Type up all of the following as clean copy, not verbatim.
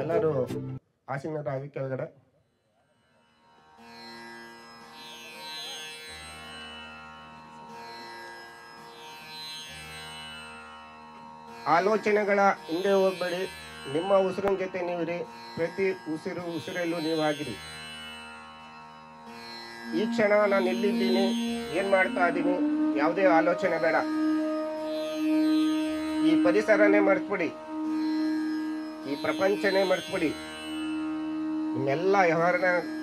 ಎಲ್ಲರೂ ಆಸೀನರಾಗಿ ಕೆಳಗಡೆ. ಆಲೋಚನೆಗಳ ಹಿಂದೆ ಹೋಗ್ಬೇಡಿ. ನಿಮ್ಮ ಉಸಿರಿನ ಜೊತೆ ನೀವಿರಿ. ಪ್ರತಿ ಉಸಿರಲ್ಲೂ ನೀವಾಗಿರಿ. ಈ ಕ್ಷಣ ನಾನು ಎಲ್ಲಿದ್ದೀನಿ, ಏನ್ ಮಾಡ್ತಾ ಇದ್ದೀನಿ, ಯಾವುದೇ ಆಲೋಚನೆ ಬೇಡ. ಈ ಪರಿಸರನೇ ಮರ್ತ್ಬಿಡಿ, ಈ ಪ್ರಪಂಚನೇ ಮರ್ತ್ಬಿಡಿ. ನಿಮ್ಮೆಲ್ಲ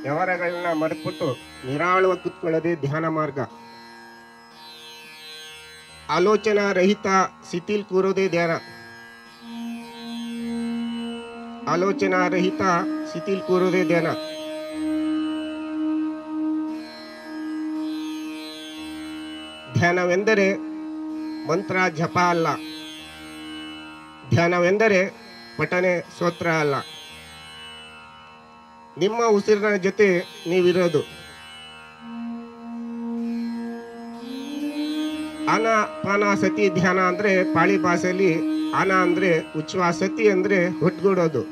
ವ್ಯವಹಾರಗಳನ್ನ ಮರೆತ್ಬಿಟ್ಟು ನಿರಾಳವಾಗಿ ಕುತ್ಕೊಳ್ಳೋದೇ ಧ್ಯಾನ ಮಾರ್ಗ. ಆಲೋಚನಾ ರಹಿತ ಸ್ಥಿತಿಲ್ ಕೂರೋದೇ ಧ್ಯಾನ. ಆಲೋಚನಾ ರಹಿತ ಸ್ಥಿತಿಲ್ ಕೂರೋದೇ ಧ್ಯಾನ. ಧ್ಯಾನವೆಂದರೆ ಮಂತ್ರ ಜಪ ಅಲ್ಲ. ಧ್ಯಾನವೆಂದರೆ ಪಠನೆ ಸ್ತೋತ್ರ ಅಲ್ಲ. ನಿಮ್ಮ ಉಸಿರಿನ ಜೊತೆ ನೀವಿರೋದು. ಆನಾಪಾನಸತಿ ಧ್ಯಾನ ಅಂದ್ರೆ ಪಾಳಿ ಭಾಷೆಯಲ್ಲಿ ಆನ ಅಂದ್ರೆ ಉಚ್ಛ್ವಾಸ, ಸತಿ ಅಂದ್ರೆ ಒಟ್ಗೂಡೋದು.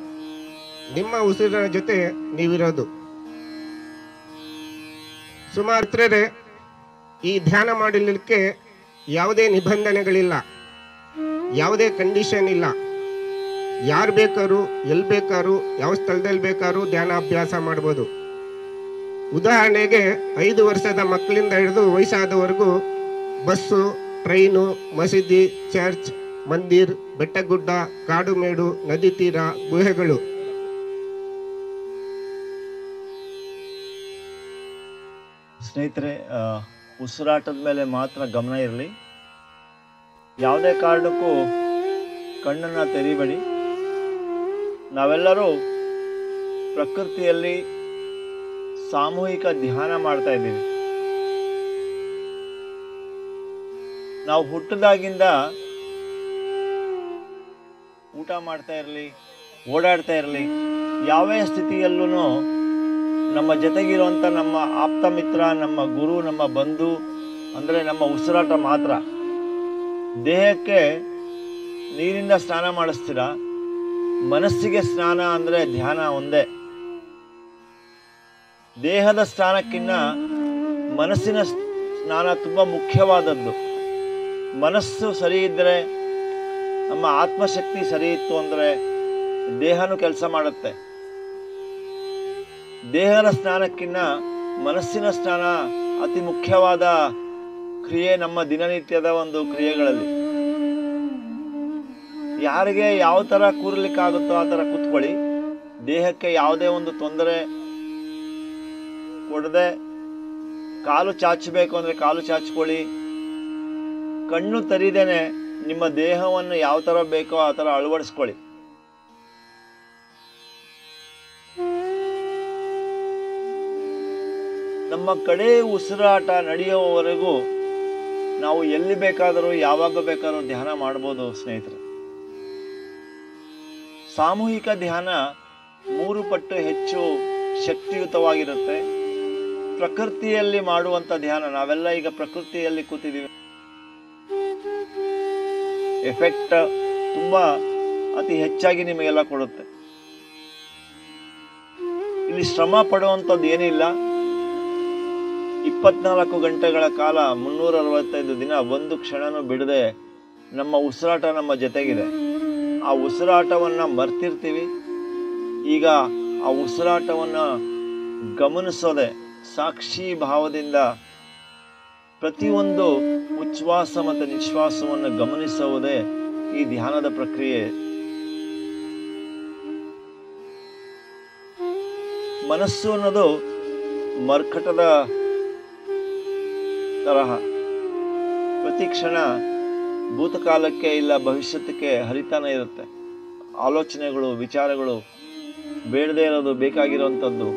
ನಿಮ್ಮ ಉಸಿರಿನ ಜೊತೆ ನೀವಿರೋದು. ಸುಮಾರು ಈ ಧ್ಯಾನ ಮಾಡಲಿಕ್ಕೆ ಯಾವುದೇ ನಿಬಂಧನೆಗಳಿಲ್ಲ, ಯಾವುದೇ ಕಂಡೀಷನ್ ಇಲ್ಲ. ಯಾರು ಬೇಕಾದ್ರು ಎಲ್ಲಿ ಬೇಕಾದ್ರು ಯಾವ ಸ್ಥಳದಲ್ಲಿ ಬೇಕಾದ್ರೂ ಧ್ಯಾನಾಭ್ಯಾಸ ಮಾಡ್ಬೋದು. ಉದಾಹರಣೆಗೆ 5 ವರ್ಷದ ಮಕ್ಕಳಿಂದ ಹಿಡಿದು ವಯಸ್ಸಾದವರೆಗೂ ಬಸ್ಸು, ಟ್ರೈನು, ಮಸೀದಿ, ಚರ್ಚ್, ಮಂದಿರ್, ಬೆಟ್ಟಗುಡ್ಡ, ಕಾಡು ಮೇಡು, ನದಿ ತೀರ, ಗುಹೆಗಳು, ಸ್ನೇಹಿತರೆ, ಉಸಿರಾಟದ ಮೇಲೆ ಮಾತ್ರ ಗಮನ ಇರಲಿ. ಯಾವುದೇ ಕಾರಣಕ್ಕೂ ಕಣ್ಣನ್ನು ತೆರಿಬೇಡಿ. ನಾವೆಲ್ಲರೂ ಪ್ರಕೃತಿಯಲ್ಲಿ ಸಾಮೂಹಿಕ ಧ್ಯಾನ ಮಾಡ್ತಾ ಇದ್ದೀವಿ. ನಾವು ಹುಟ್ಟಿದಾಗಿಂದ ಊಟ ಮಾಡ್ತಾ ಇರಲಿ, ಓಡಾಡ್ತಾ ಇರಲಿ, ಯಾವೇ ಸ್ಥಿತಿಯಲ್ಲೂ ನಮ್ಮ ಜೊತೆಗಿರುವಂಥ ನಮ್ಮ ಆಪ್ತ ಮಿತ್ರ, ನಮ್ಮ ಗುರು, ನಮ್ಮ ಬಂಧು ಅಂದರೆ ನಮ್ಮ ಉಸಿರಾಟ ಮಾತ್ರ. ದೇಹಕ್ಕೆ ನೀರಿಂದ ಸ್ನಾನ ಮಾಡಿಸ್ತೀರ, ಮನಸ್ಸಿಗೆ ಸ್ನಾನ ಅಂದರೆ ಧ್ಯಾನ ಒಂದೇ. ದೇಹದ ಸ್ನಾನಕ್ಕಿಂತ ಮನಸ್ಸಿನ ಸ್ನಾನ ತುಂಬ ಮುಖ್ಯವಾದದ್ದು. ಮನಸ್ಸು ಸರಿ ಇದ್ದರೆ, ನಮ್ಮ ಆತ್ಮಶಕ್ತಿ ಸರಿ ಇತ್ತು ಅಂದರೆ ದೇಹನೂ ಕೆಲಸ ಮಾಡುತ್ತೆ. ದೇಹದ ಸ್ನಾನಕ್ಕಿಂತ ಮನಸ್ಸಿನ ಸ್ನಾನ ಅತಿ ಮುಖ್ಯವಾದ ಕ್ರಿಯೆ ನಮ್ಮ ದಿನನಿತ್ಯದ ಒಂದು ಕ್ರಿಯೆಗಳಲ್ಲಿ. ಯಾರಿಗೆ ಯಾವ ಥರ ಕೂರ್ಲಿಕ್ಕಾಗುತ್ತೋ ಆ ಥರ ಕೂತ್ಕೊಳ್ಳಿ. ದೇಹಕ್ಕೆ ಯಾವುದೇ ಒಂದು ತೊಂದರೆ ಕೊಡದೆ, ಕಾಲು ಚಾಚಬೇಕು ಅಂದರೆ ಕಾಲು ಚಾಚ್ಕೊಳ್ಳಿ. ಕಣ್ಣು ತರಿದೇನೆ ನಿಮ್ಮ ದೇಹವನ್ನು ಯಾವ ಥರ ಬೇಕೋ ಆ ಥರ ಅಳವಡಿಸ್ಕೊಳ್ಳಿ. ನಮ್ಮ ಕಡೆ ಉಸಿರಾಟ ನಡೆಯುವವರೆಗೂ ನಾವು ಎಲ್ಲಿ ಬೇಕಾದರೂ ಯಾವಾಗ ಬೇಕಾದರೂ ಧ್ಯಾನ ಮಾಡ್ಬೋದು ಸ್ನೇಹಿತರೆ. ಸಾಮೂಹಿಕ ಧ್ಯಾನ 3 ಪಟ್ಟು ಹೆಚ್ಚು ಶಕ್ತಿಯುತವಾಗಿರುತ್ತೆ. ಪ್ರಕೃತಿಯಲ್ಲಿ ಮಾಡುವಂಥ ಧ್ಯಾನ, ನಾವೆಲ್ಲ ಈಗ ಪ್ರಕೃತಿಯಲ್ಲಿ ಕೂತಿದ್ದೀವಿ, ಎಫೆಕ್ಟ್ ತುಂಬ ಅತಿ ಹೆಚ್ಚಾಗಿ ನಿಮಗೆಲ್ಲ ಕೊಡುತ್ತೆ. ಇಲ್ಲಿ ಶ್ರಮ ಪಡುವಂಥದ್ದು ಏನಿಲ್ಲ. 24 ಗಂಟೆಗಳ ಕಾಲ 365 ದಿನ ಒಂದು ಕ್ಷಣನೂ ಬಿಡದೆ ನಮ್ಮ ಉಸಿರಾಟ ನಮ್ಮ ಜೊತೆಗಿದೆ. ಆ ಉಸಿರಾಟವನ್ನು ಮರ್ತಿರ್ತೀವಿ. ಈಗ ಆ ಉಸಿರಾಟವನ್ನು ಗಮನಿಸೋದೆ, ಸಾಕ್ಷಿ ಭಾವದಿಂದ ಪ್ರತಿಯೊಂದು ಉಚ್ಛ್ವಾಸ ಮತ್ತು ನಿಶ್ವಾಸವನ್ನು ಗಮನಿಸುವುದೇ ಈ ಧ್ಯಾನದ ಪ್ರಕ್ರಿಯೆ. ಮನಸ್ಸು ಅನ್ನೋದು ಮರ್ಕಟದ ತರಹ ಪ್ರತಿ ಕ್ಷಣ ಭೂತಕಾಲಕ್ಕೆ ಇಲ್ಲ ಭವಿಷ್ಯಕ್ಕೆ ಹರಿತಾನೆ ಇರುತ್ತೆ. ಆಲೋಚನೆಗಳು, ವಿಚಾರಗಳು, ಬೇಡದೇ ಇರೋದು, ಬೇಕಾಗಿರೋವಂಥದ್ದು,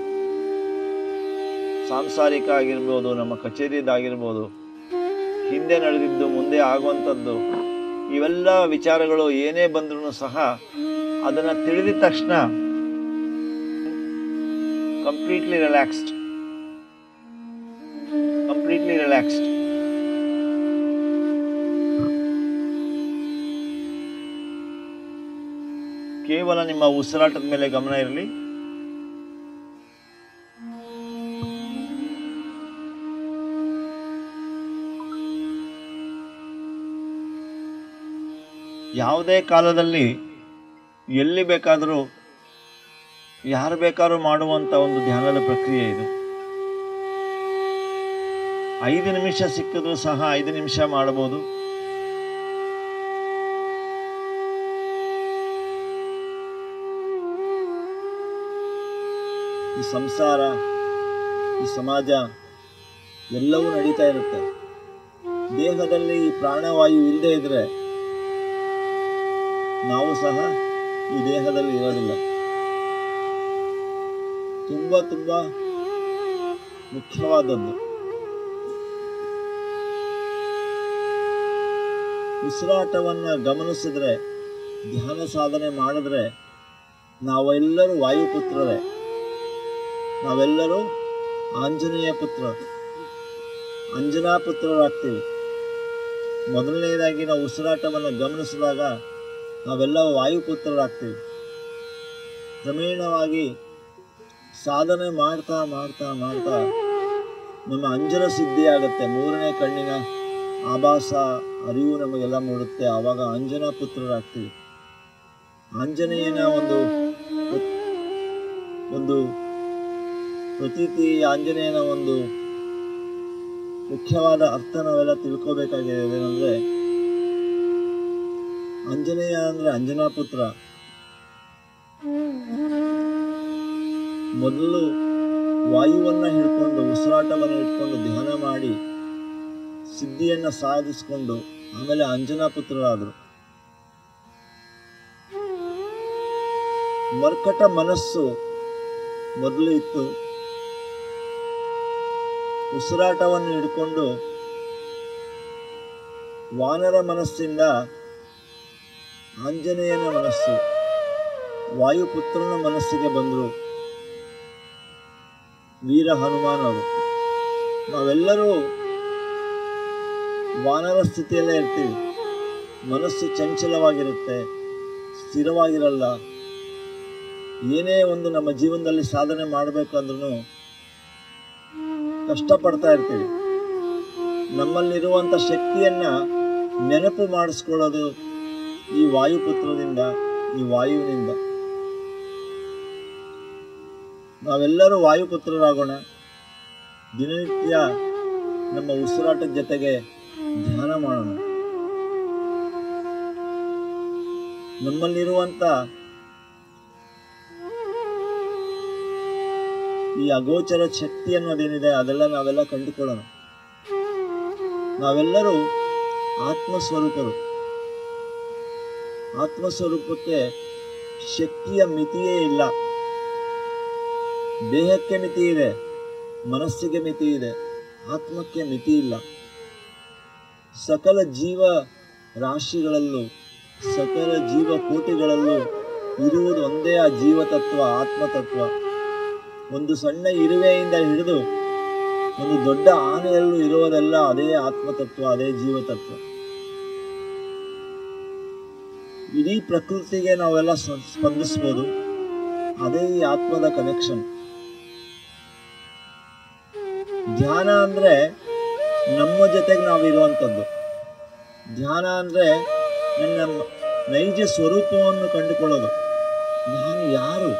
ಸಾಂಸಾರಿಕ ಆಗಿರ್ಬೋದು, ನಮ್ಮ ಕಚೇರಿದಾಗಿರ್ಬೋದು, ಹಿಂದೆ ನಡೆದಿದ್ದು ಮುಂದೆ ಆಗುವಂಥದ್ದು, ಇವೆಲ್ಲ ವಿಚಾರಗಳು ಏನೇ ಬಂದ್ರೂ ಸಹ ಅದನ್ನು ತಿಳಿದ ತಕ್ಷಣ ಕಂಪ್ಲೀಟ್ಲಿ ರಿಲ್ಯಾಕ್ಸ್ಡ್. ಕೇವಲ ನಿಮ್ಮ ಉಸಿರಾಟದ ಮೇಲೆ ಗಮನ ಇರಲಿ. ಯಾವುದೇ ಕಾಲದಲ್ಲಿ ಎಲ್ಲಿ ಬೇಕಾದರೂ ಯಾರು ಬೇಕಾದ್ರೂ ಮಾಡುವಂಥ ಒಂದು ಧ್ಯಾನದ ಪ್ರಕ್ರಿಯೆ ಇದು. 5 ನಿಮಿಷ ಸಿಕ್ಕಿದ್ರೂ ಸಹ 5 ನಿಮಿಷ ಮಾಡಬಹುದು. ಈ ಸಂಸಾರ, ಈ ಸಮಾಜ ಎಲ್ಲವೂ ನಡೀತಾ ಇರುತ್ತೆ. ದೇಹದಲ್ಲಿ ಈ ಪ್ರಾಣವಾಯು ಇಲ್ಲದೆ ಇದ್ರೆ ನಾವು ಸಹ ಈ ದೇಹದಲ್ಲಿ ಇರೋದಿಲ್ಲ. ತುಂಬ ಮುಖ್ಯವಾದದ್ದು. ಉಸಿರಾಟವನ್ನು ಗಮನಿಸಿದ್ರೆ, ಧ್ಯಾನ ಸಾಧನೆ ಮಾಡಿದ್ರೆ ನಾವೆಲ್ಲರೂ ವಾಯುಪುತ್ರರೇ, ನಾವೆಲ್ಲರೂ ಆಂಜನೇಯ ಪುತ್ರರು, ಅಂಜನಾ ಪುತ್ರರಾಗ್ತೀವಿ. ಮೊದಲನೇದಾಗಿ ನಾವು ಉಸಿರಾಟವನ್ನು ಗಮನಿಸಿದಾಗ ನಾವೆಲ್ಲ ವಾಯುಪುತ್ರರಾಗ್ತೀವಿ. ಕ್ರಮೇಣವಾಗಿ ಸಾಧನೆ ಮಾಡ್ತಾ ನಮ್ಮ ಅಂಜನ ಸಿದ್ಧಿ ಆಗುತ್ತೆ. 3ನೇ ಕಣ್ಣಿನ ಆಭಾಸ ಅರಿವು ನಮಗೆಲ್ಲ ಮೂಡುತ್ತೆ. ಆವಾಗ ಅಂಜನಾ ಪುತ್ರರಾಗ್ತೀವಿ. ಆಂಜನೇಯನ ಒಂದು ಪ್ರತೀತಿ, ಆಂಜನೇಯನ ಒಂದು ಮುಖ್ಯವಾದ ಅರ್ಥ ನಾವೆಲ್ಲ ತಿಳ್ಕೋಬೇಕಾಗಿದೆ. ಏನಂದರೆ, ಆಂಜನೇಯ ಅಂದರೆ ಅಂಜನಾ ಪುತ್ರ. ಮೊದಲು ವಾಯುವನ್ನು ಹಿಡ್ಕೊಂಡು, ಉಸಿರಾಟವನ್ನು ಇಟ್ಕೊಂಡು ಧ್ಯಾನ ಮಾಡಿ ಸಿದ್ಧಿಯನ್ನು ಸಾಧಿಸಿಕೊಂಡು ಆಮೇಲೆ ಅಂಜನಾ ಪುತ್ರರಾದರು. ಮರ್ಕಟ ಮನಸ್ಸು ಮೊದಲು ಇತ್ತು. ಉಸಿರಾಟವನ್ನು ಹಿಡ್ಕೊಂಡು ವಾನರ ಮನಸ್ಸಿಂದ ಆಂಜನೇಯನ ಮನಸ್ಸು, ವಾಯುಪುತ್ರನ ಮನಸ್ಸಿಗೆ ಬಂದರು ವೀರ ಹನುಮಾನವರು. ನಾವೆಲ್ಲರೂ ವಾನರ ಸ್ಥಿತಿಯಲ್ಲೇ ಇರ್ತೀವಿ. ಮನಸ್ಸು ಚಂಚಲವಾಗಿರುತ್ತೆ, ಸ್ಥಿರವಾಗಿರಲ್ಲ. ಏನೇ ಒಂದು ನಮ್ಮ ಜೀವನದಲ್ಲಿ ಸಾಧನೆ ಮಾಡಬೇಕು ಅಂದ್ರೂ ಕಷ್ಟಪಡ್ತಾ ಇರ್ತೀವಿ. ನಮ್ಮಲ್ಲಿರುವಂಥ ಶಕ್ತಿಯನ್ನು ನೆನಪು ಮಾಡಿಸ್ಕೊಳ್ಳೋದು ಈ ವಾಯುಪುತ್ರದಿಂದ, ಈ ವಾಯುವಿನಿಂದ. ನಾವೆಲ್ಲರೂ ವಾಯುಪುತ್ರರಾಗೋಣ. ದಿನನಿತ್ಯ ನಮ್ಮ ಉಸಿರಾಟದ ಜೊತೆಗೆ ಧ್ಯಾನ ಮಾಡೋಣ. ನಮ್ಮಲ್ಲಿರುವಂಥ ಈ ಅಗೋಚರ ಶಕ್ತಿ ಅನ್ನೋದೇನಿದೆ ಅದೆಲ್ಲ ನಾವೆಲ್ಲ ಕಂಡುಕೊಳ್ಳೋಣ. ನಾವೆಲ್ಲರೂ ಆತ್ಮಸ್ವರೂಪರು. ಆತ್ಮಸ್ವರೂಪಕ್ಕೆ ಶಕ್ತಿಯ ಮಿತಿಯೇ ಇಲ್ಲ. ದೇಹಕ್ಕೆ ಮಿತಿ ಇದೆ, ಮನಸ್ಸಿಗೆ ಮಿತಿ ಇದೆ, ಆತ್ಮಕ್ಕೆ ಮಿತಿ ಇಲ್ಲ. ಸಕಲ ಜೀವ ರಾಶಿಗಳಲ್ಲೂ, ಸಕಲ ಜೀವಕೋಟಿಗಳಲ್ಲೂ ಇರುವುದು ಒಂದೇ ಆ ಜೀವತತ್ವ, ಆತ್ಮತತ್ವ. ಒಂದು ಸಣ್ಣ ಇರುವೆಯಿಂದ ಹಿಡಿದು ಒಂದು ದೊಡ್ಡ ಆನೆಯಲ್ಲೂ ಇರುವುದೆಲ್ಲ ಅದೇ ಆತ್ಮತತ್ವ, ಅದೇ ಜೀವತತ್ವ. ಇಡೀ ಪ್ರಕೃತಿಗೆ ನಾವೆಲ್ಲ ಸ್ಪಂದಿಸ್ಬೋದು. ಅದೇ ಈ ಆತ್ಮದ ಕನೆಕ್ಷನ್. ಧ್ಯಾನ ಅಂದರೆ ನಮ್ಮ ಜೊತೆಗೆ ನಾವಿರುವಂಥದ್ದು. ಧ್ಯಾನ ಅಂದರೆ ನನ್ನ ನೈಜ ಸ್ವರೂಪವನ್ನು ಕಂಡುಕೊಳ್ಳೋದು. ನಾನು ಯಾರು?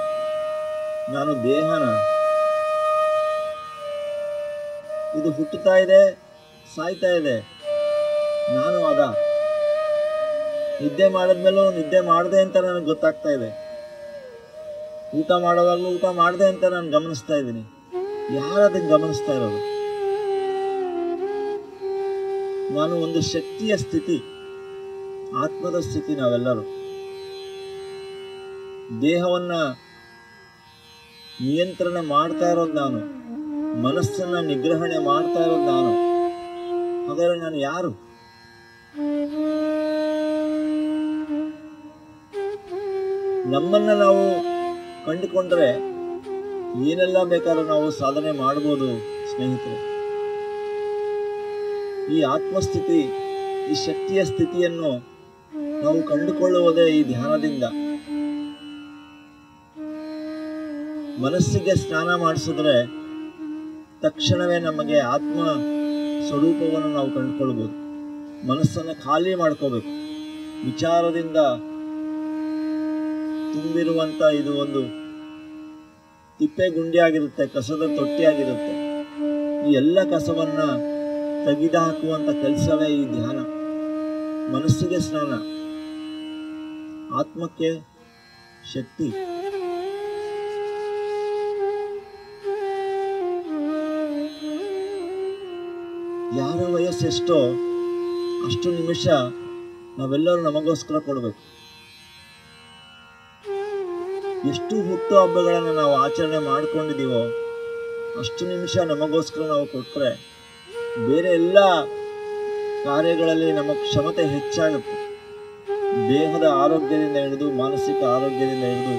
ನಾನು ದೇಹನ? ಇದು ಹುಟ್ಟುತ್ತಾ ಇದೆ, ಸಾಯ್ತಾ ಇದೆ. ನಾನು ನಿದ್ದೆ ಮಾಡಿದ್ಮೇಲೂ ನಿದ್ದೆ ಮಾಡಿದೆ ಅಂತ ನನಗೆ ಗೊತ್ತಾಗ್ತಾ ಇದೆ. ಊಟ ಮಾಡೋವಾಗಲೂ ಊಟ ಮಾಡಿದೆ ಅಂತ ನಾನು ಗಮನಿಸ್ತಾ ಇದ್ದೀನಿ. ಯಾರು ಅದನ್ನು ಗಮನಿಸ್ತಾ ಇರೋದು? ನಾನು ಒಂದು ಶಕ್ತಿಯ ಸ್ಥಿತಿ, ಆತ್ಮದ ಸ್ಥಿತಿ. ನಾವೆಲ್ಲರೂ ದೇಹವನ್ನ ನಿಯಂತ್ರಣ ಮಾಡ್ತಾ ಇರೋದು ನಾನು, ಮನಸ್ಸನ್ನ ನಿಗ್ರಹಣೆ ಮಾಡ್ತಾ ಇರೋದು ನಾನು. ಹಾಗಾದ್ರೆ ನಾನು ಯಾರು? ನಮ್ಮನ್ನ ನಾವು ಕಂಡುಕೊಂಡ್ರೆ ಏನೆಲ್ಲ ಬೇಕಾದ್ರೂ ನಾವು ಸಾಧನೆ ಮಾಡ್ಬೋದು ಸ್ನೇಹಿತರೆ. ಈ ಆತ್ಮಸ್ಥಿತಿ, ಈ ಶಕ್ತಿಯ ಸ್ಥಿತಿಯನ್ನು ನಾವು ಕಂಡುಕೊಳ್ಳುವುದೇ ಈ ಧ್ಯಾನದಿಂದ. ಮನಸ್ಸಿಗೆ ಸ್ನಾನ ಮಾಡಿಸಿದ್ರೆ ತಕ್ಷಣವೇ ನಮಗೆ ಆತ್ಮ ಸ್ವರೂಪವನ್ನು ನಾವು ಕಂಡುಕೊಳ್ಬೋದು. ಮನಸ್ಸನ್ನು ಖಾಲಿ ಮಾಡ್ಕೋಬೇಕು. ವಿಚಾರದಿಂದ ತುಂಬಿರುವಂತ ಇದು ಒಂದು ತಿಪ್ಪೆ ಗುಂಡಿಯಾಗಿರುತ್ತೆ, ಕಸದ ತೊಟ್ಟಿಯಾಗಿರುತ್ತೆ. ಈ ಎಲ್ಲ ಕಸವನ್ನ ತೆಗೆದು ಹಾಕುವಂತ ಕೆಲಸವೇ ಈ ಧ್ಯಾನ. ಮನಸ್ಸಿಗೆ ಸ್ನಾನ, ಆತ್ಮಕ್ಕೆ ಶಕ್ತಿ. ಯಾರ ವಯಸ್ಸೆಷ್ಟೋ ಅಷ್ಟು ನಿಮಿಷ ನಾವೆಲ್ಲರೂ ನಮಗೋಸ್ಕರ ಕೊಡಬೇಕು. ಎಷ್ಟು ಹುಟ್ಟು ಹಬ್ಬಗಳನ್ನು ನಾವು ಆಚರಣೆ ಮಾಡ್ಕೊಂಡಿದ್ದೀವೋ ಅಷ್ಟು ನಿಮಿಷ ನಮಗೋಸ್ಕರ ನಾವು ಕೊಟ್ಟರೆ ಬೇರೆ ಎಲ್ಲ ಕಾರ್ಯಗಳಲ್ಲಿ ನಮ್ಮ ಕ್ಷಮತೆ ಹೆಚ್ಚಾಗುತ್ತೆ. ದೇಹದ ಆರೋಗ್ಯದಿಂದ ಹಿಡಿದು, ಮಾನಸಿಕ ಆರೋಗ್ಯದಿಂದ ಹಿಡಿದು,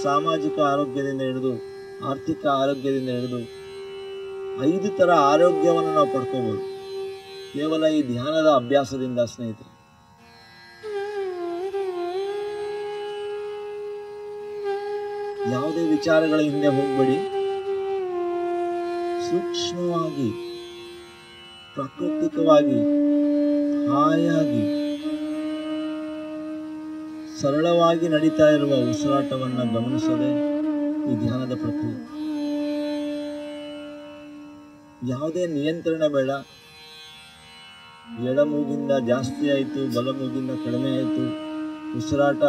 ಸಾಮಾಜಿಕ ಆರೋಗ್ಯದಿಂದ ಹಿಡಿದು, ಆರ್ಥಿಕ ಆರೋಗ್ಯದಿಂದ ಹಿಡಿದು 5 ಥರ ಆರೋಗ್ಯವನ್ನು ನಾವು ಪಡ್ಕೋಬೋದು ಕೇವಲ ಈ ಧ್ಯಾನದ ಅಭ್ಯಾಸದಿಂದ ಸ್ನೇಹಿತರೆ. ಯಾವುದೇ ವಿಚಾರಗಳ ಹಿಂದೆ ಹೋಗಬೇಡಿ. ಸೂಕ್ಷ್ಮವಾಗಿ, ಪ್ರಾಕೃತಿಕವಾಗಿ, ಹಾಯಾಗಿ, ಸರಳವಾಗಿ ನಡೀತಾ ಇರುವ ಉಸಿರಾಟವನ್ನು ಗಮನಿಸೋದೇ ಈ ಧ್ಯಾನದ ಪ್ರಕ್ರಿಯೆ. ಯಾವುದೇ ನಿಯಂತ್ರಣ ಬೇಡ. ಎಡಮೂಗಿಂದ ಜಾಸ್ತಿ ಆಯಿತು, ಬಲಮೂಗಿಂದ ಕಡಿಮೆ ಆಯಿತು, ಉಸಿರಾಟ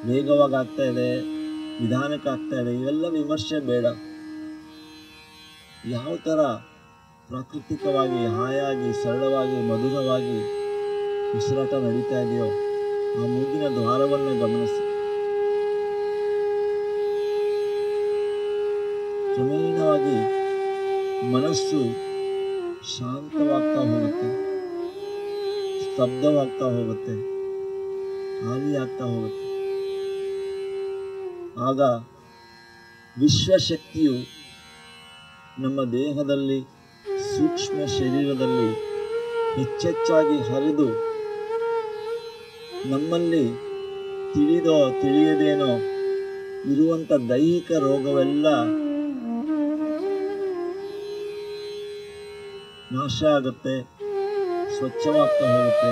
ವೇಗವಾಗಿ ಆಗ್ತಾ ಇದೆ, ನಿಧಾನಕ್ಕೆ ಆಗ್ತಾ ಇದೆ, ಇವೆಲ್ಲ ವಿಮರ್ಶೆ ಬೇಡ. ಯಾವ ಥರ ಪ್ರಾಕೃತಿಕವಾಗಿ, ಹಾಯಾಗಿ, ಸರಳವಾಗಿ, ಮಧುರವಾಗಿ ಉಸಿರಾಟ ನಡೀತಾ ಇದೆಯೋ ಆ ಮೂಗಿನ ದ್ವಾರವನ್ನು ಗಮನಿಸಿ. ಕ್ರಮೇಣವಾಗಿ ಮನಸ್ಸು ಶಾಂತವಾಗ್ತಾ ಹೋಗುತ್ತೆ, ಸ್ತಬ್ಧವಾಗ್ತಾ ಹೋಗುತ್ತೆ, ಖಾಲಿಯಾಗ್ತಾ ಹೋಗುತ್ತೆ. ಆಗ ವಿಶ್ವಶಕ್ತಿಯು ನಮ್ಮ ದೇಹದಲ್ಲಿ, ಸೂಕ್ಷ್ಮ ಶರೀರದಲ್ಲಿ ಹೆಚ್ಚೆಚ್ಚಾಗಿ ಹರಿದು ನಮ್ಮಲ್ಲಿ ತಿಳಿದೋ ತಿಳಿಯದೇನೋ ಇರುವಂಥ ದೈಹಿಕ ರೋಗವೆಲ್ಲ ನಾಶ ಆಗುತ್ತೆ, ಸ್ವಚ್ಛವಾಗ್ತಾ ಹೋಗುತ್ತೆ,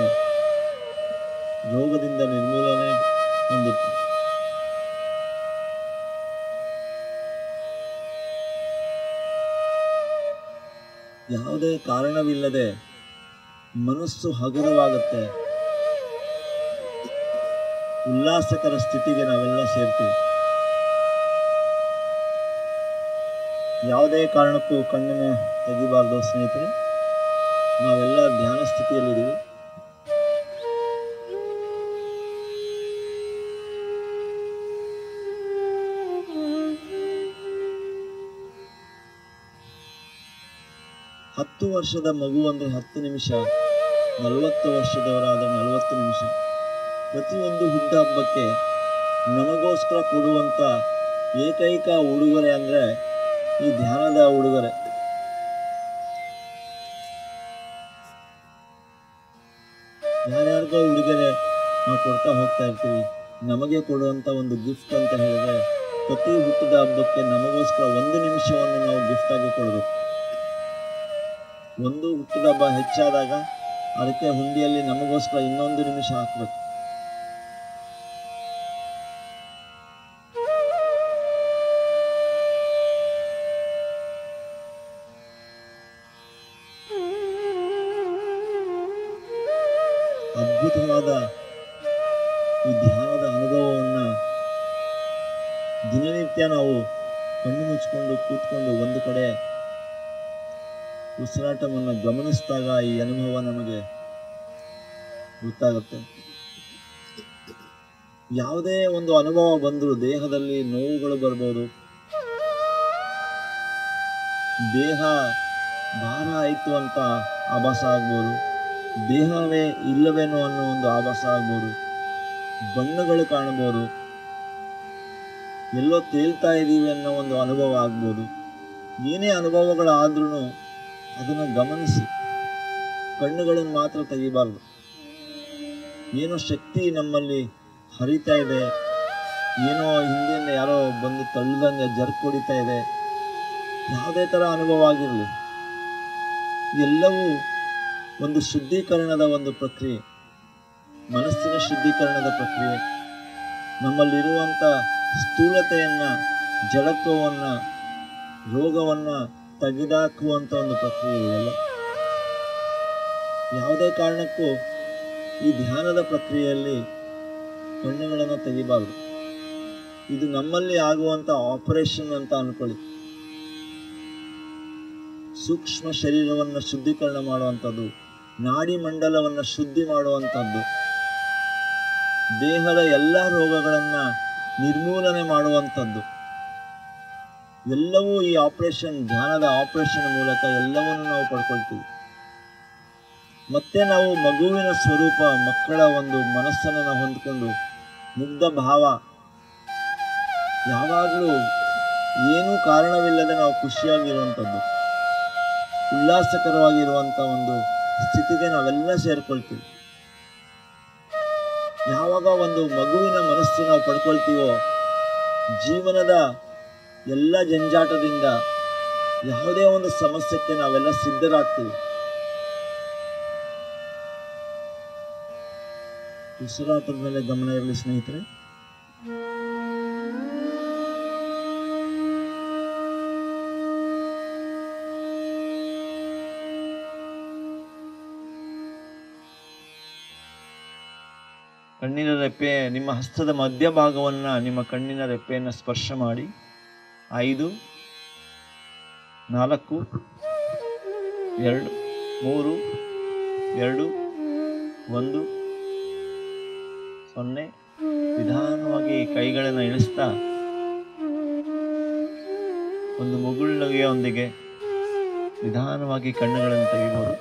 ರೋಗದಿಂದ ನಿರ್ಮೂಲನೆ ಹೊಂದುತ್ತೆ. ಯಾವುದೇ ಕಾರಣವಿಲ್ಲದೆ ಮನಸ್ಸು ಹಗುರವಾಗುತ್ತೆ, ಉಲ್ಲಾಸಕರ ಸ್ಥಿತಿಗೆ ನಾವೆಲ್ಲ ಸೇರ್ತೀವಿ. ಯಾವುದೇ ಕಾರಣಕ್ಕೂ ಕಣ್ಣನ್ನು ತೆಗಿಬಾರ್ದು ಸ್ನೇಹಿತರೆ. ನಾವೆಲ್ಲ ಧ್ಯಾನ ಸ್ಥಿತಿಯಲ್ಲಿದ್ದೀವಿ. ಹತ್ತು ವರ್ಷದ ಮಗು ಅಂದರೆ 10 ನಿಮಿಷ, 40 ವರ್ಷದವರಾದ 40 ನಿಮಿಷ. ಪ್ರತಿಯೊಂದು ಹುಟ್ಟ ಹಬ್ಬಕ್ಕೆ ನಮಗೋಸ್ಕರ ಕೊಡುವಂಥ ಏಕೈಕ ಉಡುಗೊರೆ ಅಂದರೆ ಈ ಧ್ಯಾನದ ಉಡುಗೊರೆ. ಯಾರ್ಯಾರಿಗೋ ಉಡುಗೊರೆ ನಾವು ಕೊಡ್ತಾ ಹೋಗ್ತಾ ಇರ್ತೀವಿ. ನಮಗೆ ಕೊಡುವಂಥ ಒಂದು ಗಿಫ್ಟ್ ಅಂತ ಹೇಳಿದ್ರೆ ಪ್ರತಿ ಹುಟ್ಟಿದ ಹಬ್ಬಕ್ಕೆ ನಮಗೋಸ್ಕರ 1 ನಿಮಿಷವನ್ನು ನಾವು ಗಿಫ್ಟ್ ಆಗಿ ಕೊಡಬೇಕು. ಒಂದು ಹುಟ್ಟಿದ ಹಬ್ಬ ಹೆಚ್ಚಾದಾಗ ಅದಕ್ಕೆ ಹುಂಡಿಯಲ್ಲಿ ನಮಗೋಸ್ಕರ 1 ನಿಮಿಷ ಹಾಕಬೇಕು. ಅದ್ಭುತವಾದ ಈ ಧ್ಯಾನದ ಅನುಭವವನ್ನು ದಿನನಿತ್ಯ ನಾವು ಕಣ್ಣು ಮುಚ್ಕೊಂಡು ಕೂತ್ಕೊಂಡು ಒಂದು ಕಡೆ ಉಸಿರಾಟವನ್ನು ಗಮನಿಸಿದಾಗ ಈ ಅನುಭವ ನಮಗೆ ಗೊತ್ತಾಗುತ್ತೆ. ಯಾವುದೇ ಒಂದು ಅನುಭವ ಬಂದರೂ ದೇಹದಲ್ಲಿ ನೋವುಗಳು ಬರ್ಬೋದು, ದೇಹ ಭಾರ ಆಯಿತು ಅಂತ ಆಭಾಸ ಆಗ್ಬೋದು, ದೇಹವೇ ಇಲ್ಲವೇನೋ ಅನ್ನೋ ಒಂದು ಆಭಾಸ ಆಗ್ಬೋದು, ಬಣ್ಣಗಳು ಕಾಣ್ಬೋದು, ಎಲ್ಲೋ ತೇಲ್ತಾ ಇದ್ದೀವಿ ಅನ್ನೋ ಒಂದು ಅನುಭವ ಆಗ್ಬೋದು. ಏನೇ ಅನುಭವಗಳಾದ್ರೂ ಅದನ್ನು ಗಮನಿಸಿ, ಕಣ್ಣುಗಳನ್ನು ಮಾತ್ರ ತೆಗಿಬಾರ್ದು. ಏನೋ ಶಕ್ತಿ ನಮ್ಮಲ್ಲಿ ಹರಿತಾ ಇದೆ, ಏನೋ ಹಿಂದೆಯಿಂದ ಯಾರೋ ಬಂದು ತಳ್ಳದಂಗೆ ಜರ್ಕ್ ಹೊಡಿತಾ ಇದೆ, ಯಾವುದೇ ಥರ ಅನುಭವ ಆಗಿರಲಿ, ಎಲ್ಲವೂ ಒಂದು ಶುದ್ಧೀಕರಣದ ಒಂದು ಪ್ರಕ್ರಿಯೆ, ಮನಸ್ಸಿನ ಶುದ್ಧೀಕರಣದ ಪ್ರಕ್ರಿಯೆ. ನಮ್ಮಲ್ಲಿರುವಂಥ ಸ್ಥೂಲತೆಯನ್ನು, ಜಡತ್ವವನ್ನು, ರೋಗವನ್ನು ತೆಗೆದುಹಾಕುವಂಥ ಒಂದು ಪ್ರಕ್ರಿಯೆ ಇದೆಲ್ಲ. ಯಾವುದೇ ಕಾರಣಕ್ಕೂ ಈ ಧ್ಯಾನದ ಪ್ರಕ್ರಿಯೆಯಲ್ಲಿ ಕಣ್ಣುಗಳನ್ನು ತೆಗಿಬಾರ್ದು. ಇದು ನಮ್ಮಲ್ಲಿ ಆಗುವಂಥ ಆಪರೇಷನ್ ಅಂತ ಅಂದ್ಕೊಳ್ಳಿ. ಸೂಕ್ಷ್ಮ ಶರೀರವನ್ನು ಶುದ್ಧೀಕರಣ ಮಾಡುವಂಥದ್ದು, ನಾಡಿ ಮಂಡಲವನ್ನು ಶುದ್ಧಿ ಮಾಡುವಂಥದ್ದು, ದೇಹದ ಎಲ್ಲ ರೋಗಗಳನ್ನು ನಿರ್ಮೂಲನೆ ಮಾಡುವಂಥದ್ದು, ಎಲ್ಲವೂ ಈ ಆಪರೇಷನ್, ಧ್ಯಾನದ ಆಪರೇಷನ್ ಮೂಲಕ ಎಲ್ಲವನ್ನು ನಾವು ಪಡ್ಕೊಳ್ತೀವಿ. ಮತ್ತೆ ನಾವು ಮಗುವಿನ ಸ್ವರೂಪ, ಮಕ್ಕಳ ಒಂದು ಮನಸ್ಸನ್ನು ನಾವು ಹೊಂದ್ಕೊಂಡು ಮುಗ್ಧ ಭಾವ, ಯಾವಾಗಲೂ ಏನೂ ಕಾರಣವಿಲ್ಲದೆ ನಾವು ಖುಷಿಯಾಗಿರುವಂಥದ್ದು, ಉಲ್ಲಾಸಕರವಾಗಿರುವಂಥ ಒಂದು ಸ್ಥಿತಿಗೆ ನಾವೆಲ್ಲ ಸೇರ್ಕೊಳ್ತೀವಿ. ಯಾವಾಗ ಒಂದು ಮಗುವಿನ ಮನಸ್ಸು ನಾವು ಪಡ್ಕೊಳ್ತೀವೋ, ಜೀವನದ ಎಲ್ಲ ಜಂಜಾಟದಿಂದ ಯಾವುದೇ ಒಂದು ಸಮಸ್ಯೆಗೆ ನಾವೆಲ್ಲ ಸಿದ್ಧರಾಗ್ತೀವಿ. ಉಸಿರಾಟದ ಮೇಲೆ ಗಮನ ಇರಲಿ ಸ್ನೇಹಿತರೆ. ಕಣ್ಣಿನ ರೆಪ್ಪೆ, ನಿಮ್ಮ ಹಸ್ತದ ಮಧ್ಯಭಾಗವನ್ನು ನಿಮ್ಮ ಕಣ್ಣಿನ ರೆಪ್ಪೆಯನ್ನು ಸ್ಪರ್ಶ ಮಾಡಿ 5, 4, 2, 3, 2, 1, 0. ನಿಧಾನವಾಗಿ ಕೈಗಳನ್ನು ಇಳಿಸ್ತಾ ಒಂದು ಮುಗುಳ್ನಗೆಯೊಂದಿಗೆ ನಿಧಾನವಾಗಿ ಕಣ್ಣುಗಳನ್ನು ತೆಗಿಬೋದು.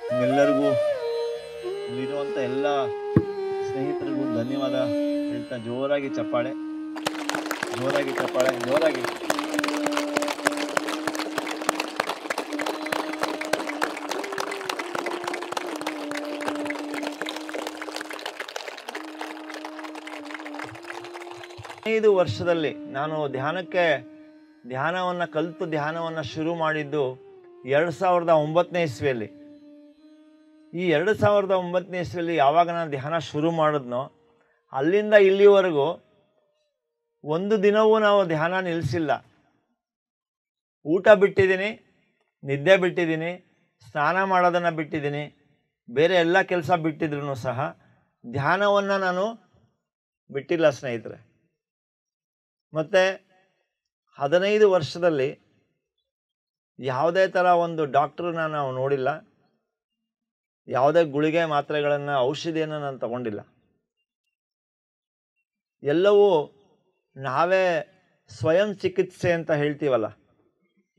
ನಿಮ್ಮೆಲ್ಲರಿಗೂ, ಇಲ್ಲಿರುವಂಥ ಎಲ್ಲ ಸ್ನೇಹಿತರಿಗೂ ಧನ್ಯವಾದ ಹೇಳ್ತಾ ಜೋರಾಗಿ ಚಪ್ಪಾಳೆ, ಜೋರಾಗಿ ಚಪ್ಪಾಳೆ, ಜೋರಾಗಿ. ಐದು ವರ್ಷದಲ್ಲಿ ನಾನು ಧ್ಯಾನವನ್ನು ಕಲಿತು ಧ್ಯಾನವನ್ನು ಶುರು ಮಾಡಿದ್ದು 2009ನೇ ಇಸ್ವಿಯಲ್ಲಿ. ಈ 2009ನೇ ಇಸ್ವಿಯಲ್ಲಿ ಯಾವಾಗ ನಾನು ಧ್ಯಾನ ಶುರು ಮಾಡಿದ್ನೋ ಅಲ್ಲಿಂದ ಇಲ್ಲಿವರೆಗೂ ಒಂದು ದಿನವೂ ನಾವು ಧ್ಯಾನ ನಿಲ್ಲಿಸಿಲ್ಲ. ಊಟ ಬಿಟ್ಟಿದ್ದೀನಿ, ನಿದ್ದೆ ಬಿಟ್ಟಿದ್ದೀನಿ, ಸ್ನಾನ ಮಾಡೋದನ್ನು ಬಿಟ್ಟಿದ್ದೀನಿ, ಬೇರೆ ಎಲ್ಲ ಕೆಲಸ ಬಿಟ್ಟಿದ್ರು ಸಹ ಧ್ಯಾನವನ್ನು ನಾನು ಬಿಟ್ಟಿಲ್ಲ ಸ್ನೇಹಿತರೆ. ಮತ್ತು 15 ವರ್ಷದಲ್ಲಿ ಯಾವುದೇ ಥರ ಒಂದು ಡಾಕ್ಟ್ರನ್ನ ನಾವು ನೋಡಿಲ್ಲ, ಯಾವುದೇ ಗುಳಿಗೆ ಮಾತ್ರೆಗಳನ್ನು, ಔಷಧಿಯನ್ನು ನಾನು ತಗೊಂಡಿಲ್ಲ. ಎಲ್ಲವೂ ನಾವೇ ಸ್ವಯಂ ಚಿಕಿತ್ಸೆ ಅಂತ ಹೇಳ್ತೀವಲ್ಲ,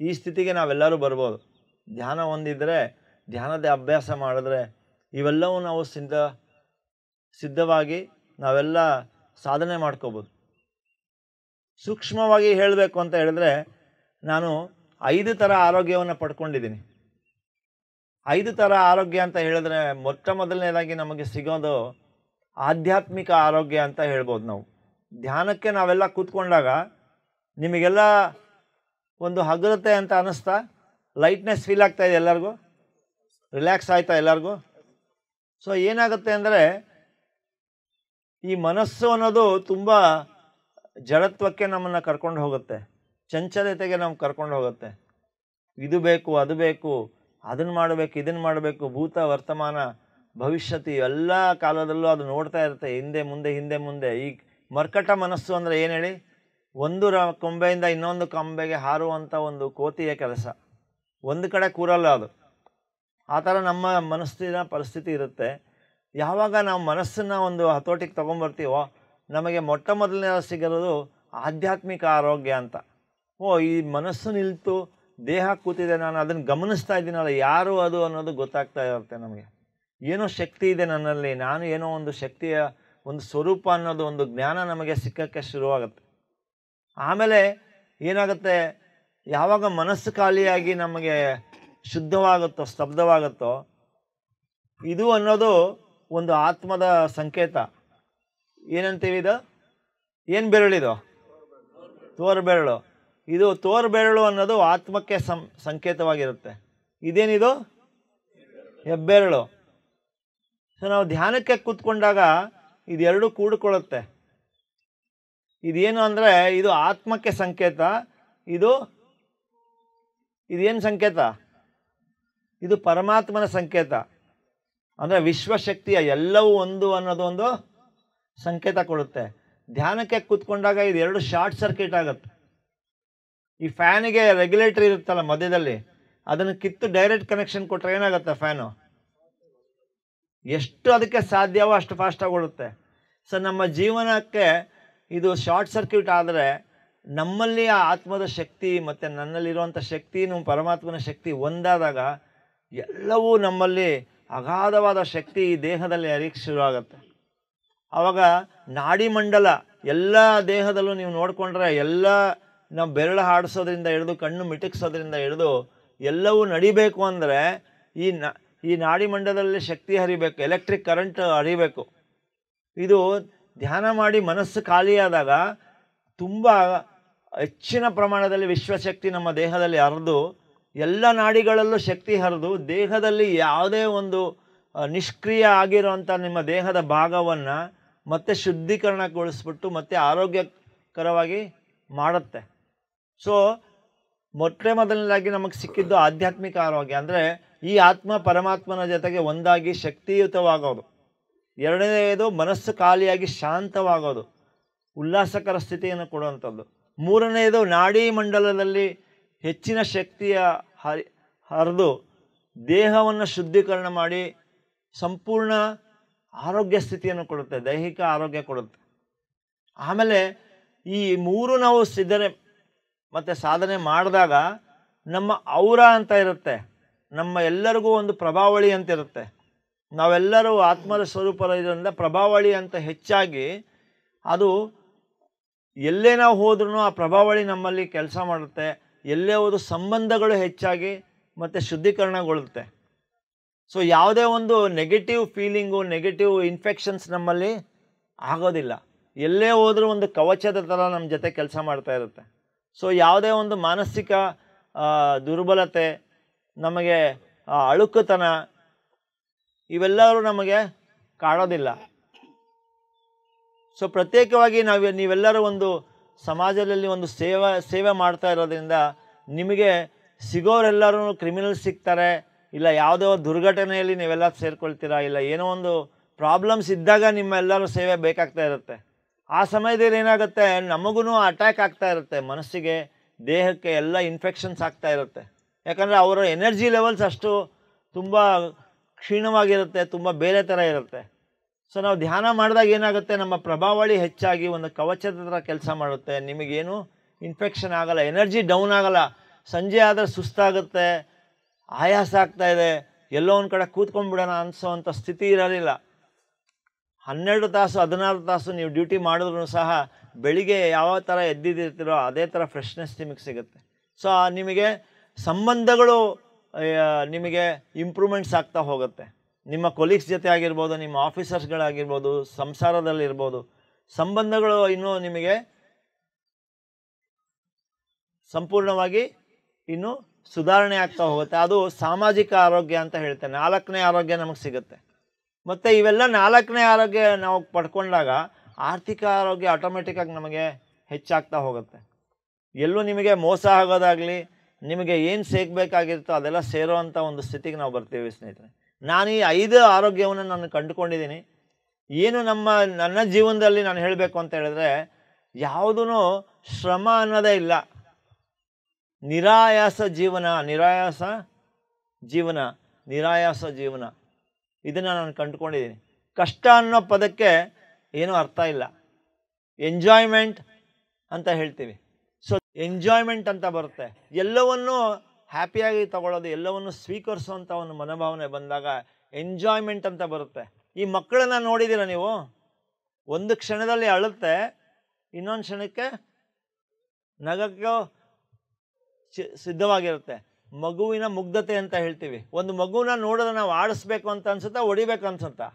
ಈ ಸ್ಥಿತಿಗೆ ನಾವೆಲ್ಲರೂ ಬರ್ಬೋದು. ಧ್ಯಾನ ಹೊಂದಿದ್ರೆ, ಧ್ಯಾನದ ಅಭ್ಯಾಸ ಮಾಡಿದ್ರೆ ಇವೆಲ್ಲವೂ ನಾವು ಸಿದ್ಧವಾಗಿ ನಾವೆಲ್ಲ ಸಾಧನೆ ಮಾಡ್ಕೋಬೋದು. ಸೂಕ್ಷ್ಮವಾಗಿ ಹೇಳಬೇಕು ಅಂತ ಹೇಳಿದ್ರೆ, ನಾನು 5 ಥರ ಆರೋಗ್ಯವನ್ನು ಪಡ್ಕೊಂಡಿದ್ದೀನಿ. 5 ಥರ ಆರೋಗ್ಯ ಅಂತ ಹೇಳಿದ್ರೆ ಮೊದಲನೇದಾಗಿ ನಮಗೆ ಸಿಗೋದು ಆಧ್ಯಾತ್ಮಿಕ ಆರೋಗ್ಯ ಅಂತ ಹೇಳ್ಬೋದು. ನಾವು ಧ್ಯಾನಕ್ಕೆ ನಾವೆಲ್ಲ ಕೂತ್ಕೊಂಡಾಗ ನಿಮಗೆಲ್ಲ ಒಂದು ಹಗುರತೆ ಅಂತ ಅನ್ನಿಸ್ತಾ, ಲೈಟ್ನೆಸ್ ಫೀಲ್ ಆಗ್ತಾ ಇದೆ ಎಲ್ಲರಿಗೂ, ರಿಲ್ಯಾಕ್ಸ್ ಆಯ್ತಾ ಎಲ್ಲರಿಗೂ? ಸೊ ಏನಾಗುತ್ತೆ ಅಂದರೆ, ಈ ಮನಸ್ಸು ಅನ್ನೋದು ತುಂಬ ಜಡತ್ವಕ್ಕೆ ನಮ್ಮನ್ನು ಕರ್ಕೊಂಡು ಹೋಗುತ್ತೆ, ಚಂಚಲತೆಗೆ ನಮ್ಗೆ ಕರ್ಕೊಂಡು ಹೋಗುತ್ತೆ. ಇದು ಬೇಕು, ಅದು ಬೇಕು, ಅದನ್ನು ಮಾಡಬೇಕು, ಇದನ್ನು ಮಾಡಬೇಕು, ಭೂತ ವರ್ತಮಾನ ಭವಿಷ್ಯತಿ ಎಲ್ಲ ಕಾಲದಲ್ಲೂ ಅದು ನೋಡ್ತಾ ಇರುತ್ತೆ, ಹಿಂದೆ ಮುಂದೆ ಹಿಂದೆ ಮುಂದೆ. ಈ ಮರ್ಕಟ ಮನಸ್ಸು ಅಂದರೆ ಏನು ಹೇಳಿ, ಒಂದು ಕೊಂಬೆಯಿಂದ ಇನ್ನೊಂದು ಕೊಂಬೆಗೆ ಹಾರುವಂಥ ಒಂದು ಕೋತಿಯ ಕೆಲಸ, ಒಂದು ಕಡೆ ಕೂರಲ್ಲ ಅದು. ಆ ಥರ ನಮ್ಮ ಮನಸ್ಸಿನ ಪರಿಸ್ಥಿತಿ ಇರುತ್ತೆ. ಯಾವಾಗ ನಾವು ಮನಸ್ಸನ್ನು ಒಂದು ಹತೋಟಿಗೆ ತೊಗೊಂಬರ್ತೀವೋ ನಮಗೆ ಮೊಟ್ಟ ಮೊದಲನೇ ಸಿಗೋದು ಆಧ್ಯಾತ್ಮಿಕ ಆರೋಗ್ಯ ಅಂತ. ಈ ಮನಸ್ಸು ನಿಲ್ತು ದೇಹ ಕೂತಿದೆ, ನಾನು ಅದನ್ನು ಗಮನಿಸ್ತಾ ಇದ್ದೀನಲ್ಲ, ಯಾರು ಅದು ಅನ್ನೋದು ಗೊತ್ತಾಗ್ತಾ ಇರುತ್ತೆ ನಮಗೆ. ಏನೋ ಶಕ್ತಿ ಇದೆ ನನ್ನಲ್ಲಿ, ನಾನು ಏನೋ ಒಂದು ಶಕ್ತಿಯ ಒಂದು ಸ್ವರೂಪ ಅನ್ನೋದು ಒಂದು ಜ್ಞಾನ ನಮಗೆ ಸಿಕ್ಕಕ್ಕೆ ಶುರುವಾಗುತ್ತೆ. ಆಮೇಲೆ ಏನಾಗುತ್ತೆ, ಯಾವಾಗ ಮನಸ್ಸು ಖಾಲಿಯಾಗಿ ನಮಗೆ ಶುದ್ಧವಾಗುತ್ತೋ, ಸ್ತಬ್ಧವಾಗುತ್ತೋ, ಇದು ಅನ್ನೋದು ಒಂದು ಆತ್ಮದ ಸಂಕೇತ. ಏನಂತೀವಿ ಇದು? ಏನು ಬೆರಳಿದು? ತೋರ್ಬೆರಳು. ಇದು ತೋರ್ಬೆರಳು ಅನ್ನೋದು ಆತ್ಮಕ್ಕೆ ಸಂಕೇತವಾಗಿರುತ್ತೆ. ಇದೇನಿದು? ಹೆಬ್ಬೆರಳು. ಸೊ ನಾವು ಧ್ಯಾನಕ್ಕೆ ಕೂತ್ಕೊಂಡಾಗ ಇದೆರಡು ಕೂಡಿಕೊಳ್ಳುತ್ತೆ. ಇದೇನು ಅಂದರೆ ಇದು ಆತ್ಮಕ್ಕೆ ಸಂಕೇತ, ಇದೇನು ಸಂಕೇತ? ಇದು ಪರಮಾತ್ಮನ ಸಂಕೇತ. ಅಂದರೆ ವಿಶ್ವಶಕ್ತಿಯ ಎಲ್ಲವೂ ಒಂದು ಅನ್ನೋದು ಒಂದು ಸಂಕೇತ ಕೊಡುತ್ತೆ. ಧ್ಯಾನಕ್ಕೆ ಕೂತ್ಕೊಂಡಾಗ ಇದೆರಡು ಶಾರ್ಟ್ ಸರ್ಕ್ಯೂಟ್ ಆಗುತ್ತೆ. ಈ ಫ್ಯಾನಿಗೆ ರೆಗ್ಯುಲೇಟರ್ ಇರುತ್ತಲ್ಲ ಮಧ್ಯದಲ್ಲಿ, ಅದನ್ನು ಕಿತ್ತು ಡೈರೆಕ್ಟ್ ಕನೆಕ್ಷನ್ ಕೊಟ್ಟರೆ ಏನಾಗುತ್ತೆ? ಫ್ಯಾನು ಎಷ್ಟು ಅದಕ್ಕೆ ಸಾಧ್ಯವೋ ಅಷ್ಟು ಫಾಸ್ಟಾಗಿ ಓಡುತ್ತೆ. ಸೊ ನಮ್ಮ ಜೀವನಕ್ಕೆ ಇದು ಶಾರ್ಟ್ ಸರ್ಕ್ಯೂಟ್ ಆದರೆ ನಮ್ಮಲ್ಲಿ ಆ ಆತ್ಮದ ಶಕ್ತಿ ಮತ್ತು ನನ್ನಲ್ಲಿರುವಂಥ ಶಕ್ತಿ, ಪರಮಾತ್ಮನ ಶಕ್ತಿ ಒಂದಾದಾಗ ಎಲ್ಲವೂ ನಮ್ಮಲ್ಲಿ ಅಗಾಧವಾದ ಶಕ್ತಿ ಈ ದೇಹದಲ್ಲಿ ಹರಿಯಕ್ಕೆ ಶುರುವಾಗುತ್ತೆ. ಆವಾಗ ನಾಡಿ ಮಂಡಲ ಎಲ್ಲ ದೇಹದಲ್ಲೂ ನೀವು ನೋಡಿಕೊಂಡ್ರೆ ಎಲ್ಲ ನಾವು ಬೆರಳು ಹಾಡಿಸೋದ್ರಿಂದ ಹಿಡಿದು ಕಣ್ಣು ಮಿಟುಕಿಸೋದ್ರಿಂದ ಹಿಡಿದು ಎಲ್ಲವೂ ನಡಿಬೇಕು ಅಂದರೆ ಈ ನಾಡಿ ಮಂಡಲದಲ್ಲಿ ಶಕ್ತಿ ಹರಿಬೇಕು, ಎಲೆಕ್ಟ್ರಿಕ್ ಕರೆಂಟ್ ಹರಿಬೇಕು. ಇದು ಧ್ಯಾನ ಮಾಡಿ ಮನಸ್ಸು ಖಾಲಿಯಾದಾಗ ತುಂಬ ಹೆಚ್ಚಿನ ಪ್ರಮಾಣದಲ್ಲಿ ವಿಶ್ವಶಕ್ತಿ ನಮ್ಮ ದೇಹದಲ್ಲಿ ಹರಿದು ಎಲ್ಲ ನಾಡಿಗಳಲ್ಲೂ ಶಕ್ತಿ ಹರಿದು ದೇಹದಲ್ಲಿ ಯಾವುದೇ ಒಂದು ನಿಷ್ಕ್ರಿಯ ಆಗಿರೋಂಥ ನಿಮ್ಮ ದೇಹದ ಭಾಗವನ್ನು ಮತ್ತೆ ಶುದ್ಧೀಕರಣಗೊಳಿಸ್ಬಿಟ್ಟು ಮತ್ತೆ ಆರೋಗ್ಯಕರವಾಗಿ ಮಾಡುತ್ತೆ. ಸೊ ಮೊದಲನೇದಾಗಿ ನಮಗೆ ಸಿಕ್ಕಿದ್ದು ಆಧ್ಯಾತ್ಮಿಕ ಆರೋಗ್ಯ ಅಂದರೆ ಈ ಆತ್ಮ ಪರಮಾತ್ಮನ ಜೊತೆಗೆ ಒಂದಾಗಿ ಶಕ್ತಿಯುತವಾಗೋದು. ಎರಡನೆಯದು ಮನಸ್ಸು ಖಾಲಿಯಾಗಿ ಶಾಂತವಾಗೋದು, ಉಲ್ಲಾಸಕರ ಸ್ಥಿತಿಯನ್ನು ಕೊಡುವಂಥದ್ದು. ಮೂರನೆಯದು ನಾಡಿ ಮಂಡಲದಲ್ಲಿ ಹೆಚ್ಚಿನ ಶಕ್ತಿಯ ಹರಿದು ದೇಹವನ್ನು ಶುದ್ಧೀಕರಣ ಮಾಡಿ ಸಂಪೂರ್ಣ ಆರೋಗ್ಯ ಸ್ಥಿತಿಯನ್ನು ಕೊಡುತ್ತೆ, ದೈಹಿಕ ಆರೋಗ್ಯ ಕೊಡುತ್ತೆ. ಆಮೇಲೆ ಈ ಮೂರು ನಾವು ಸಿದ್ಧನೆ ಮತ್ತು ಸಾಧನೆ ಮಾಡಿದಾಗ ನಮ್ಮ ಔರ ಅಂತ ಇರುತ್ತೆ, ನಮ್ಮ ಎಲ್ಲರಿಗೂ ಒಂದು ಪ್ರಭಾವಳಿ ಅಂತ ಇರುತ್ತೆ. ನಾವೆಲ್ಲರೂ ಆತ್ಮದ ಸ್ವರೂಪದಿಂದ ಪ್ರಭಾವಳಿ ಅಂತ ಹೆಚ್ಚಾಗಿ ಅದು ಎಲ್ಲೇ ನಾವು ಹೋದ್ರೂ ಆ ಪ್ರಭಾವಳಿ ನಮ್ಮಲ್ಲಿ ಕೆಲಸ ಮಾಡುತ್ತೆ. ಎಲ್ಲೇ ಹೋದ್ರೂ ಸಂಬಂಧಗಳು ಹೆಚ್ಚಾಗಿ ಮತ್ತು ಶುದ್ಧೀಕರಣಗೊಳ್ಳುತ್ತೆ. ಸೊ ಯಾವುದೇ ಒಂದು ನೆಗೆಟಿವ್ ಫೀಲಿಂಗು, ನೆಗೆಟಿವ್ ಇನ್ಫೆಕ್ಷನ್ಸ್ ನಮ್ಮಲ್ಲಿ ಆಗೋದಿಲ್ಲ. ಎಲ್ಲೇ ಹೋದರೂ ಒಂದು ಕವಚದ ಥರ ನಮ್ಮ ಜೊತೆ ಕೆಲಸ ಮಾಡ್ತಾ ಇರುತ್ತೆ. ಸೊ ಯಾವುದೇ ಒಂದು ಮಾನಸಿಕ ದುರ್ಬಲತೆ, ನಮಗೆ ಅಳುಕುತನ, ಇವೆಲ್ಲರೂ ನಮಗೆ ಕಾಡೋದಿಲ್ಲ. ಸೊ ಪ್ರತ್ಯೇಕವಾಗಿ ನೀವೆಲ್ಲರೂ ಒಂದು ಸಮಾಜದಲ್ಲಿ ಒಂದು ಸೇವೆ ಮಾಡ್ತಾ ಇರೋದ್ರಿಂದ ನಿಮಗೆ ಸಿಗೋರೆಲ್ಲರೂ ಕ್ರಿಮಿನಲ್ಸ್ ಸಿಗ್ತಾರೆ, ಇಲ್ಲ ಯಾವುದೋ ದುರ್ಘಟನೆಯಲ್ಲಿ ನೀವೆಲ್ಲ ಸೇರ್ಕೊಳ್ತೀರಾ, ಇಲ್ಲ ಏನೋ ಒಂದು ಪ್ರಾಬ್ಲಮ್ಸ್ ಇದ್ದಾಗ ನಿಮ್ಮ ಎಲ್ಲರೂ ಸೇವೆ ಬೇಕಾಗ್ತಾ ಇರುತ್ತೆ. ಆ ಸಮಯದಲ್ಲಿ ಏನಾಗುತ್ತೆ, ನಮಗೂ ಅಟ್ಯಾಕ್ ಆಗ್ತಾ ಇರುತ್ತೆ, ಮನಸ್ಸಿಗೆ ದೇಹಕ್ಕೆ ಎಲ್ಲ ಇನ್ಫೆಕ್ಷನ್ಸ್ ಆಗ್ತಾ ಇರುತ್ತೆ. ಯಾಕಂದರೆ ಅವರ ಎನರ್ಜಿ ಲೆವೆಲ್ಸ್ ಅಷ್ಟು ತುಂಬ ಕ್ಷೀಣವಾಗಿರುತ್ತೆ, ತುಂಬ ಬೇರೆ ಥರ ಇರುತ್ತೆ. ಸೊ ನಾವು ಧ್ಯಾನ ಮಾಡಿದಾಗ ಏನಾಗುತ್ತೆ, ನಮ್ಮ ಪ್ರಭಾವಳಿ ಹೆಚ್ಚಾಗಿ ಒಂದು ಕವಚದ ಥರ ಕೆಲಸ ಮಾಡುತ್ತೆ. ನಿಮಗೇನು ಇನ್ಫೆಕ್ಷನ್ ಆಗಲ್ಲ, ಎನರ್ಜಿ ಡೌನ್ ಆಗಲ್ಲ. ಸಂಜೆ ಆದರೆ ಸುಸ್ತಾಗುತ್ತೆ, ಆಯಾಸ ಆಗ್ತಾಯಿದೆ, ಎಲ್ಲೋ ಒಂದು ಕಡೆ ಕೂತ್ಕೊಂಡ್ಬಿಡೋಣ ಅನಿಸೋವಂಥ ಸ್ಥಿತಿ ಇರೋದಿಲ್ಲ. 12 ತಾಸು 16 ತಾಸು ನೀವು ಡ್ಯೂಟಿ ಮಾಡಿದ್ರೂ ಸಹ ಬೆಳಿಗ್ಗೆ ಯಾವ ಥರ ಎದ್ದಿರ್ತೀರೋ ಅದೇ ಥರ ಫ್ರೆಶ್ನೆಸ್ ನಿಮಗೆ ಸಿಗುತ್ತೆ. ಸೊ ನಿಮಗೆ ಸಂಬಂಧಗಳು ನಿಮಗೆ ಇಂಪ್ರೂವ್ಮೆಂಟ್ಸ್ ಆಗ್ತಾ ಹೋಗುತ್ತೆ. ನಿಮ್ಮ ಕೊಲೀಗ್ಸ್ ಜೊತೆ ಆಗಿರ್ಬೋದು, ನಿಮ್ಮ ಆಫೀಸರ್ಸ್ಗಳಾಗಿರ್ಬೋದು, ಸಂಸಾರದಲ್ಲಿರ್ಬೋದು, ಸಂಬಂಧಗಳು ಇನ್ನೂ ನಿಮಗೆ ಸಂಪೂರ್ಣವಾಗಿ ಇನ್ನೂ ಸುಧಾರಣೆ ಆಗ್ತಾ ಹೋಗುತ್ತೆ. ಅದು ಸಾಮಾಜಿಕ ಆರೋಗ್ಯ ಅಂತ ಹೇಳ್ತೇನೆ. 4ನೇ ಆರೋಗ್ಯ ನಮಗೆ ಸಿಗುತ್ತೆ. ಮತ್ತು ಇವೆಲ್ಲ 4ನೇ ಆರೋಗ್ಯ ನಾವು ಪಡ್ಕೊಂಡಾಗ ಆರ್ಥಿಕ ಆರೋಗ್ಯ ಆಟೋಮೆಟಿಕ್ಕಾಗಿ ನಮಗೆ ಹೆಚ್ಚಾಗ್ತಾ ಹೋಗುತ್ತೆ. ಎಲ್ಲೂ ನಿಮಗೆ ಮೋಸ ಆಗೋದಾಗಲಿ, ನಿಮಗೆ ಏನು ಸೇಗಬೇಕಾಗಿರುತ್ತೋ ಅದೆಲ್ಲ ಸೇರೋ ಅಂಥ ಒಂದು ಸ್ಥಿತಿಗೆ ನಾವು ಬರ್ತೀವಿ ಸ್ನೇಹಿತರೆ. ನಾನು ಈ 5 ಆರೋಗ್ಯವನ್ನು ನಾನು ಕಂಡುಕೊಂಡಿದ್ದೀನಿ. ಏನು ನನ್ನ ಜೀವನದಲ್ಲಿ ನಾನು ಹೇಳಬೇಕು ಅಂತ ಹೇಳಿದ್ರೆ, ಯಾವುದೂ ಶ್ರಮ ಅನ್ನೋದೇ ಇಲ್ಲ. ನಿರಾಯಾಸ ಜೀವನ ಇದನ್ನು ನಾನು ಕಂಡುಕೊಂಡಿದ್ದೀನಿ. ಕಷ್ಟ ಅನ್ನೋ ಪದಕ್ಕೆ ಏನೂ ಅರ್ಥ ಇಲ್ಲ. ಎಂಜಾಯ್ಮೆಂಟ್ ಅಂತ ಹೇಳ್ತೀವಿ. ಸೊ ಎಂಜಾಯ್ಮೆಂಟ್ ಅಂತ ಬರುತ್ತೆ. ಎಲ್ಲವನ್ನೂ ಹ್ಯಾಪಿಯಾಗಿ ತಗೊಳ್ಳೋದು, ಎಲ್ಲವನ್ನು ಸ್ವೀಕರಿಸುವಂಥ ಒಂದು ಮನೋಭಾವನೆ ಬಂದಾಗ ಎಂಜಾಯ್ಮೆಂಟ್ ಅಂತ ಬರುತ್ತೆ. ಈ ಮಕ್ಕಳನ್ನ ನೋಡಿದ್ದೀರ ನೀವು? ಒಂದು ಕ್ಷಣದಲ್ಲಿ ಅಳುತ್ತೆ, ಇನ್ನೊಂದು ಕ್ಷಣಕ್ಕೆ ನಗಕ್ಕೆ ಸಿದ್ಧವಾಗಿರುತ್ತೆ. ಮಗುವಿನ ಮುಗ್ಧತೆ ಅಂತ ಹೇಳ್ತೀವಿ. ಒಂದು ಮಗುನ ನೋಡಿದ್ರೆ ನಾವು ಆಡಿಸ್ಬೇಕು ಅಂತ ಅನ್ಸುತ್ತಾ, ಹೊಡಿಬೇಕು ಅನ್ಸುತ್ತಾ?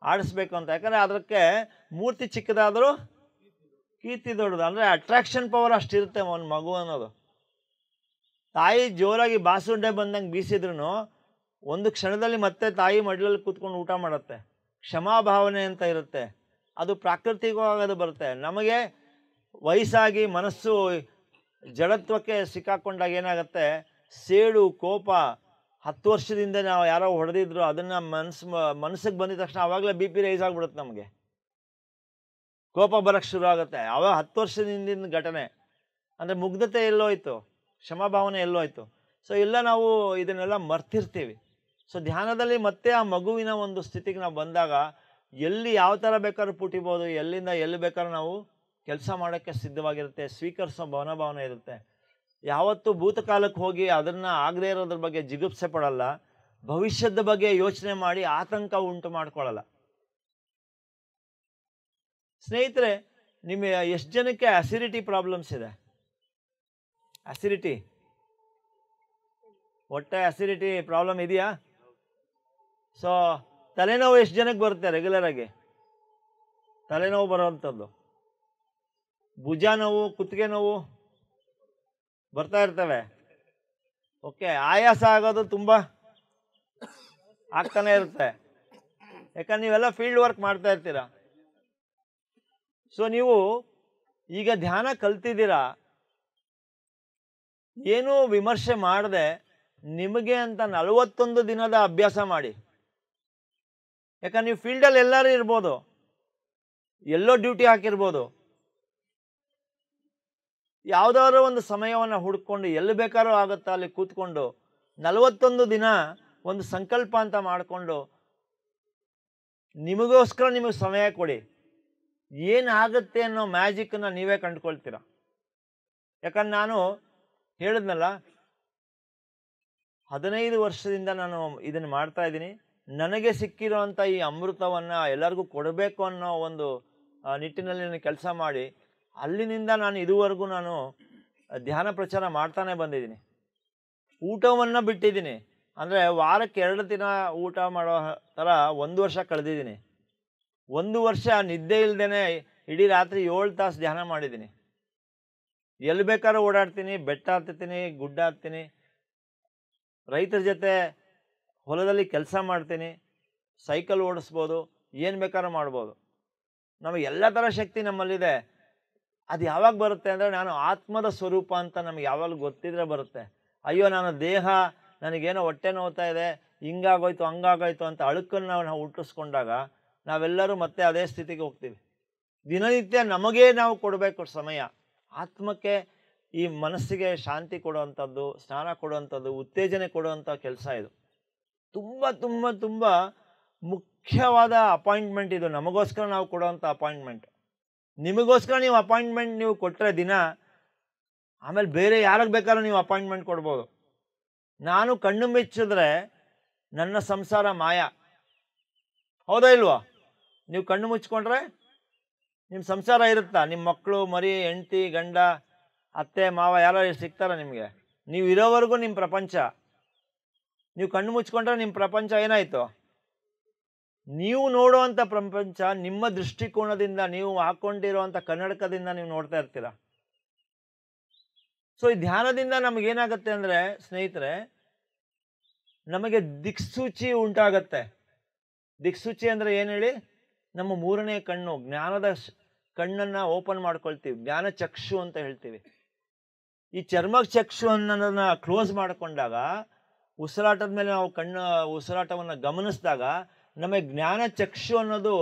ಆಡಿಸ್ಬೇಕು ಅಂತ. ಯಾಕಂದರೆ ಅದಕ್ಕೆ ಮೂರ್ತಿ ಚಿಕ್ಕದಾದರೂ ಕೀರ್ತಿ ದೊಡ್ಡದು. ಅಂದರೆ ಅಟ್ರಾಕ್ಷನ್ ಪವರ್ ಅಷ್ಟಿರುತ್ತೆ ಒಂದು ಮಗು ಅನ್ನೋದು. ತಾಯಿ ಜೋರಾಗಿ ಬಾಸುಂಡೆ ಬಂದಂಗೆ ಬೀಸಿದ್ರು ಒಂದು ಕ್ಷಣದಲ್ಲಿ ಮತ್ತೆ ತಾಯಿ ಮಡಿಲಲ್ಲಿ ಕೂತ್ಕೊಂಡು ಊಟ ಮಾಡುತ್ತೆ. ಕ್ಷಮಾಭಾವನೆ ಅಂತ ಇರುತ್ತೆ. ಅದು ಪ್ರಾಕೃತಿಕವಾಗಿ ಬರುತ್ತೆ. ನಮಗೆ ವಯಸ್ಸಾಗಿ ಮನಸ್ಸು ಜಡತ್ವಕ್ಕೆ ಸಿಕ್ಕಾಕೊಂಡಾಗ ಏನಾಗುತ್ತೆ, ಸೇಡು, ಕೋಪ, 10 ವರ್ಷದಿಂದ ನಾವು ಯಾರೋ ಹೊಡೆದಿದ್ರು ಅದನ್ನು ಮನಸ್ಸಿಗೆ ಬಂದಿದ ತಕ್ಷಣ ಆವಾಗಲೇ ಬಿ ಪಿ ರೈಸ್ ಆಗಿಬಿಡುತ್ತೆ. ನಮಗೆ ಕೋಪ ಬರೋಕ್ಕೆ ಶುರು ಆಗುತ್ತೆ. ಆವಾಗ 10 ವರ್ಷದಿಂದ ಘಟನೆ. ಅಂದರೆ ಮುಗ್ಧತೆ ಎಲ್ಲೋಯ್ತು, ಕ್ಷಮಾಭಾವನೆ ಎಲ್ಲೋಯ್ತು. ಸೊ ಎಲ್ಲ ನಾವು ಇದನ್ನೆಲ್ಲ ಮರ್ತಿರ್ತೀವಿ. ಸೊ ಧ್ಯಾನದಲ್ಲಿ ಮತ್ತೆ ಆ ಮಗುವಿನ ಒಂದು ಸ್ಥಿತಿಗೆ ನಾವು ಬಂದಾಗ ಎಲ್ಲಿ ಯಾವ ಥರ ಬೇಕಾದ್ರೂ ಪುಟಿಬೋದು, ಎಲ್ಲಿಂದ ಎಲ್ಲಿ ಬೇಕಾದ್ರೂ ನಾವು ಕೆಲಸ ಮಾಡೋಕ್ಕೆ ಸಿದ್ಧವಾಗಿರುತ್ತೆ. ಸ್ವೀಕರಿಸೋ ಮನೋಭಾವನೆ ಇರುತ್ತೆ. ಯಾವತ್ತೂ ಭೂತಕಾಲಕ್ಕೆ ಹೋಗಿ ಅದನ್ನು ಆಗದೇ ಇರೋದ್ರ ಬಗ್ಗೆ ಜಿಗುಪ್ಸೆ ಪಡಲ್ಲ. ಭವಿಷ್ಯದ ಬಗ್ಗೆ ಯೋಚನೆ ಮಾಡಿ ಆತಂಕ ಉಂಟು ಮಾಡ್ಕೊಳ್ಳಲ್ಲ. ಸ್ನೇಹಿತರೆ, ನಿಮಗೆ ಎಷ್ಟು ಜನಕ್ಕೆ ಅಸಿಡಿಟಿ ಪ್ರಾಬ್ಲಮ್ಸ್ ಇದೆ? ಅಸಿಡಿಟಿ, ಹೊಟ್ಟೆ ಅಸಿಡಿಟಿ ಪ್ರಾಬ್ಲಮ್ ಇದೆಯಾ? ಸೊ ತಲೆನೋವು ಎಷ್ಟು ಜನಕ್ಕೆ ಬರುತ್ತೆ ರೆಗ್ಯುಲರಾಗಿ? ತಲೆನೋವು ಬರೋವಂಥದ್ದು, ಭುಜ ನೋವು, ಕುತ್ತಿಗೆ ನೋವು ಬರ್ತಾ ಇರ್ತವೆ. ಓಕೆ, ಆಯಾಸ ಆಗೋದು ತುಂಬ ಆಗ್ತಾನೆ ಇರುತ್ತೆ. ಯಾಕಂದ್ರೆ ನೀವೆಲ್ಲ ಫೀಲ್ಡ್ ವರ್ಕ್ ಮಾಡ್ತಾ ಇರ್ತೀರ. ಸೊ ನೀವು ಈಗ ಧ್ಯಾನ ಕಲ್ತಿದ್ದೀರಾ, ಏನೂ ವಿಮರ್ಶೆ ಮಾಡದೆ ನಿಮಗೆ ಅಂತ 41 ದಿನದ ಅಭ್ಯಾಸ ಮಾಡಿ. ಯಾಕಂದ್ರೆ ನೀವು ಫೀಲ್ಡಲ್ಲಿ ಎಲ್ಲರೂ ಇರ್ಬೋದು, ಎಲ್ಲೋ ಡ್ಯೂಟಿ ಹಾಕಿರ್ಬೋದು. ಯಾವುದಾದ್ರೂ ಒಂದು ಸಮಯವನ್ನು ಹುಡ್ಕೊಂಡು ಎಲ್ಲಿ ಬೇಕಾದ್ರೂ ಆಗುತ್ತಾ ಅಲ್ಲಿ ಕೂತ್ಕೊಂಡು 41 ದಿನ ಒಂದು ಸಂಕಲ್ಪ ಅಂತ ಮಾಡಿಕೊಂಡು ನಿಮಗೋಸ್ಕರ ನಿಮಗೆ ಸಮಯ ಕೊಡಿ. ಏನಾಗುತ್ತೆ ಅನ್ನೋ ಮ್ಯಾಜಿಕ್ಕನ್ನು ನೀವೇ ಕಂಡುಕೊಳ್ತೀರ. ಯಾಕಂದ್ರೆ ನಾನು ಹೇಳಿದ್ನಲ್ಲ, 15 ವರ್ಷದಿಂದ ನಾನು ಇದನ್ನು ಮಾಡ್ತಾ ಇದ್ದೀನಿ. ನನಗೆ ಸಿಕ್ಕಿರೋವಂಥ ಈ ಅಮೃತವನ್ನು ಎಲ್ಲರಿಗೂ ಕೊಡಬೇಕು ಅನ್ನೋ ಒಂದು ನಿಟ್ಟಿನಲ್ಲಿ ನಾನು ಕೆಲಸ ಮಾಡಿ ಅಲ್ಲಿನಿಂದ ನಾನು ಇದುವರೆಗೂ ನಾನು ಧ್ಯಾನ ಪ್ರಚಾರ ಮಾಡ್ತಾನೆ ಬಂದಿದ್ದೀನಿ. ಊಟವನ್ನು ಬಿಟ್ಟಿದ್ದೀನಿ. ಅಂದರೆ ವಾರಕ್ಕೆ 2 ದಿನ ಊಟ ಮಾಡೋ ಥರ 1 ವರ್ಷ ಕಳೆದಿದ್ದೀನಿ. 1 ವರ್ಷ ನಿದ್ದೆ ಇಲ್ಲದೇ ಇಡೀ ರಾತ್ರಿ 7 ತಾಸು ಧ್ಯಾನ ಮಾಡಿದ್ದೀನಿ. ಎಲ್ಲಿ ಬೇಕಾದ್ರೂ ಓಡಾಡ್ತೀನಿ, ಬೆಟ್ಟ ಹತ್ತೀನಿ, ಗುಡ್ಡ ಹತ್ತೀನಿ, ರೈತರ ಜೊತೆ ಹೊಲದಲ್ಲಿ ಕೆಲಸ ಮಾಡ್ತೀನಿ, ಸೈಕಲ್ ಓಡಿಸ್ಬೋದು, ಏನು ಬೇಕಾದ್ರೂ ಮಾಡ್ಬೋದು. ನಮಗೆ ಎಲ್ಲ ಥರ ಶಕ್ತಿ ನಮ್ಮಲ್ಲಿದೆ. ಅದು ಯಾವಾಗ ಬರುತ್ತೆ ಅಂದರೆ ನಾನು ಆತ್ಮದ ಸ್ವರೂಪ ಅಂತ ನಮಗೆ ಯಾವಾಗ ಗೊತ್ತಿದ್ರೆ ಬರುತ್ತೆ. ಅಯ್ಯೋ ನಾನು ದೇಹ, ನನಗೇನೋ ಹೊಟ್ಟೆ ನೋವ್ತಾ ಇದೆ, ಹಿಂಗಾಗೋಯ್ತು ಹಂಗಾಗೋಯ್ತು ಅಂತ ಅಳುಕನ್ನು ನಾವು ಹುಟ್ಟಿಸ್ಕೊಂಡಾಗ ನಾವೆಲ್ಲರೂ ಮತ್ತೆ ಅದೇ ಸ್ಥಿತಿಗೆ ಹೋಗ್ತೀವಿ. ದಿನನಿತ್ಯ ನಮಗೇ ನಾವು ಕೊಡಬೇಕು ಸಮಯ. ಆತ್ಮಕ್ಕೆ, ಈ ಮನಸ್ಸಿಗೆ ಶಾಂತಿ ಕೊಡುವಂಥದ್ದು, ಸ್ನಾನ ಕೊಡುವಂಥದ್ದು, ಉತ್ತೇಜನೆ ಕೊಡುವಂಥ ಕೆಲಸ ಇದು. ತುಂಬ ತುಂಬ ತುಂಬ ಮುಖ್ಯವಾದ ಅಪಾಯಿಂಟ್ಮೆಂಟ್ ಇದು. ನಮಗೋಸ್ಕರ ನಾವು ಕೊಡುವಂಥ ಅಪಾಯಿಂಟ್ಮೆಂಟ್. ನಿಮಗೋಸ್ಕರ ನೀವು ಅಪಾಯಿಂಟ್ಮೆಂಟ್ ನೀವು ಕೊಟ್ಟರೆ ದಿನ, ಆಮೇಲೆ ಬೇರೆ ಯಾರಿಗೆ ಬೇಕಾದ್ರೂ ನೀವು ಅಪಾಯಿಂಟ್ಮೆಂಟ್ ಕೊಡ್ಬೋದು. ನಾನು ಕಣ್ಣು ಮುಚ್ಚಿದ್ರೆ ನನ್ನ ಸಂಸಾರ ಮಾಯ, ಹೌದಾ ಇಲ್ವಾ? ನೀವು ಕಣ್ಣು ಮುಚ್ಕೊಂಡ್ರೆ ನಿಮ್ಮ ಸಂಸಾರ ಇರುತ್ತಾ? ನಿಮ್ಮ ಮಕ್ಕಳು, ಮರಿ, ಹೆಂಡತಿ, ಗಂಡ, ಅತ್ತೆ, ಮಾವ ಯಾರೋ ಸಿಗ್ತಾರ ನಿಮಗೆ? ನೀವು ಇರೋವರೆಗೂ ನಿಮ್ಮ ಪ್ರಪಂಚ. ನೀವು ಕಣ್ಣು ಮುಚ್ಕೊಂಡ್ರೆ ನಿಮ್ಮ ಪ್ರಪಂಚ ಏನಾಯಿತು? ನೀವು ನೋಡುವಂಥ ಪ್ರಪಂಚ ನಿಮ್ಮ ದೃಷ್ಟಿಕೋನದಿಂದ, ನೀವು ಹಾಕ್ಕೊಂಡಿರುವಂಥ ಕನ್ನಡಕದಿಂದ ನೀವು ನೋಡ್ತಾ ಇರ್ತೀರ. ಸೊ ಈ ಧ್ಯಾನದಿಂದ ನಮಗೇನಾಗತ್ತೆ ಅಂದರೆ ಸ್ನೇಹಿತರೆ, ನಮಗೆ ದಿಕ್ಸೂಚಿ ಉಂಟಾಗತ್ತೆ. ದಿಕ್ಸೂಚಿ ಅಂದರೆ ಏನು ಹೇಳಿ? ನಮ್ಮ 3ನೇ ಕಣ್ಣು, ಜ್ಞಾನದ ಕಣ್ಣನ್ನು ಓಪನ್ ಮಾಡ್ಕೊಳ್ತೀವಿ. ಜ್ಞಾನ ಚಕ್ಷು ಅಂತ ಹೇಳ್ತೀವಿ. ಈ ಚರ್ಮ ಚಕ್ಷು ಅನ್ನೋದನ್ನ ಕ್ಲೋಸ್ ಮಾಡಿಕೊಂಡಾಗ ಉಸಿರಾಟದ ಮೇಲೆ ನಾವು ಉಸಿರಾಟವನ್ನು ಗಮನಿಸಿದಾಗ ನಮಗೆ ಜ್ಞಾನ ಚಕ್ಷು ಅನ್ನೋದು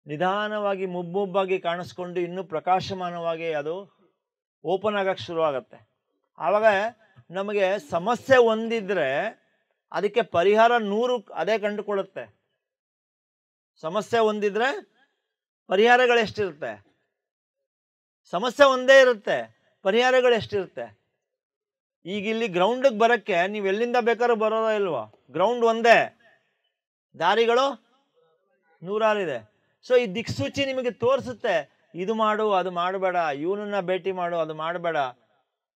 ನಿಧಾನವಾಗಿ ಮುಬ್ಬಾಗಿ ಕಾಣಿಸ್ಕೊಂಡು ಇನ್ನೂ ಪ್ರಕಾಶಮಾನವಾಗಿ ಅದು ಓಪನ್ ಆಗಕ್ಕೆ ಶುರುವಾಗತ್ತೆ. ಆವಾಗ ನಮಗೆ ಸಮಸ್ಯೆ ಒಂದಿದ್ರೆ ಅದಕ್ಕೆ ಪರಿಹಾರ 100 ಅದೇ ಕಂಡುಕೊಳ್ಳುತ್ತೆ. ಸಮಸ್ಯೆ ಒಂದಿದ್ರೆ ಪರಿಹಾರಗಳು ಎಷ್ಟಿರುತ್ತೆ? ಸಮಸ್ಯೆ ಒಂದೇ ಇರುತ್ತೆ, ಪರಿಹಾರಗಳು ಎಷ್ಟಿರುತ್ತೆ? ಈಗ ಇಲ್ಲಿ ಗ್ರೌಂಡಿಗೆ ಬರೋಕ್ಕೆ ನೀವು ಎಲ್ಲಿಂದ ಬೇಕಾದ್ರೂ ಬರೋದೋ ಇಲ್ವೋ? ಗ್ರೌಂಡ್ ಒಂದೇ, ದಾರಿಗಳು 100 ಇದೆ. ಸೊ ಈ ದಿಕ್ಸೂಚಿ ನಿಮಗೆ ತೋರಿಸುತ್ತೆ, ಇದು ಮಾಡು ಅದು ಮಾಡಬೇಡ, ಇವನನ್ನ ಭೇಟಿ ಮಾಡು ಅದು ಮಾಡಬೇಡ,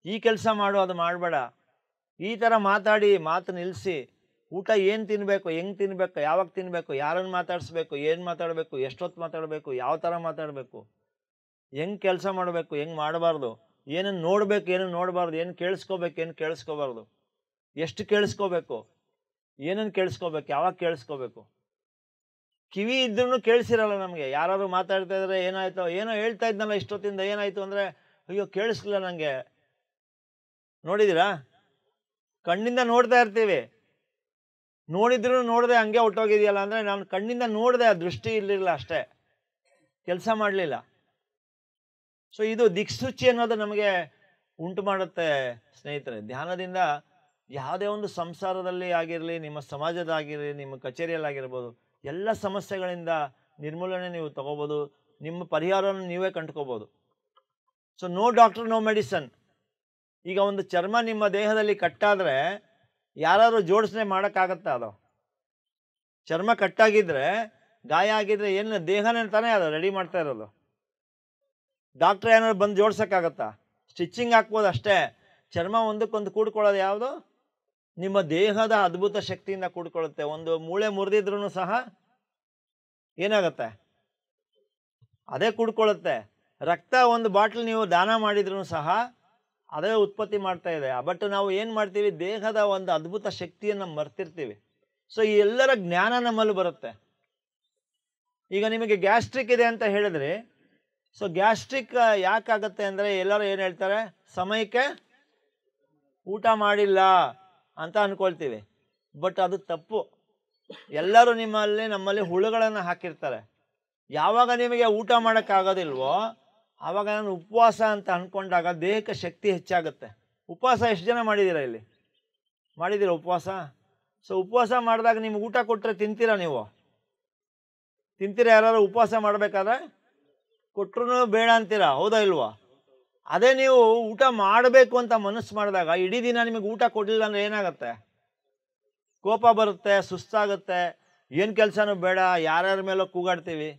ಈ ಕೆಲಸ ಮಾಡು ಅದು ಮಾಡಬೇಡ, ಈ ಥರ ಮಾತು ನಿಲ್ಲಿಸಿ, ಊಟ ಏನು ತಿನ್ನಬೇಕು, ಹೆಂಗೆ ತಿನ್ನಬೇಕು, ಯಾವಾಗ ತಿನ್ನಬೇಕು, ಯಾರನ್ನು ಮಾತಾಡಿಸ್ಬೇಕು, ಏನು ಮಾತಾಡಬೇಕು, ಎಷ್ಟೊತ್ತು ಮಾತಾಡಬೇಕು, ಯಾವ ಥರ ಮಾತಾಡಬೇಕು, ಹೆಂಗೆ ಕೆಲಸ ಮಾಡಬೇಕು, ಹೆಂಗೆ ಮಾಡಬಾರ್ದು, ಏನನ್ನು ನೋಡಬೇಕು, ಏನು ನೋಡಬಾರ್ದು, ಏನು ಕೇಳಿಸ್ಕೋಬೇಕು, ಏನು ಕೇಳಿಸ್ಕೋಬಾರ್ದು, ಎಷ್ಟು ಕೇಳಿಸ್ಕೋಬೇಕು, ಏನನ್ನು ಕೇಳಿಸ್ಕೋಬೇಕು, ಯಾವಾಗ ಕೇಳಿಸ್ಕೋಬೇಕು. ಕಿವಿ ಇದ್ರೂ ಕೇಳಿಸಿರಲ್ಲ ನಮಗೆ. ಯಾರಾದ್ರು ಮಾತಾಡ್ತಾ ಇದ್ರೆ ಏನಾಯ್ತು, ಏನೋ ಹೇಳ್ತಾ ಇದ್ನಲ್ಲ ಇಷ್ಟೊತ್ತಿಂದ ಏನಾಯ್ತು ಅಂದರೆ ಅಯ್ಯೋ ಕೇಳಿಸ್ಲಿಲ್ಲ ನನಗೆ. ನೋಡಿದ್ದೀರಾ? ಕಣ್ಣಿಂದ ನೋಡ್ತಾ ಇರ್ತೀವಿ, ನೋಡಿದ್ರು ನೋಡದೆ ಹಂಗೆ ಹೊಟ್ಟೋಗಿದೆಯಲ್ಲ ಅಂದರೆ ನಾನು ಕಣ್ಣಿಂದ ನೋಡಿದೆ, ಆ ದೃಷ್ಟಿ ಇರಲಿಲ್ಲ, ಅಷ್ಟೇ, ಕೆಲಸ ಮಾಡಲಿಲ್ಲ. ಸೊ ಇದು ದಿಕ್ಸೂಚಿ ಅನ್ನೋದು ನಮಗೆ ಉಂಟು ಮಾಡುತ್ತೆ ಸ್ನೇಹಿತರೆ. ಧ್ಯಾನದಿಂದ ಯಾವುದೇ ಒಂದು ಸಂಸಾರದಲ್ಲಿ ಆಗಿರಲಿ, ನಿಮ್ಮ ಸಮಾಜದಾಗಿರಲಿ, ನಿಮ್ಮ ಕಚೇರಿಯಲ್ಲಾಗಿರ್ಬೋದು, ಎಲ್ಲ ಸಮಸ್ಯೆಗಳಿಂದ ನಿರ್ಮೂಲನೆ ನೀವು ತಗೋಬೋದು, ನಿಮ್ಮ ಪರಿಹಾರವನ್ನು ನೀವೇ ಕಂಡುಕೋಬೋದು. So no doctor no medicine. ಈಗ ಒಂದು ಚರ್ಮ ನಿಮ್ಮ ದೇಹದಲ್ಲಿ ಕಟ್ಟಾದರೆ ಯಾರಾದರೂ ಜೋಡಿಸಣೆ ಮಾಡೋಕ್ಕಾಗತ್ತಾ? ಅದು ಚರ್ಮ ಕಟ್ಟಾಗಿದ್ದರೆ, ಗಾಯ ಆಗಿದ್ರೆ ಏನು ದೇಹನೇ ತಾನೇ ಅದು ರೆಡಿ ಮಾಡ್ತಾ ಇರೋದು. ಡಾಕ್ಟ್ರ್ ಏನಾದ್ರು ಬಂದು ಜೋಡ್ಸೋಕ್ಕಾಗತ್ತಾ? ಸ್ಟಿಚ್ಚಿಂಗ್ ಹಾಕ್ಬೋದು ಅಷ್ಟೇ. ಚರ್ಮ ಒಂದಕ್ಕೊಂದು ಕೂಡ್ಕೊಳ್ಳೋದು ಯಾವುದು? ನಿಮ್ಮ ದೇಹದ ಅದ್ಭುತ ಶಕ್ತಿಯಿಂದ ಕೂಡ್ಕೊಳ್ಳುತ್ತೆ. ಒಂದು ಮೂಳೆ ಮುರಿದಿದ್ರೂ ಸಹ ಏನಾಗುತ್ತೆ? ಅದೇ ಕೂಡ್ಕೊಳ್ಳುತ್ತೆ. ರಕ್ತ ಒಂದು ಬಾಟ್ಲ್ ನೀವು ದಾನ ಮಾಡಿದ್ರೂ ಸಹ ಅದೇ ಉತ್ಪತ್ತಿ ಮಾಡ್ತಾ ಇದೆ. ಬಟ್ ನಾವು ಏನು ಮಾಡ್ತೀವಿ? ದೇಹದ ಒಂದು ಅದ್ಭುತ ಶಕ್ತಿಯನ್ನು ಮರ್ತಿರ್ತೀವಿ. ಸೊ ಈ ಎಲ್ಲರ ಜ್ಞಾನ ನಮ್ಮಲ್ಲಿ ಬರುತ್ತೆ. ಈಗ ನಿಮಗೆ ಗ್ಯಾಸ್ಟ್ರಿಕ್ ಇದೆ ಅಂತ ಹೇಳಿದ್ರಿ. ಸೊ ಗ್ಯಾಸ್ಟ್ರಿಕ್ ಯಾಕಾಗತ್ತೆ ಅಂದರೆ ಎಲ್ಲರೂ ಏನು ಹೇಳ್ತಾರೆ? ಸಮಯಕ್ಕೆ ಊಟ ಮಾಡಿಲ್ಲ ಅಂತ ಅಂದ್ಕೊಳ್ತೀವಿ. ಬಟ್ ಅದು ತಪ್ಪು. ಎಲ್ಲರೂ ನಮ್ಮಲ್ಲಿ ಹುಳುಗಳನ್ನು ಹಾಕಿರ್ತಾರೆ. ಯಾವಾಗ ನಿಮಗೆ ಊಟ ಮಾಡೋಕ್ಕಾಗೋದಿಲ್ವೋ ಆವಾಗ ನಾನು ಉಪವಾಸ ಅಂತ ಅಂದ್ಕೊಂಡಾಗ ದೇಹಕ್ಕೆ ಶಕ್ತಿ ಹೆಚ್ಚಾಗುತ್ತೆ. ಉಪವಾಸ ಎಷ್ಟು ಜನ ಮಾಡಿದ್ದೀರಾ ಇಲ್ಲಿ? ಮಾಡಿದ್ದೀರಾ ಉಪವಾಸ? ಸೊ ಉಪವಾಸ ಮಾಡಿದಾಗ ನಿಮ್ಗೆ ಊಟ ಕೊಟ್ಟರೆ ತಿಂತೀರಾ? ನೀವು ತಿಂತೀರಾ? ಯಾರು ಉಪವಾಸ ಮಾಡಬೇಕಾದ್ರೆ ಕೊಟ್ಟರು ಬೇಡ ಅಂತೀರಾ, ಹೌದಾ ಇಲ್ವಾ? ಅದೇ ನೀವು ಊಟ ಮಾಡಬೇಕು ಅಂತ ಮನಸ್ಸು ಮಾಡಿದಾಗ ಇಡೀ ದಿನ ನಿಮಗೆ ಊಟ ಕೊಡಲಿಲ್ಲ ಅಂದರೆ ಏನಾಗುತ್ತೆ? ಕೋಪ ಬರುತ್ತೆ, ಸುಸ್ತಾಗುತ್ತೆ, ಏನು ಕೆಲಸನೂ ಬೇಡ, ಯಾರ್ಯಾರ ಮೇಲೋ ಕೂಗಾಡ್ತೀವಿ,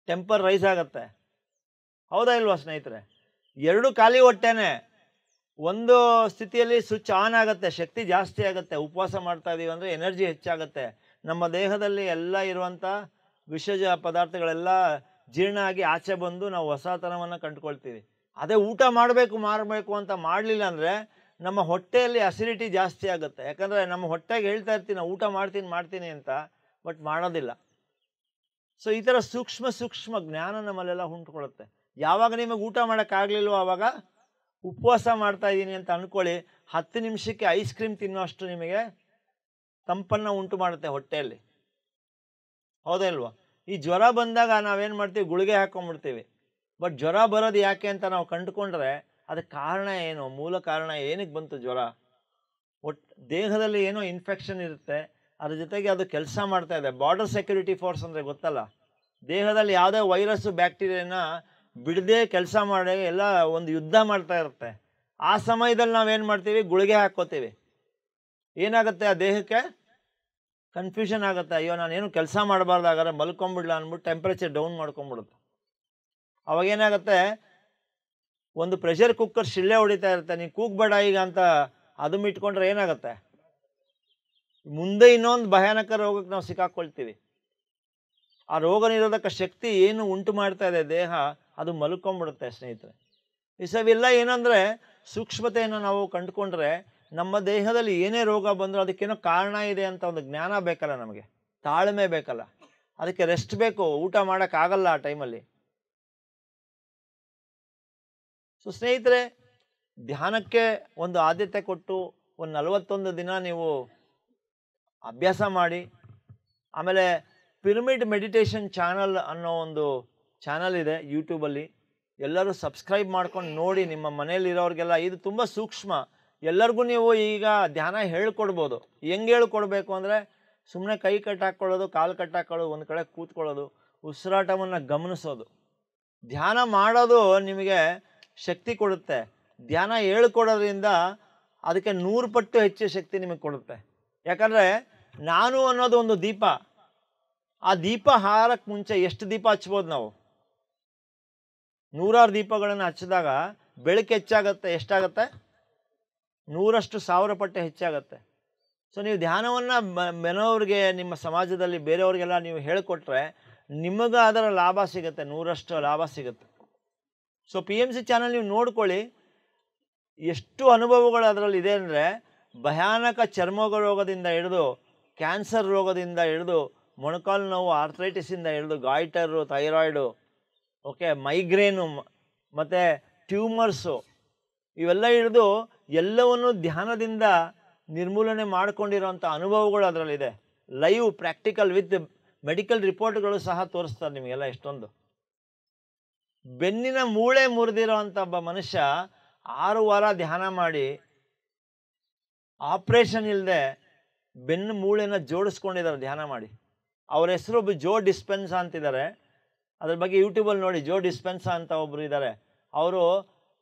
ಟೆಂಪರ್ ರೈಸ್ ಆಗುತ್ತೆ, ಹೌದಾ ಇಲ್ವಾ ಸ್ನೇಹಿತರೆ? ಎರಡು ಖಾಲಿ ಹೊಟ್ಟೆನೇ. ಒಂದು ಸ್ಥಿತಿಯಲ್ಲಿ ಸ್ವಿಚ್ ಆನ್ ಆಗುತ್ತೆ, ಶಕ್ತಿ ಜಾಸ್ತಿ ಆಗುತ್ತೆ. ಉಪವಾಸ ಮಾಡ್ತಾ ಇದ್ದೀವಿ ಅಂದರೆ ಎನರ್ಜಿ ಹೆಚ್ಚಾಗುತ್ತೆ. ನಮ್ಮ ದೇಹದಲ್ಲಿ ಎಲ್ಲ ಇರುವಂಥ ವಿಷಜ ಪದಾರ್ಥಗಳೆಲ್ಲ ಜೀರ್ಣ ಆಗಿ ಆಚೆ ಬಂದು ನಾವು ಹೊಸತನವನ್ನು ಕಂಡುಕೊಳ್ತೀವಿ. ಅದೇ ಊಟ ಮಾಡಬೇಕು ಅಂತ ಮಾಡಲಿಲ್ಲ ಅಂದರೆ ನಮ್ಮ ಹೊಟ್ಟೆಯಲ್ಲಿ ಅಸಿಡಿಟಿ ಜಾಸ್ತಿ ಆಗುತ್ತೆ. ಯಾಕಂದರೆ ನಮ್ಮ ಹೊಟ್ಟೆಗೆ ಹೇಳ್ತಾ ಇರ್ತೀನಿ ನಾವು ಊಟ ಮಾಡ್ತೀನಿ ಅಂತ, ಬಟ್ ಮಾಡೋದಿಲ್ಲ. ಸೊ ಈ ಥರ ಸೂಕ್ಷ್ಮ ಜ್ಞಾನ ನಮ್ಮಲ್ಲೆಲ್ಲ ಉಂಟುಕೊಳ್ಳುತ್ತೆ. ಯಾವಾಗ ನಿಮಗೆ ಊಟ ಮಾಡೋಕ್ಕಾಗಲಿಲ್ವೋ ಆವಾಗ ಉಪವಾಸ ಮಾಡ್ತಾ ಇದ್ದೀನಿ ಅಂತ ಅಂದ್ಕೊಳ್ಳಿ, 10 ನಿಮಿಷಕ್ಕೆ ಐಸ್ ಕ್ರೀಮ್ ತಿನ್ನೋಷ್ಟು ನಿಮಗೆ ತಂಪನ್ನು ಉಂಟು ಮಾಡುತ್ತೆ ಹೊಟ್ಟೆಯಲ್ಲಿ, ಹೌದಾ ಇಲ್ವಾ? ಈ ಜ್ವರ ಬಂದಾಗ ನಾವೇನು ಮಾಡ್ತೀವಿ? ಗುಳಿಗೆ ಹಾಕ್ಕೊಂಡ್ಬಿಡ್ತೀವಿ. ಬಟ್ ಜ್ವರ ಬರೋದು ಯಾಕೆ ಅಂತ ನಾವು ಕಂಡುಕೊಂಡ್ರೆ ಅದಕ್ಕೆ ಕಾರಣ ಏನು? ಮೂಲ ಕಾರಣ ಏನಕ್ಕೆ ಬಂತು ಜ್ವರ? ದೇಹದಲ್ಲಿ ಏನೋ ಇನ್ಫೆಕ್ಷನ್ ಇರುತ್ತೆ, ಅದ್ರ ಜೊತೆಗೆ ಅದು ಕೆಲಸ ಮಾಡ್ತಾ ಇದೆ. ಬಾರ್ಡರ್ ಸೆಕ್ಯೂರಿಟಿ ಫೋರ್ಸ್ ಅಂದರೆ ಗೊತ್ತಲ್ಲ, ದೇಹದಲ್ಲಿ ಯಾವುದೇ ವೈರಸ್ಸು ಬ್ಯಾಕ್ಟೀರಿಯಾನ ಬಿಡದೆ ಕೆಲಸ ಮಾಡಿ ಎಲ್ಲ ಒಂದು ಯುದ್ಧ ಮಾಡ್ತಾ ಇರುತ್ತೆ. ಆ ಸಮಯದಲ್ಲಿ ನಾವೇನು ಮಾಡ್ತೀವಿ? ಗುಳಿಗೆ ಹಾಕ್ಕೋತೀವಿ. ಏನಾಗುತ್ತೆ? ಆ ದೇಹಕ್ಕೆ ಕನ್ಫ್ಯೂಷನ್ ಆಗುತ್ತೆ. ಅಯ್ಯೋ ನಾನೇನು ಕೆಲಸ ಮಾಡಬಾರ್ದಾಗಾರೆ ಮಲ್ಕೊಂಬಿಡ್ಲ ಅಂದ್ಬಿಟ್ಟು ಟೆಂಪ್ರೇಚರ್ ಡೌನ್ ಮಾಡ್ಕೊಂಬಿಡುತ್ತೆ. ಅವಾಗೇನಾಗುತ್ತೆ? ಒಂದು ಪ್ರೆಷರ್ ಕುಕ್ಕರ್ ಶಿಳ್ಳೆ ಹೊಡಿತಾ ಇರುತ್ತೆ, ನೀವು ಕೂಗಬೇಡ ಈಗ ಅಂತ ಅದು ಇಟ್ಕೊಂಡ್ರೆ ಏನಾಗುತ್ತೆ? ಮುಂದೆ ಇನ್ನೊಂದು ಭಯಾನಕ ರೋಗಕ್ಕೆ ನಾವು ಸಿಕ್ಕಾಕ್ಕೊಳ್ತೀವಿ. ಆ ರೋಗ ನಿರೋಧಕ ಶಕ್ತಿ ಏನು ಉಂಟು ಮಾಡ್ತಾ ಇದೆ ದೇಹ, ಅದು ಮಲ್ಕೊಂಡ್ಬಿಡುತ್ತೆ ಸ್ನೇಹಿತರೆ. ಇವೆಲ್ಲ ಏನಂದರೆ ಸೂಕ್ಷ್ಮತೆಯನ್ನು ನಾವು ಕಂಡುಕೊಂಡ್ರೆ ನಮ್ಮ ದೇಹದಲ್ಲಿ ಏನೇ ರೋಗ ಬಂದರೂ ಅದಕ್ಕೇನೋ ಕಾರಣ ಇದೆ ಅಂತ ಒಂದು ಜ್ಞಾನ ಬೇಕಲ್ಲ, ನಮಗೆ ತಾಳ್ಮೆ ಬೇಕಲ್ಲ, ಅದಕ್ಕೆ ರೆಸ್ಟ್ ಬೇಕು. ಊಟ ಮಾಡೋಕ್ಕಾಗಲ್ಲ ಆ ಟೈಮಲ್ಲಿ. ಸೊ ಸ್ನೇಹಿತರೆ, ಧ್ಯಾನಕ್ಕೆ ಒಂದು ಆದ್ಯತೆ ಕೊಟ್ಟು ಒಂದು 41 ದಿನ ನೀವು ಅಭ್ಯಾಸ ಮಾಡಿ. ಆಮೇಲೆ ಪಿರಮಿಡ್ ಮೆಡಿಟೇಷನ್ ಚಾನಲ್ ಅನ್ನೋ ಒಂದು ಚಾನಲ್ ಇದೆ ಯೂಟ್ಯೂಬಲ್ಲಿ, ಎಲ್ಲರೂ ಸಬ್ಸ್ಕ್ರೈಬ್ ಮಾಡ್ಕೊಂಡು ನೋಡಿ. ನಿಮ್ಮ ಮನೆಯಲ್ಲಿರೋರಿಗೆಲ್ಲ ಇದು ತುಂಬ ಸೂಕ್ಷ್ಮ. ಎಲ್ಲರಿಗೂ ನೀವು ಈಗ ಧ್ಯಾನ ಹೇಳ್ಕೊಡ್ಬೋದು. ಹೆಂಗೆ ಹೇಳ್ಕೊಡ್ಬೇಕು ಅಂದರೆ, ಸುಮ್ಮನೆ ಕೈ ಕಟ್ಟಾಕೊಳ್ಳೋದು, ಕಾಲು ಕಟ್ಟಾಕೊಳ್ಳೋದು, ಒಂದು ಕಡೆ ಕೂತ್ಕೊಳ್ಳೋದು, ಉಸಿರಾಟವನ್ನು ಗಮನಿಸೋದು. ಧ್ಯಾನ ಮಾಡೋದು ನಿಮಗೆ ಶಕ್ತಿ ಕೊಡುತ್ತೆ. ಧ್ಯಾನ ಹೇಳ್ಕೊಡೋದ್ರಿಂದ ಅದಕ್ಕೆ 100 ಪಟ್ಟು ಹೆಚ್ಚು ಶಕ್ತಿ ನಿಮಗೆ ಕೊಡುತ್ತೆ. ಯಾಕಂದರೆ ನಾನು ಅನ್ನೋದು ಒಂದು ದೀಪ. ಆ ದೀಪ ಹಾರಕ್ಕೆ ಮುಂಚೆ ಎಷ್ಟು ದೀಪ ಹಚ್ಬೋದು ನಾವು? 100 ದೀಪಗಳನ್ನು ಹಚ್ಚಿದಾಗ ಬೆಳಕು ಹೆಚ್ಚಾಗತ್ತೆ. ಎಷ್ಟಾಗತ್ತೆ? 100 1000 ಪಟ್ಟು ಹೆಚ್ಚಾಗತ್ತೆ. ಸೊ ನೀವು ಧ್ಯಾನವನ್ನು ಮನೆಯವ್ರಿಗೆ, ನಿಮ್ಮ ಸಮಾಜದಲ್ಲಿ ಬೇರೆಯವ್ರಿಗೆಲ್ಲ ನೀವು ಹೇಳಿಕೊಟ್ರೆ ನಿಮಗೆ ಅದರ ಲಾಭ ಸಿಗುತ್ತೆ, 100 ಲಾಭ ಸಿಗುತ್ತೆ. ಸೊ PMC ಚಾನಲ್ ನೀವು ನೋಡ್ಕೊಳ್ಳಿ, ಎಷ್ಟು ಅನುಭವಗಳು ಅದರಲ್ಲಿ ಇದೆ ಅಂದರೆ, ಭಯಾನಕ ಚರ್ಮ ರೋಗದಿಂದ ಹಿಡಿದು, ಕ್ಯಾನ್ಸರ್ ರೋಗದಿಂದ ಹಿಡಿದು, ಮೊಣಕಾಲು ನೋವು, ಆರ್ಥ್ರೈಟಿಸಿಂದ ಹಿಡಿದು, ಗಾಯ್ಟರು, ಥೈರಾಯ್ಡು, ಓಕೆ, ಮೈಗ್ರೇನು, ಮತ್ತು ಟ್ಯೂಮರ್ಸು, ಇವೆಲ್ಲ ಹಿಡಿದು ಎಲ್ಲವನ್ನು ಧ್ಯಾನದಿಂದ ನಿರ್ಮೂಲನೆ ಮಾಡಿಕೊಂಡಿರೋಂಥ ಅನುಭವಗಳು ಅದರಲ್ಲಿದೆ. ಲೈವ್ ಪ್ರಾಕ್ಟಿಕಲ್ ವಿತ್ ಮೆಡಿಕಲ್ ರಿಪೋರ್ಟ್ಗಳು ಸಹ ತೋರಿಸ್ತಾರೆ ನಿಮಗೆಲ್ಲ. ಎಷ್ಟೊಂದು ಬೆನ್ನಿನ ಮೂಳೆ ಮುರಿದಿರೋ ಅಂಥ ಒಬ್ಬ ಮನುಷ್ಯ 6 ವಾರ ಧ್ಯಾನ ಮಾಡಿ ಆಪ್ರೇಷನ್ ಇಲ್ಲದೆ ಬೆನ್ನು ಮೂಳೆನ ಜೋಡಿಸ್ಕೊಂಡಿದ್ದಾರೆ ಧ್ಯಾನ ಮಾಡಿ. ಅವ್ರ ಹೆಸರು ಜೋ ಡಿಸ್ಪೆನ್ಸಾ ಅಂತಿದ್ದಾರೆ. ಅದ್ರ ಬಗ್ಗೆ ಯೂಟ್ಯೂಬಲ್ಲಿ ನೋಡಿ, ಜೋ ಡಿಸ್ಪೆನ್ಸಾ ಅಂತ ಒಬ್ಬರು ಇದ್ದಾರೆ. ಅವರು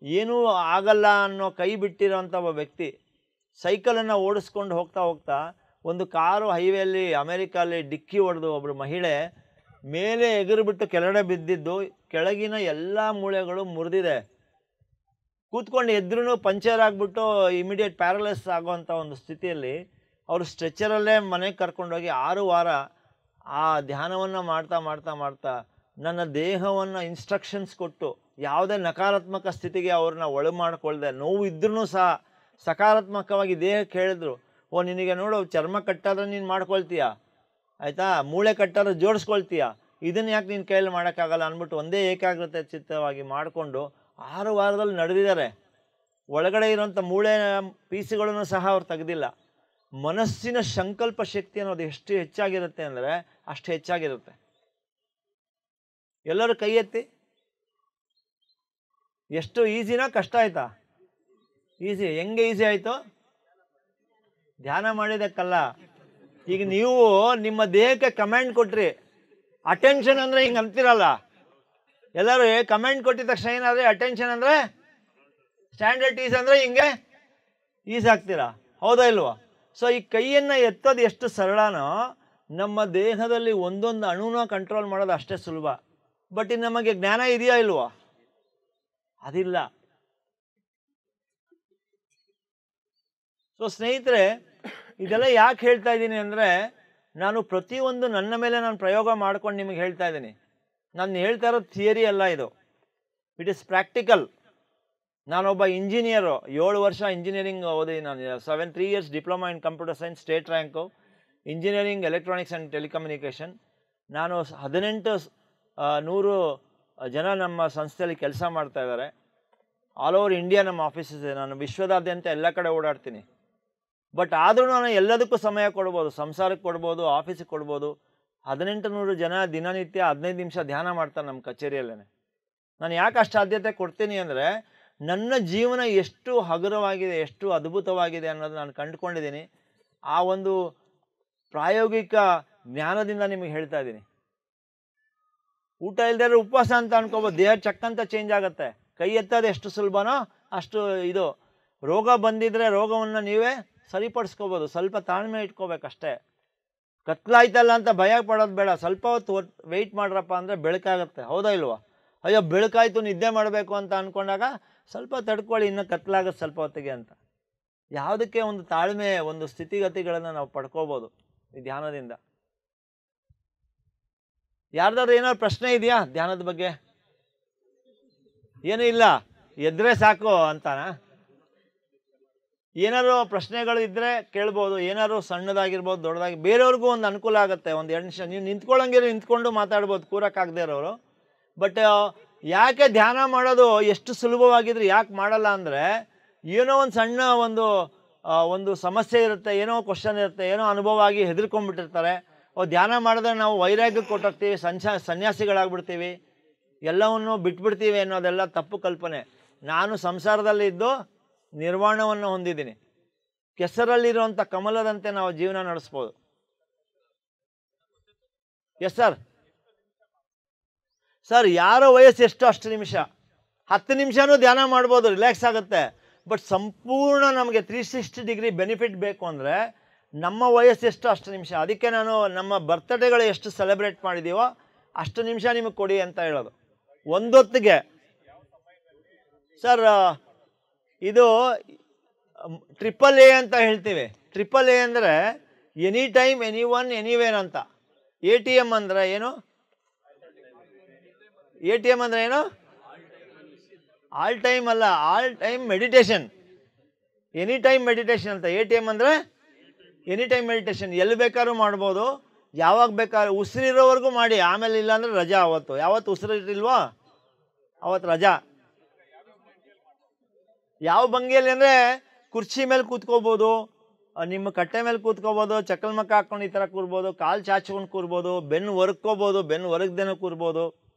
ಏನೂ ಆಗಲ್ಲ ಅನ್ನೋ ಕೈ ಬಿಟ್ಟಿರೋಂಥ ಒಬ್ಬ ವ್ಯಕ್ತಿ ಸೈಕಲನ್ನು ಓಡಿಸ್ಕೊಂಡು ಹೋಗ್ತಾ ಒಂದು ಕಾರು ಹೈವೇಲಿ ಅಮೇರಿಕಲ್ಲಿ ಡಿಕ್ಕಿ ಹೊಡೆದು ಒಬ್ಬರು ಮಹಿಳೆ ಮೇಲೆ ಎಗರುಬಿಟ್ಟು ಕೆಳಗಡೆ ಬಿದ್ದಿದ್ದು, ಕೆಳಗಿನ ಎಲ್ಲ ಮೂಳೆಗಳು ಮುರಿದಿದೆ. ಕೂತ್ಕೊಂಡು ಎದ್ರೂ ಪಂಚರ್ ಆಗಿಬಿಟ್ಟು ಇಮಿಡಿಯೇಟ್ ಪ್ಯಾರಲೈಸ್ ಆಗೋವಂಥ ಒಂದು ಸ್ಥಿತಿಯಲ್ಲಿ ಅವರು ಸ್ಟ್ರೆಚರಲ್ಲೇ ಮನೆಗೆ ಕರ್ಕೊಂಡೋಗಿ 6 ವಾರ ಆ ಧ್ಯಾನವನ್ನು ಮಾಡ್ತಾ ನನ್ನ ದೇಹವನ್ನು ಇನ್ಸ್ಟ್ರಕ್ಷನ್ಸ್ ಕೊಟ್ಟು, ಯಾವುದೇ ನಕಾರಾತ್ಮಕ ಸ್ಥಿತಿಗೆ ಅವ್ರನ್ನ ಒಳಗೆ ಮಾಡಿಕೊಳ್ದೆ, ನೋವು ಇದ್ರೂ ಸಹ ಸಕಾರಾತ್ಮಕವಾಗಿ ದೇಹಕ್ಕೆ ಹೇಳಿದ್ರು, ಓ ನಿನಗೆ ನೋಡು ಚರ್ಮ ಕಟ್ಟಾದ್ರೆ ನೀನು ಮಾಡ್ಕೊಳ್ತೀಯ, ಆಯಿತಾ, ಮೂಳೆ ಕಟ್ಟಾದ್ರೆ ಜೋಡಿಸ್ಕೊಳ್ತೀಯ, ಇದನ್ನು ಯಾಕೆ ನಿನ್ನ ಕೈಯಲ್ಲಿ ಮಾಡೋಕ್ಕಾಗಲ್ಲ ಅಂದ್ಬಿಟ್ಟು ಒಂದೇ ಏಕಾಗ್ರತೆ ಚಿತ್ತವಾಗಿ ಮಾಡಿಕೊಂಡು 6 ವಾರದಲ್ಲಿ ನಡೆದಿದ್ದಾರೆ. ಒಳಗಡೆ ಇರೋಂಥ ಮೂಳೆ ಪೀಸುಗಳನ್ನು ಸಹ ಅವ್ರು ತೆಗೆದಿಲ್ಲ. ಮನಸ್ಸಿನ ಸಂಕಲ್ಪ ಶಕ್ತಿ ಅನ್ನೋದು ಎಷ್ಟು ಹೆಚ್ಚಾಗಿರುತ್ತೆ ಅಂದರೆ ಅಷ್ಟು ಹೆಚ್ಚಾಗಿರುತ್ತೆ. ಎಲ್ಲರೂ ಕೈ ಎತ್ತಿ. ಎಷ್ಟು ಈಸಿನಾ ಕಷ್ಟ ಆಯ್ತಾ? ಈಸಿ. ಹೆಂಗೆ ಈಸಿ ಆಯಿತು? ಧ್ಯಾನ ಮಾಡಿದಕ್ಕಲ್ಲ. ಈಗ ನೀವು ನಿಮ್ಮ ದೇಹಕ್ಕೆ ಕಮೆಂಟ್ ಕೊಟ್ರಿ, ಅಟೆನ್ಷನ್ ಅಂದರೆ ಹಿಂಗೆ ಅಂತೀರಲ್ಲ ಎಲ್ಲರೂ. ಕಮೆಂಟ್ ಕೊಟ್ಟಿದ ತಕ್ಷಣ ಏನಾದರೆ ಅಟೆನ್ಷನ್ ಅಂದರೆ ಸ್ಟ್ಯಾಂಡರ್ಡ್ ಈಸ್ ಅಂದರೆ ಹಿಂಗೆ ಈಸ್ ಆಗ್ತೀರಾ, ಹೌದಾ ಇಲ್ವಾ? ಸೊ ಈ ಕೈಯನ್ನು ಎತ್ತೋದು ಎಷ್ಟು ಸರಳನೋ, ನಮ್ಮ ದೇಹದಲ್ಲಿ ಒಂದೊಂದು ಅಣುನ ಕಂಟ್ರೋಲ್ ಮಾಡೋದು ಅಷ್ಟೇ ಸುಲಭ. ಬಟ್ ಇದು ನಮಗೆ ಜ್ಞಾನ ಇದೆಯಾ ಇಲ್ವಾ? ಅದಿಲ್ಲ. ಸೊ ಸ್ನೇಹಿತರೆ, ಇದೆಲ್ಲ ಯಾಕೆ ಹೇಳ್ತಾ ಇದ್ದೀನಿ ಅಂದರೆ, ನಾನು ಪ್ರತಿಯೊಂದು ನನ್ನ ಮೇಲೆ ನಾನು ಪ್ರಯೋಗ ಮಾಡ್ಕೊಂಡು ನಿಮಗೆ ಹೇಳ್ತಾ ಇದ್ದೀನಿ. ನಾನು ಹೇಳ್ತಾ ಇರೋದು ಥಿಯರಿ ಅಲ್ಲ, ಇದು ಇಟ್ ಈಸ್ ಪ್ರಾಕ್ಟಿಕಲ್. ನಾನೊಬ್ಬ ಇಂಜಿನಿಯರು, 7 ವರ್ಷ ಇಂಜಿನಿಯರಿಂಗ್ ಓದಿ ನಾನು. 3 years diploma in computer science, state rank, engineering electronics and telecommunication. ನಾನು 1800 ಜನ ನಮ್ಮ ಸಂಸ್ಥೆಯಲ್ಲಿ ಕೆಲಸ ಮಾಡ್ತಾ ಇದ್ದಾರೆ. ಆಲ್ ಓವರ್ ಇಂಡಿಯಾ ನಮ್ಮ ಆಫೀಸಸ್ ಇದೆ. ನಾನು ವಿಶ್ವದಾದ್ಯಂತ ಎಲ್ಲ ಕಡೆ ಓಡಾಡ್ತೀನಿ. ಬಟ್ ಆದರೂ ನಾನು ಎಲ್ಲದಕ್ಕೂ ಸಮಯ ಕೊಡ್ಬೋದು. ಸಂಸಾರಕ್ಕೆ ಕೊಡ್ಬೋದು, ಆಫೀಸಿಗೆ ಕೊಡ್ಬೋದು. 1800 ಜನ ದಿನನಿತ್ಯ 15 ನಿಮಿಷ ಧ್ಯಾನ ಮಾಡ್ತಾರೆ ನಮ್ಮ ಕಚೇರಿಯಲ್ಲೇ. ನಾನು ಯಾಕೆ ಅಷ್ಟು ಆದ್ಯತೆ ಕೊಡ್ತೀನಿ ಅಂದರೆ, ನನ್ನ ಜೀವನ ಎಷ್ಟು ಹಗುರವಾಗಿದೆ, ಎಷ್ಟು ಅದ್ಭುತವಾಗಿದೆ ಅನ್ನೋದು ನಾನು ಕಂಡುಕೊಂಡಿದ್ದೀನಿ. ಆ ಒಂದು ಪ್ರಾಯೋಗಿಕ ಜ್ಞಾನದಿಂದ ನಿಮಗೆ ಹೇಳ್ತಾ ಇದ್ದೀನಿ. ಊಟ ಇಲ್ಲದೆ ಉಪವಾಸ ಅಂತ ಅನ್ಕೋಬೋದು, ದೇಹ ಚಕ್ಕಂತ ಚೇಂಜ್ ಆಗುತ್ತೆ. ಕೈ ಎತ್ತೋದು ಎಷ್ಟು ಸುಲಭನೋ ಅಷ್ಟು ಇದು. ರೋಗ ಬಂದಿದ್ರೆ ರೋಗವನ್ನು ನೀವೇ ಸರಿಪಡಿಸ್ಕೋಬೋದು. ಸ್ವಲ್ಪ ತಾಳ್ಮೆ ಇಟ್ಕೋಬೇಕಷ್ಟೇ. ಕತ್ಲಾಯ್ತಲ್ಲ ಅಂತ ಭಯ ಪಡೋದು ಬೇಡ. ಸ್ವಲ್ಪ ಹೊತ್ತು ವೆಯ್ಟ್ ಮಾಡ್ರಪ್ಪ ಅಂದರೆ ಬೆಳಕಾಗುತ್ತೆ, ಹೌದಾ ಇಲ್ವಾ? ಅಯ್ಯೋ ಬೆಳಕಾಯ್ತು ನಿದ್ದೆ ಮಾಡಬೇಕು ಅಂತ ಅಂದ್ಕೊಂಡಾಗ ಸ್ವಲ್ಪ ತಡ್ಕೊಳ್ಳಿ, ಇನ್ನೂ ಕತ್ಲಾಗುತ್ತೆ ಸ್ವಲ್ಪ ಹೊತ್ತಿಗೆ ಅಂತ. ಯಾವುದಕ್ಕೆ ಒಂದು ತಾಳ್ಮೆ, ಒಂದು ಸ್ಥಿತಿಗತಿಗಳನ್ನು ನಾವು ಪಡ್ಕೋಬೋದು ಈ ಧ್ಯಾನದಿಂದ. ಯಾರ್ದಾದ್ರು ಏನಾದ್ರು ಪ್ರಶ್ನೆ ಇದೆಯಾ ಧ್ಯಾನದ ಬಗ್ಗೆ? ಏನೂ ಇಲ್ಲ, ಎದ್ರೆ ಸಾಕು ಅಂತಾನ? ಏನಾದ್ರು ಪ್ರಶ್ನೆಗಳು ಇದ್ದರೆ ಕೇಳ್ಬೋದು. ಏನಾದ್ರು ಸಣ್ಣದಾಗಿರ್ಬೋದು, ದೊಡ್ಡದಾಗಿ, ಬೇರೆಯವ್ರಿಗೂ ಒಂದು ಅನುಕೂಲ ಆಗುತ್ತೆ. ಒಂದು 2 ನಿಮಿಷ ನೀವು ನಿಂತ್ಕೊಳ್ಳಂಗಿರೋ ನಿಂತ್ಕೊಂಡು ಮಾತಾಡ್ಬೋದು, ಕೂರಕ್ಕಾಗದೇ ಇರೋರು. ಬಟ್ ಯಾಕೆ ಧ್ಯಾನ ಮಾಡೋದು ಎಷ್ಟು ಸುಲಭವಾಗಿದ್ರೆ ಯಾಕೆ ಮಾಡಲ್ಲ ಅಂದರೆ, ಏನೋ ಒಂದು ಸಣ್ಣ ಒಂದು ಸಮಸ್ಯೆ ಇರುತ್ತೆ, ಏನೋ ಕ್ವಶನ್ ಇರುತ್ತೆ, ಏನೋ ಅನುಭವ ಆಗಿ ಹೆದರ್ಕೊಂಡ್ಬಿಟ್ಟಿರ್ತಾರೆ. ಧ್ಯಾನ ಮಾಡಿದ್ರೆ ನಾವು ವೈರಾಗ್ಯಕ್ಕೆ ಕೊಟ್ಟೋಗ್ತೀವಿ, ಸನ್ಯಾಸಿಗಳಾಗ್ಬಿಡ್ತೀವಿ, ಎಲ್ಲವನ್ನು ಬಿಟ್ಬಿಡ್ತೀವಿ ಅನ್ನೋದೆಲ್ಲ ತಪ್ಪು ಕಲ್ಪನೆ. ನಾನು ಸಂಸಾರದಲ್ಲಿ ಇದ್ದು ನಿರ್ವಾಣವನ್ನು ಹೊಂದಿದ್ದೀನಿ. ಕೆಸರಲ್ಲಿರುವಂಥ ಕಮಲದಂತೆ ನಾವು ಜೀವನ ನಡೆಸ್ಬೋದು. Yes sir. ಸರ್, ಯಾರ ವಯಸ್ಸು ಎಷ್ಟು ಅಷ್ಟು ನಿಮಿಷ, 10 ನಿಮಿಷನೂ ಧ್ಯಾನ ಮಾಡ್ಬೋದು, ರಿಲ್ಯಾಕ್ಸ್ ಆಗುತ್ತೆ. ಬಟ್ ಸಂಪೂರ್ಣ ನಮಗೆ 360 ಡಿಗ್ರಿ ಬೆನಿಫಿಟ್ ಬೇಕು ಅಂದರೆ ನಮ್ಮ ವಯಸ್ಸು ಎಷ್ಟು ಅಷ್ಟು ನಿಮಿಷ. ಅದಕ್ಕೆ ನಾನು ನಮ್ಮ ಬರ್ತ್ಡೇಗಳು ಎಷ್ಟು ಸೆಲೆಬ್ರೇಟ್ ಮಾಡಿದ್ದೀವೋ ಅಷ್ಟು ನಿಮಿಷ ನಿಮಗೆ ಕೊಡಿ ಅಂತ ಹೇಳೋದು. ಒಂದೊತ್ತಿಗೆ ಸರ್, ಇದು AAA ಅಂತ ಹೇಳ್ತೀವಿ. AAA ಅಂದರೆ any time, any one, anywhere ಅಂತ. ATM ಅಂದರೆ ಏನು? ATM ಅಂದರೆ ಏನು? ಆಲ್ ಟೈಮ್ ಅಲ್ಲ, all time meditation, any time meditation ಅಂತ. ATM ಅಂದರೆ ಎನಿ ಟೈಮ್ ಮೆಡಿಟೇಷನ್. ಎಲ್ಲಿ ಬೇಕಾದ್ರೂ ಮಾಡ್ಬೋದು, ಯಾವಾಗ ಬೇಕಾದ್ರೂ, ಉಸಿರಿರೋವರೆಗೂ ಮಾಡಿ. ಆಮೇಲೆ ಇಲ್ಲಾಂದರೆ ರಜಾ. ಯಾವತ್ತು ಉಸಿರಿಟ್ಟಿಲ್ವೋ ಅವತ್ತು ರಜಾ. ಯಾವ ಭಂಗಿಯಲ್ಲಿ ಅಂದರೆ ಕುರ್ಚಿ ಮೇಲೆ ಕೂತ್ಕೋಬೋದು, ನಿಮ್ಮ ಕಟ್ಟೆ ಮೇಲೆ ಕೂತ್ಕೋಬೋದು, ಚಕ್ಕಲ್ ಮಕ್ಕ ಹಾಕ್ಕೊಂಡು ಈ ಥರ ಕೂರ್ಬೋದು, ಕಾಲು ಚಾಚ್ಕೊಂಡು ಕೂರ್ಬೋದು, ಬೆನ್ನು ಒರ್ಕೋಬೋದು, ಬೆನ್ನು ಒರಗ್ದೇನೆ ಕೂರ್ಬೋದು,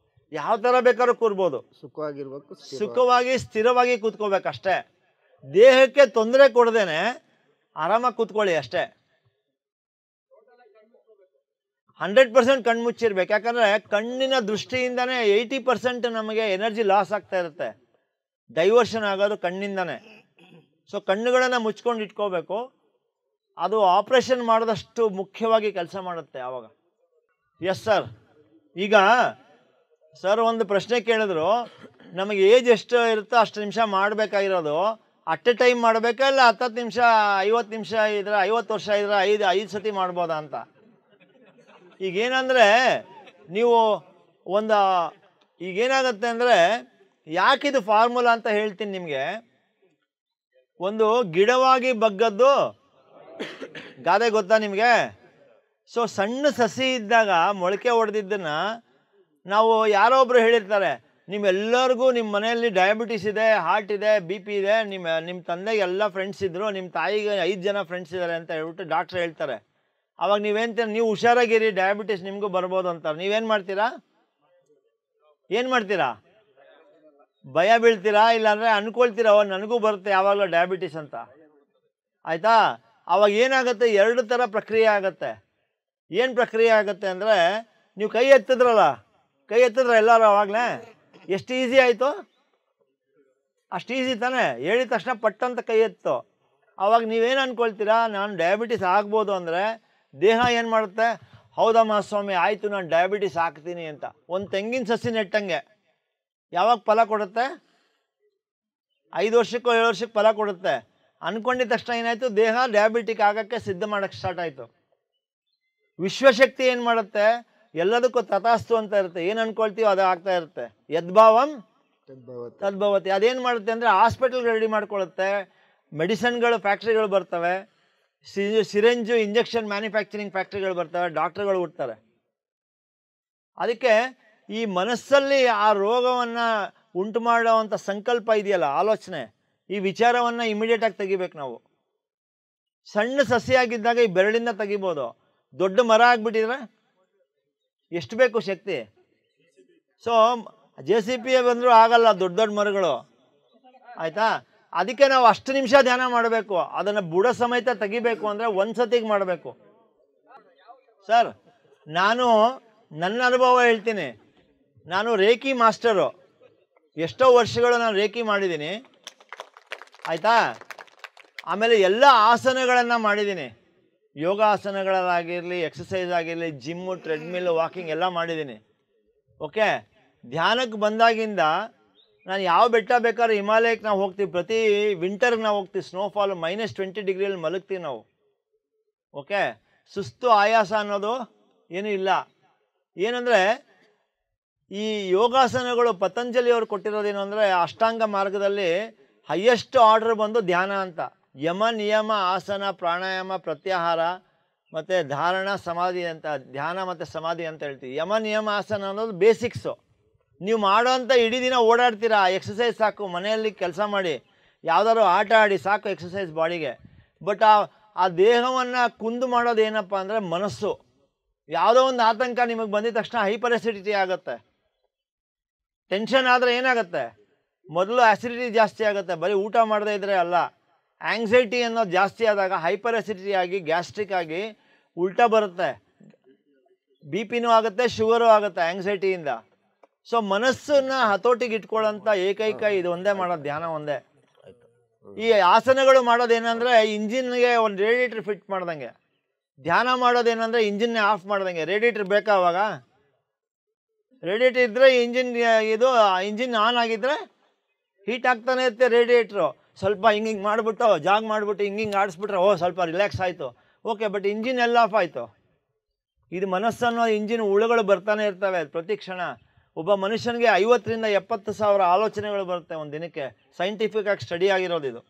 ಯಾವ ಥರ ಬೇಕಾದ್ರೂ ಕೂರ್ಬೋದು. ಸುಖವಾಗಿರ್ಬೇಕು, ಸುಖವಾಗಿ ಸ್ಥಿರವಾಗಿ ಕೂತ್ಕೋಬೇಕಷ್ಟೇ. ದೇಹಕ್ಕೆ ತೊಂದರೆ ಕೊಡದೇನೆ ಆರಾಮಾಗಿ ಕೂತ್ಕೊಳ್ಳಿ ಅಷ್ಟೇ. 100% ಕಣ್ಣು ಮುಚ್ಚಿರ್ಬೇಕು. ಯಾಕಂದರೆ ಕಣ್ಣಿನ ದೃಷ್ಟಿಯಿಂದನೇ 80% ನಮಗೆ ಎನರ್ಜಿ ಲಾಸ್ ಆಗ್ತಾ ಇರುತ್ತೆ. ಡೈವರ್ಷನ್ ಆಗೋದು ಕಣ್ಣಿಂದನೇ. ಸೊ ಕಣ್ಣುಗಳನ್ನು ಮುಚ್ಕೊಂಡು ಇಟ್ಕೋಬೇಕು. ಅದು ಆಪ್ರೇಷನ್ ಮಾಡಿದಷ್ಟು ಮುಖ್ಯವಾಗಿ ಕೆಲಸ ಮಾಡುತ್ತೆ ಆವಾಗ. Yes sir. ಈಗ ಸರ್ ಒಂದು ಪ್ರಶ್ನೆ ಕೇಳಿದ್ರು, ನಮಗೆ ಏಜ್ ಎಷ್ಟು ಇರುತ್ತೋ ಅಷ್ಟು ನಿಮಿಷ ಮಾಡಬೇಕಾಗಿರೋದು ಅಟ್ ಎ ಟೈಮ್ ಮಾಡಬೇಕಾ, ಇಲ್ಲ 10 ನಿಮಿಷ 50 ನಿಮಿಷ ಇದ್ರೆ 50 ವರ್ಷ ಇದ್ರೆ 5 ಸತಿ ಮಾಡ್ಬೋದಾ ಅಂತ. ಈಗೇನಂದರೆ ನೀವು ಈಗೇನಾಗುತ್ತೆ ಅಂದರೆ, ಯಾಕಿದು ಫಾರ್ಮುಲಾ ಅಂತ ಹೇಳ್ತೀನಿ ನಿಮಗೆ. ಒಂದು ಗಿಡವಾಗಿ ಬಗ್ಗದ್ದು ಗಾದೆ ಗೊತ್ತಾ ನಿಮಗೆ? ಸೊ ಸಣ್ಣ ಸಸಿ ಇದ್ದಾಗ ಮೊಳಕೆ ಹೊಡೆದಿದ್ದನ್ನು ನಾವು ಯಾರೋ ಒಬ್ಬರು ಹೇಳಿರ್ತಾರೆ, ನಿಮ್ಮೆಲ್ಲರಿಗೂ ನಿಮ್ಮ ಮನೆಯಲ್ಲಿ ಡಯಾಬಿಟಿಸ್ ಇದೆ, ಹಾರ್ಟ್ ಇದೆ, BP ಇದೆ, ನಿಮ್ಮ ತಂದೆಗೆ ಎಲ್ಲ ಫ್ರೆಂಡ್ಸ್ ಇದ್ದರು, ನಿಮ್ಮ ತಾಯಿಗೆ 5 ಜನ ಫ್ರೆಂಡ್ಸ್ ಇದ್ದಾರೆ ಅಂತ ಹೇಳ್ಬಿಟ್ಟು ಡಾಕ್ಟ್ರ್ ಹೇಳ್ತಾರೆ. ಆವಾಗ ನೀವೇಂತೀರ, ನೀವು ಹುಷಾರಾಗಿರಿ, ಡಯಾಬಿಟಿಸ್ ನಿಮಗೂ ಬರ್ಬೋದು ಅಂತಾರೆ. ನೀವೇನು ಮಾಡ್ತೀರಾ? ಏನು ಮಾಡ್ತೀರಾ? ಭಯ ಬೀಳ್ತೀರಾ, ಇಲ್ಲಾಂದರೆ ಅಂದ್ಕೊಳ್ತೀರಾ ನನಗೂ ಬರುತ್ತೆ ಯಾವಾಗಲೂ ಡಯಾಬಿಟಿಸ್ ಅಂತ. ಆಯಿತಾ? ಆವಾಗ ಏನಾಗುತ್ತೆ, 2 ಥರ ಪ್ರಕ್ರಿಯೆ ಆಗುತ್ತೆ. ಏನು ಪ್ರಕ್ರಿಯೆ ಆಗುತ್ತೆ ಅಂದರೆ, ನೀವು ಕೈ ಎತ್ತಿದ್ರೆ ಎಲ್ಲರೂ ಆವಾಗಲೇ ಎಷ್ಟು ಈಸಿ ಆಯಿತು? ಅಷ್ಟು ಈಸಿ ತಾನೇ? ಹೇಳಿದ ತಕ್ಷಣ ಪಟ್ಟಂತ ಕೈ ಎತ್ತು. ಆವಾಗ ನೀವೇನು ಅಂದ್ಕೊಳ್ತೀರಾ, ನಾನು ಡಯಾಬಿಟಿಸ್ ಆಗ್ಬೋದು ಅಂದರೆ ದೇಹ ಏನು ಮಾಡುತ್ತೆ, ಹೌದಮ್ಮ ಸ್ವಾಮಿ ಆಯಿತು ನಾನು ಡಯಾಬಿಟಿಸ್ ಹಾಕ್ತೀನಿ ಅಂತ. ಒಂದು ತೆಂಗಿನ ಸಸಿ ನೆಟ್ಟಂಗೆ ಯಾವಾಗ ಫಲ ಕೊಡುತ್ತೆ? 5 ವರ್ಷಕ್ಕೋ 7 ವರ್ಷಕ್ಕೆ ಫಲ ಕೊಡುತ್ತೆ. ಅಂದ್ಕೊಂಡಿದ್ದ ತಕ್ಷಣ ಏನಾಯಿತು, ದೇಹ ಡಯಾಬಿಟಿಕ್ ಆಗೋಕ್ಕೆ ಸಿದ್ಧ ಮಾಡೋಕ್ಕೆ ಸ್ಟಾರ್ಟ್ ಆಯಿತು. ವಿಶ್ವಶಕ್ತಿ ಏನು ಮಾಡುತ್ತೆ, ಎಲ್ಲದಕ್ಕೂ ತಥಾಸ್ತು ಅಂತ ಇರುತ್ತೆ. ಏನು ಅಂದ್ಕೊಳ್ತೀವೋ ಅದು ಆಗ್ತಾ ಇರುತ್ತೆ. ಯದ್ಭಾವಂ ತದ್ಭವತಿ. ಅದೇನು ಮಾಡುತ್ತೆ ಅಂದರೆ ಹಾಸ್ಪಿಟಲ್ಗೆ ರೆಡಿ ಮಾಡ್ಕೊಳ್ಳುತ್ತೆ, ಮೆಡಿಸನ್ಗಳು ಫ್ಯಾಕ್ಟ್ರಿಗಳು ಬರ್ತವೆ, ಸಿರೆಂಜು ಇಂಜೆಕ್ಷನ್ ಮ್ಯಾನುಫ್ಯಾಕ್ಚರಿಂಗ್ ಫ್ಯಾಕ್ಟ್ರಿಗಳು ಬರ್ತವೆ, ಡಾಕ್ಟ್ರುಗಳು ಹುಡ್ತಾರೆ. ಅದಕ್ಕೆ ಈ ಮನಸ್ಸಲ್ಲಿ ಆ ರೋಗವನ್ನು ಉಂಟು ಮಾಡೋವಂಥ ಸಂಕಲ್ಪ ಇದೆಯಲ್ಲ, ಆಲೋಚನೆ, ಈ ವಿಚಾರವನ್ನು ಇಮಿಡಿಯೇಟಾಗಿ ತೆಗಿಬೇಕು ನಾವು. ಸಣ್ಣ ಸಸಿಯಾಗಿದ್ದಾಗ ಈ ಬೆರಳಿಂದ ತೆಗಿಬೋದು. ದೊಡ್ಡ ಮರ ಆಗಿಬಿಟ್ಟಿದ್ರೆ ಎಷ್ಟು ಬೇಕು ಶಕ್ತಿ? ಸೊ JCB ಬಂದರೂ ಆಗಲ್ಲ ದೊಡ್ಡ ಮರಗಳು. ಆಯಿತಾ? ಅದಕ್ಕೆ ನಾವು 10 ನಿಮಿಷ ಧ್ಯಾನ ಮಾಡಬೇಕು. ಅದನ್ನು ಬುಡ ಸಮೇತ ತೆಗಿಬೇಕು ಅಂದರೆ 1 ಸತಿಗೆ ಮಾಡಬೇಕು. ಸರ್, ನಾನು ನನ್ನ ಅನುಭವ ಹೇಳ್ತೀನಿ. ನಾನು ರೇಖಿ ಮಾಸ್ಟರು, ಎಷ್ಟೋ ವರ್ಷಗಳು ನಾನು ರೇಖಿ ಮಾಡಿದ್ದೀನಿ. ಆಯಿತಾ? ಆಮೇಲೆ ಎಲ್ಲ ಆಸನಗಳನ್ನು ಮಾಡಿದ್ದೀನಿ. ಯೋಗಾಸನಗಳಾಗಿರಲಿ, ಎಕ್ಸಸೈಸ್ ಆಗಿರಲಿ, ಜಿಮ್ಮು, ಟ್ರೆಡ್ಮಿಲ್, ವಾಕಿಂಗ್ ಎಲ್ಲ ಮಾಡಿದ್ದೀನಿ. ಓಕೆ. ಧ್ಯಾನಕ್ಕೆ ಬಂದಾಗಿಂದ ನಾನು ಯಾವ ಬೆಟ್ಟ ಬೇಕಾದ್ರೂ ಹಿಮಾಲಯಕ್ಕೆ ನಾವು ಹೋಗ್ತೀವಿ. ಪ್ರತಿ ವಿಂಟರ್ಗೆ ನಾವು ಹೋಗ್ತೀವಿ. ಸ್ನೋಫಾಲ್ -20 ಡಿಗ್ರಿಯಲ್ಲಿ ಮಲಗ್ತೀವಿ ನಾವು. ಓಕೆ. ಸುಸ್ತು ಆಯಾಸ ಅನ್ನೋದು ಏನೂ ಇಲ್ಲ. ಏನಂದರೆ ಈ ಯೋಗಾಸನಗಳು ಪತಂಜಲಿಯವರು ಕೊಟ್ಟಿರೋದೇನು ಅಂದರೆ, ಅಷ್ಟಾಂಗ ಮಾರ್ಗದಲ್ಲಿ ಹೈಯೆಸ್ಟ್ ಆರ್ಡರ್ ಬಂದು ಧ್ಯಾನ ಅಂತ. ಯಮ, ನಿಯಮ, ಆಸನ, ಪ್ರಾಣಾಯಾಮ, ಪ್ರತ್ಯಾಹಾರ ಮತ್ತು ಧಾರಣ, ಸಮಾಧಿ ಅಂತ, ಧ್ಯಾನ ಮತ್ತು ಸಮಾಧಿ ಅಂತ ಹೇಳ್ತೀವಿ. ಯಮ, ನಿಯಮ, ಆಸನ ಅನ್ನೋದು ಬೇಸಿಕ್ಸು. ನೀವು ಮಾಡೋಂಥ ಇಡೀ ದಿನ ಓಡಾಡ್ತೀರಾ, ಎಕ್ಸಸೈಸ್ ಸಾಕು, ಮನೆಯಲ್ಲಿ ಕೆಲಸ ಮಾಡಿ. ಯಾವುದಾದ್ರು ಆಟ ಆಡಿ ಸಾಕು ಎಕ್ಸಸೈಸ್ ಬಾಡಿಗೆ. ಬಟ್ ಆ ದೇಹವನ್ನು ಕುಂದು ಮಾಡೋದು ಏನಪ್ಪ ಅಂದರೆ ಮನಸ್ಸು. ಯಾವುದೋ ಒಂದು ಆತಂಕ ನಿಮಗೆ ಬಂದಿದ ತಕ್ಷಣ ಹೈಪರ್ ಅಸಿಡಿಟಿ ಆಗುತ್ತೆ. ಟೆನ್ಷನ್ ಆದರೆ ಏನಾಗುತ್ತೆ, ಮೊದಲು ಅಸಿಡಿಟಿ ಜಾಸ್ತಿ ಆಗುತ್ತೆ. ಬರೀ ಊಟ ಮಾಡದೇ ಇದ್ದರೆ ಅಲ್ಲ, ಆಂಗ್ಸೈಟಿ ಅನ್ನೋದು ಜಾಸ್ತಿ ಆದಾಗ ಹೈಪರ್ ಅಸಿಡಿಟಿ ಆಗಿ ಗ್ಯಾಸ್ಟ್ರಿಕ್ ಆಗಿ ಉಲ್ಟಾ ಬರುತ್ತೆ, ಬಿ ಪಿನೂ ಆಗುತ್ತೆ, ಶುಗರು ಆಗುತ್ತೆ ಆಂಗ್ಸೈಟಿಯಿಂದ. ಸೊ ಮನಸ್ಸನ್ನು ಹತೋಟಿಗೆ ಇಟ್ಕೊಳ್ಳೋಂಥ ಏಕೈಕ ಇದು ಒಂದೇ ಮಾಡೋದು, ಧ್ಯಾನ ಒಂದೇ. ಈ ಆಸನಗಳು ಮಾಡೋದೇನೆಂದರೆ ಇಂಜಿನ್ಗೆ ಒಂದು ರೇಡಿಯೇಟ್ರ್ ಫಿಟ್ ಮಾಡ್ದಂಗೆ, ಧ್ಯಾನ ಮಾಡೋದೇನೆಂದರೆ ಇಂಜಿನ್ನೇ ಆಫ್ ಮಾಡ್ದಂಗೆ. ರೇಡಿಯೇಟ್ರ್ ಬೇಕಾ ಅವಾಗ? ರೇಡಿಯೇಟ್ರ್ ಇದ್ದರೆ ಇಂಜಿನ್ ಆನ್ ಆಗಿದ್ದರೆ ಹೀಟ್ ಆಗ್ತಾನೆ ಇರುತ್ತೆ ರೇಡಿಯೇಟ್ರು. ಸ್ವಲ್ಪ ಹಿಂಗೆ ಮಾಡಿಬಿಟ್ಟು ಜಾಗ್ ಮಾಡಿಬಿಟ್ಟು ಹಿಂಗೆ ಆಡಿಸ್ಬಿಟ್ರೆ ಸ್ವಲ್ಪ ರಿಲ್ಯಾಕ್ಸ್ ಆಯಿತು, ಓಕೆ. ಬಟ್ ಇಂಜಿನ್ ಎಲ್ಲ ಆಫ್ ಆಯಿತು. ಇದು ಮನಸ್ಸನ್ನೋ ಇಂಜಿನ್ ಹುಳುಗಳು ಬರ್ತಾನೆ ಇರ್ತವೆ ಪ್ರತಿ ಕ್ಷಣ. ಒಬ್ಬ ಮನುಷ್ಯನಿಗೆ 50,000 to 70,000 ಆಲೋಚನೆಗಳು ಬರುತ್ತೆ ಒಂದು ದಿನಕ್ಕೆ. ಸೈಂಟಿಫಿಕ್ ಆಗಿ ಸ್ಟಡಿ ಆಗಿರೋದು ಇದು.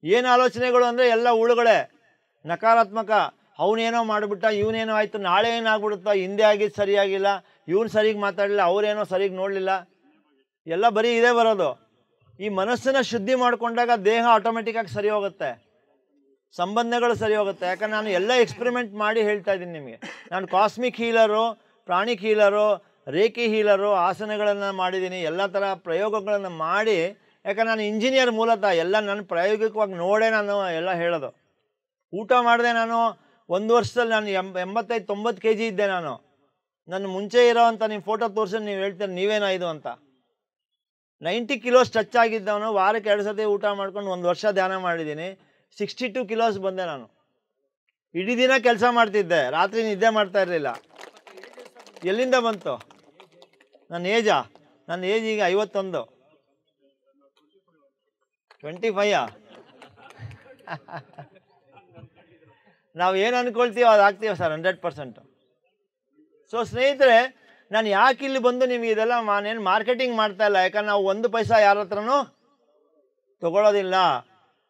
ಏನು ಆಲೋಚನೆಗಳು ಅಂದರೆ ಎಲ್ಲ ಹುಳುಗಳೇ, ನಕಾರಾತ್ಮಕ. ಅವನೇನೋ ಮಾಡಿಬಿಟ್ಟ, ಇವನೇನೋ ಆಯಿತು, ನಾಳೆ ಏನಾಗ್ಬಿಡುತ್ತೋ, ಹಿಂದೆ ಆಗಿದ್ದು ಸರಿಯಾಗಿಲ್ಲ, ಇವನು ಸರಿಗೆ ಮಾತಾಡಲಿಲ್ಲ, ಅವರೇನೋ ಸರಿಗೆ ನೋಡಲಿಲ್ಲ, ಎಲ್ಲ ಬರೀ ಇದೇ ಬರೋದು. ಈ ಮನಸ್ಸನ್ನು ಶುದ್ಧಿ ಮಾಡಿಕೊಂಡಾಗ ದೇಹ ಆಟೋಮೆಟಿಕ್ಕಾಗಿ ಸರಿ ಹೋಗುತ್ತೆ, ಸಂಬಂಧಗಳು ಸರಿ ಹೋಗುತ್ತೆ. ಯಾಕಂದ್ರೆ ನಾನು ಎಲ್ಲ ಎಕ್ಸ್ಪೆರಿಮೆಂಟ್ ಮಾಡಿ ಹೇಳ್ತಾ ಇದ್ದೀನಿ ನಿಮಗೆ. ನಾನು ಕಾಸ್ಮಿಕ್ ಹೀಲರು, ಪ್ರಾಣಿಕ್ ಹೀಲರು, ರೇಖಿ ಹೀಲರು, ಆಸನಗಳನ್ನು ಮಾಡಿದ್ದೀನಿ, ಎಲ್ಲ ಥರ ಪ್ರಯೋಗಗಳನ್ನು ಮಾಡಿ. ಯಾಕಂದ್ರೆ ನಾನು ಇಂಜಿನಿಯರ್ ಮೂಲತಃ, ಎಲ್ಲ ನಾನು ಪ್ರಾಯೋಗಿಕವಾಗಿ ನೋಡೇ ನಾನು ಎಲ್ಲ ಹೇಳೋದು. ಊಟ ಮಾಡಿದೆ ನಾನು 1 ವರ್ಷದಲ್ಲಿ ನಾನು 85-90 kg ಇದ್ದೆ ನಾನು. ನನ್ನ ಮುಂಚೆ ಇರೋ ಅಂಥ ನಿಮ್ಮ ಫೋಟೋ ತೋರಿಸಿ ನೀವು ಹೇಳ್ತೀರಿ ನೀವೇನೋ ಇದು ಅಂತ. 90 kilos ಟಚ್ ಆಗಿದ್ದವನು, ವಾರಕ್ಕೆ 2 ಸತಿ ಊಟ ಮಾಡ್ಕೊಂಡು 1 ವರ್ಷ ಧ್ಯಾನ ಮಾಡಿದ್ದೀನಿ. 62 kilos ಬಂದೆ ನಾನು. ಇಡೀ ದಿನ ಕೆಲಸ ಮಾಡ್ತಿದ್ದೆ, ರಾತ್ರಿ ನಿದ್ದೆ ಮಾಡ್ತಾ ಇರಲಿಲ್ಲ. ಎಲ್ಲಿಂದ ಬಂತು? ನನ್ನ ಏಜ್ ಈಗ 51. 25 ನಾವು ಏನು ಅಂದ್ಕೊಳ್ತೀವೋ ಅದು ಆಗ್ತೀವಿ ಸರ್, 100%. ಸೊ ಸ್ನೇಹಿತರೆ, ನಾನು ಯಾಕೆ ಇಲ್ಲಿ ಬಂದು ನಿಮಗೆ ಇದೆಲ್ಲ ನಾನೇನು ಮಾರ್ಕೆಟಿಂಗ್ ಮಾಡ್ತಾ ಇಲ್ಲ. ಯಾಕಂದ್ರೆ ನಾವು 1 ಪೈಸಾ ಯಾರ ಹತ್ರನೂ ತಗೊಳ್ಳೋದಿಲ್ಲ.